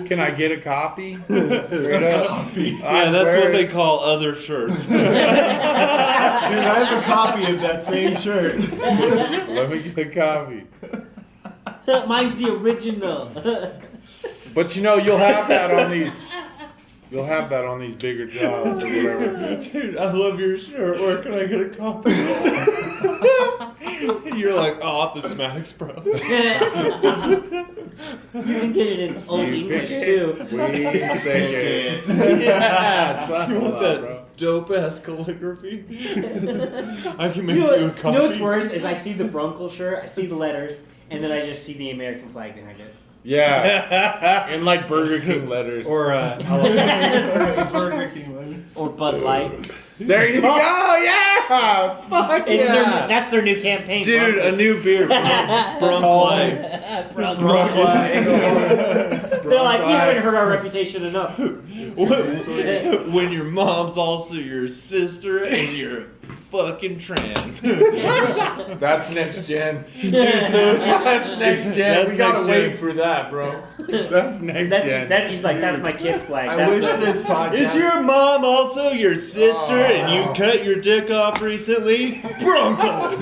can I get a copy? Straight up. Yeah, that's what they call other shirts. Dude, I have a copy of that same shirt. Let me get a copy. Mine's the original. But you'll have that on these. You'll have that on these bigger jobs or whatever. Dude, I love your shirt. Where can I get a copy? You're like, oh, off the smacks, bro. You can get it in Old English too. We say it. Yeah, you want that dope ass calligraphy? I can make you a copy. You know what's worse is I see the Brunkle shirt, I see the letters, and then I just see the American flag behind it. Yeah. In like Burger King letters. Or Burger King letters. Or Bud Light. There you go. Yeah. Fuck It's yeah. that's their new campaign. Dude, a new beer. Brunk They're like, we haven't heard our reputation enough. When your mom's also your sister and you're fucking trans. That's next gen. Dude, so that's next gen. That's We gotta next wait gen. for that, bro. That's next gen. He's like, that's my kid's flag. I That's wish the- this podcast. Is your mom also your sister and you cut your dick off recently? Bronco!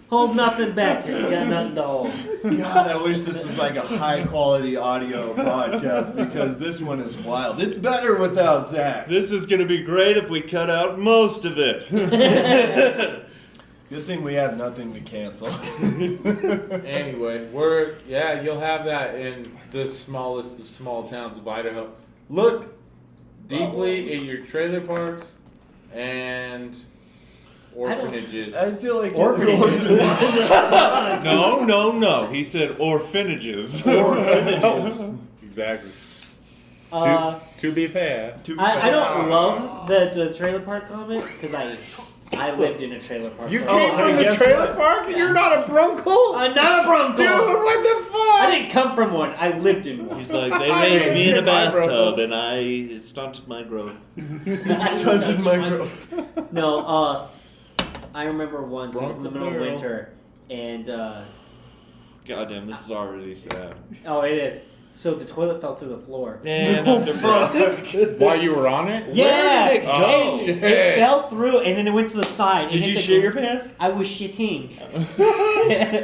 Hold nothing back, 'cause you got nothing to hold. God, I wish this was like a high quality audio podcast because this one is wild. It's better without Zach. This is going to be great if we cut out most of it. Good thing we have nothing to cancel. Anyway, you'll have that in the smallest of small towns of Idaho. Look deeply in your trailer parks and orphanages. I feel like Orphanages. No. He said orphanages. Orphanages. Exactly. To Uh, be fair. I don't love the trailer park comment because I lived in a trailer park. You for- came from the guess trailer what? park and you're not a Brunkle? I'm not a Brunkle. Dude, what the fuck? I didn't come from one. I lived in one. He's like, they raised me in a My bro. bathtub and it stunted my growth. It's touching my growth. No, I remember once it was in the middle of Bronco winter, and Goddamn, this is already sad. oh, it is. So the toilet fell through the floor. And I'm depressed. While you were on it? Yeah, did it go? it fell through, and then it went to the side. and Did hit you the shit your gr- pants? I was shitting.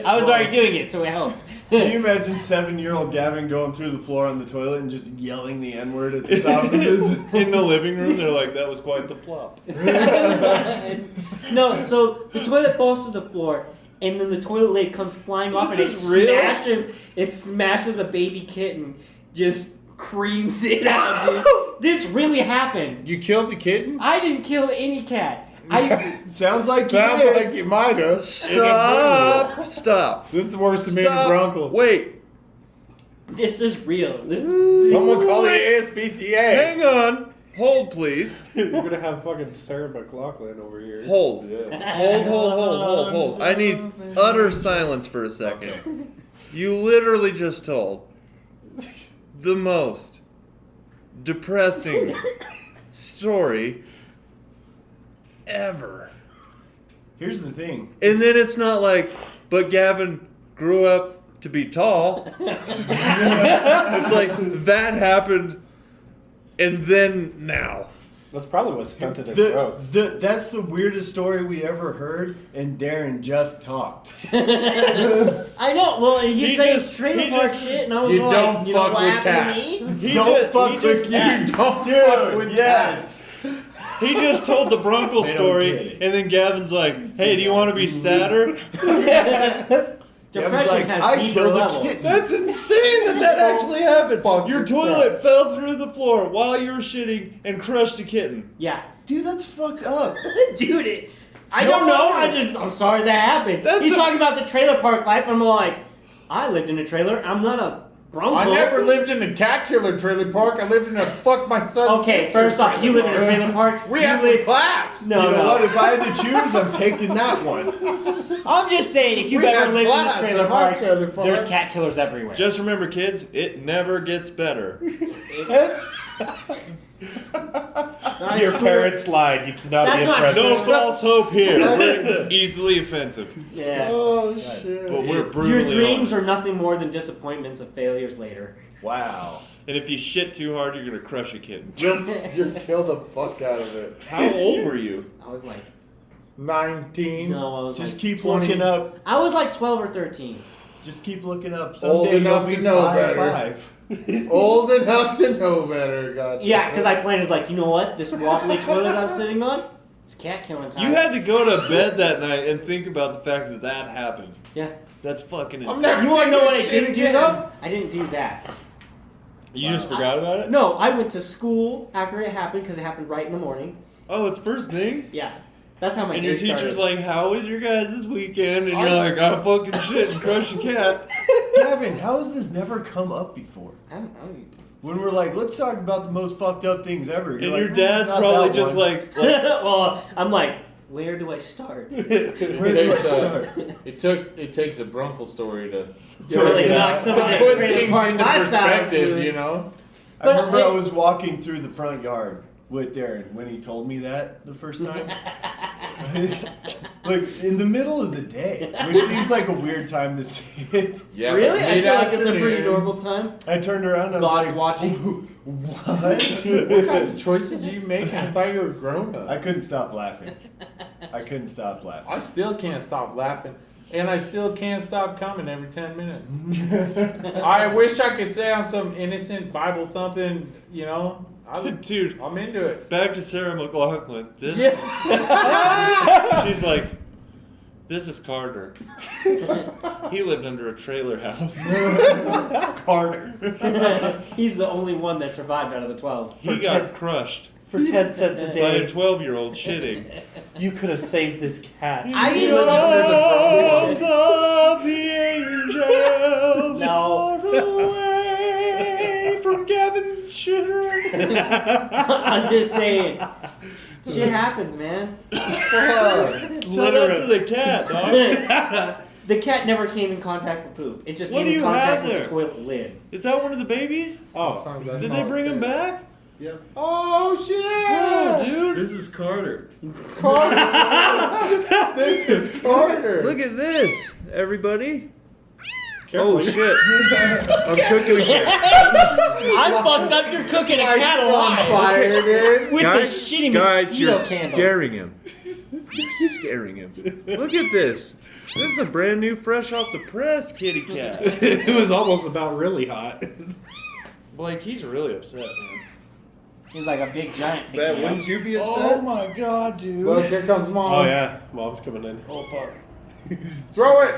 I was already doing it, so it helped. Can you imagine 7-year-old Gavin going through the floor on the toilet and just yelling the N-word at the top of his... In the living room, they're like, that was quite the plop. No, so the toilet falls to the floor, and then the toilet lid comes flying off, and This is real? it smashes a baby kitten, just creams it out, dude. This really happened. You killed the kitten? I didn't kill any cat. Sounds like Sounds you did. like you might have. Stop. This is worse than being a Stop. Brunkle. Wait. This is real. Someone call the ASPCA. Hang on. Hold, please. You're gonna have fucking Sarah McLachlan over here. Hold. Hold. I need utter silence for a second. You literally just told the most depressing story ever. Here's the thing. And then it's not like, but Gavin grew up to be tall. It's like, that happened, and then now. That's probably what stunted his growth. That's the weirdest story we ever heard, and Darren just talked. I know. Well, and he's He saying just- trailer he park just- shit, and I was You like, don't you know fuck what with happened cats. to me? He Don't just- fuck he with just- you. Don't fuck Dude, with yes. He just told the Brunkle They don't story, get it. and then Gavin's like, hey, do you want to be sadder? Depression has I deeper killed a levels. kitten. That's insane that actually happened. Fuck Your with toilet that. fell through the floor while you were shitting and crushed a kitten. Yeah. Dude, that's fucked up. Dude, I don't know. I'm sorry that happened. He's talking about the trailer park life. I'm like, I lived in a trailer. I'm not a bronco. I never lived in a cat killer trailer park. I lived in a fuck my son. Okay, first off, you live in a trailer park. We You had live- some class. No, You know no. what? If I had to choose, I'm taking that one. I'm just saying, if you've We ever had lived in a class trailer in my park, trailer park. there's cat killers everywhere. Just remember, kids, it never gets better. Your parents lied. You cannot That's be not impressed. No false hope here. We're easily offensive. Yeah. Oh shit. But we're Your brutally dreams honest. are nothing more than disappointments of failures later. Wow. And if you shit too hard, you're going to crush a kitten. You'll kill the fuck out of it. How old were you? I was like, 19. no, I was Just like keep 20. looking up. I was like 12 or 13. Just keep looking up. Old Someday enough you'll be to know 5'5". better. Old enough to know better. God. Yeah, because I planned, like, you know what? This wobbly toilet I'm sitting on, it's cat killing time. You had to go to bed that night and think about the fact that that happened. Yeah. That's fucking insane. I'm never You want to know taking what I shit didn't do, again. though? I didn't do that. You just forgot about it? No, I went to school after it happened because it happened right in the morning. Oh, it's first thing? Yeah. That's how my And day your teacher's started. like, how was your guys' weekend? And you're like, I fucking shit and crush a cat. Gavin, how has this never come up before? I don't know. When we're like, let's talk about the most fucked up things ever. And You're like, your dad's "Not probably that just one." like Well, I'm like, where do I start? Where do I start? It takes a Brunkle story to really knock some of the put trailer things park into lifestyles perspective, loose. you know? I remember I was walking through the front yard with Darren when he told me that the first time. Like in the middle of the day, which seems like a weird time to see it. Yeah, Really? I feel like it's a pretty mid-afternoon. normal time. I turned around and I God's was like, watching. What? What kind of choices are you making? I thought you were grown up. I couldn't stop laughing. I couldn't stop laughing. I still can't stop laughing. And I still can't stop coming every 10 minutes. I wish I could say I'm some innocent Bible thumping, you know. dude, I'm into it. back to Sarah McLaughlin. This she's like, this is Carter. He lived under a trailer house. Carter. He's the only one that survived out of the 12. He got crushed For 10 cents a by day, a 12-year-old shitting. you could have saved this cat. I didn't understand the Arms of the angels No. are away from Gavin's shitter. I'm just saying. Shit happens, man. Tell that to the cat, dog. The cat never came in contact with poop. It just What came do in you contact have with there? the toilet lid. Is that one of the babies? Sometimes that's Did all they it bring him takes. back? Yep. Oh, shit! Oh, dude. This is Carter. Carter! This is Carter! Look at this, everybody. Careful. Oh, shit. I'm cooking again. I'm fucked up. You're cooking a cat on alive. fire, dude. With the shitty mosquito candle. scaring him. You're scaring him. Look at this. This is a brand new, fresh off the press kitty cat. It was almost about really hot. Blake, he's really upset, man. He's like a big giant pig. Bet, wouldn't you be upset? Oh my god, dude. Look, here comes Mom. Oh yeah, mom's coming in. Oh fuck. Throw it!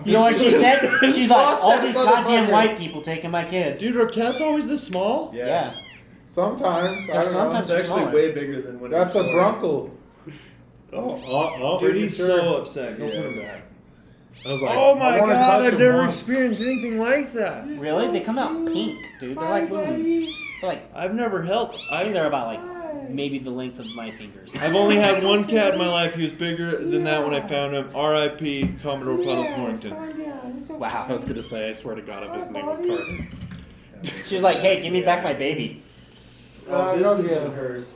You know what she said? She's like, Lost all that these goddamn motherfucker. white people taking my kids. Dude, are cats always this small? Yeah. Sometimes. I don't know. Sometimes It's actually smaller. way bigger than when That's it a was born. Brunkle. Oh, Dude, he's so upset. Go put him back. I was like, Oh my I wanna god, touch I've him never once. experienced anything like that. Really? They come out pink, dude. They're like little. They're like. I've never held. I think they're about like maybe the length of my fingers. I've only had one cat in my life. He was bigger than that when I found him. R.I.P. Commodore Puddles Morrington. Wow. I was gonna say, I swear to God, if his name was Carter. She was like, "Hey, give me back my baby." This no, isn't yeah. hers.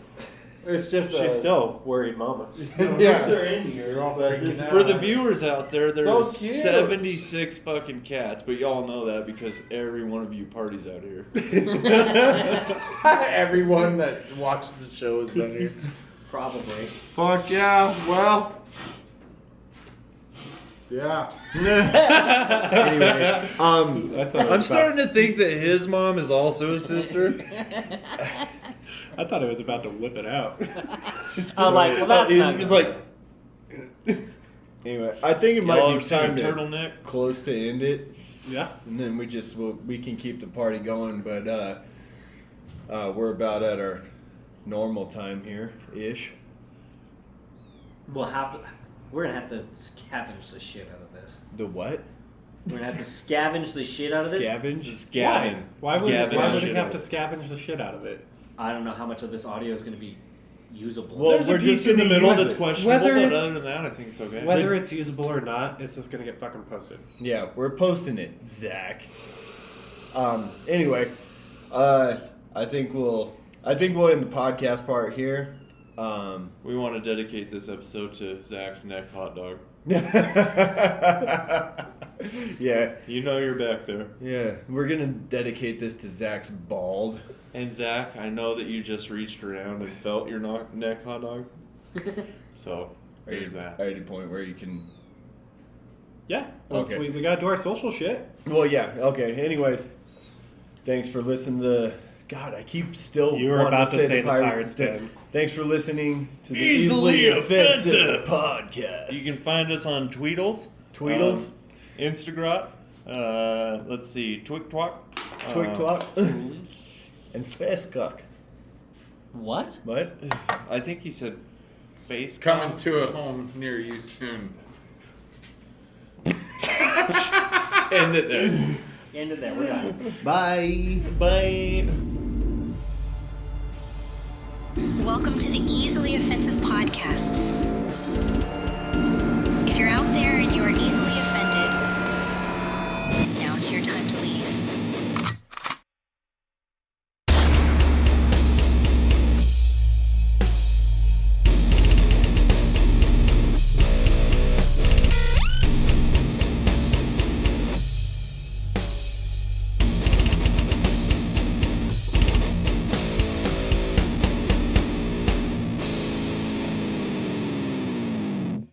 It's just She's still worried, mama. yeah. They're in here. You're all but freaking this is out. For the viewers out there, there's So cute. 76 fucking cats, but y'all know that because every one of you parties out here. Everyone that watches the show has been here. Probably. Fuck yeah. Well. Yeah. Anyway, I thought it I'm was starting to think that his mom is also a sister. I thought it was about to whip it out. I'm like, well, that's not. It's good. like Anyway, I think it might Y'all be have seen a time to turtleneck? close to end it. Yeah. And then we can keep the party going, but we're about at our normal time here ish. We're gonna have to scavenge the shit out of this. The what? We're gonna have to scavenge the shit out of this. Scavenge? Why would Scavenge. we have to scavenge the shit out of it? I don't know how much of this audio is gonna be usable. Well, There's we're a piece just in the gonna middle use that's it. questionable, Whether but it's- other than that, I think it's okay. Whether it's usable or not, it's just gonna get fucking posted. Yeah, we're posting it, Zach. Anyway, I think we'll end the podcast part here. We want to dedicate this episode to Zach's neck hot dog. Yeah. You know you're back there. Yeah, we're gonna dedicate this to Zach's bald. And Zach, I know that you just reached around and felt your neck hot dog. So, there's that. At a point where you can... Yeah. Once Okay. we gotta do our social shit. Well, yeah, okay. Anyways, thanks for listening to... God, I keep still You were wanting about to say the Pirates Pirates Den. Den. Thanks for listening to the Easily Easily Offensive Offensive Podcast. You can find us on Tweedles. Tweedles? Instagram. Let's see. Twik Twak. Twik Twak. And Facebook. What? What? I think he said face. Coming to a home near you soon. End it there. End it there. We're done. Bye. Bye. Welcome to the Easily Offensive Podcast. If you're out there and you are easily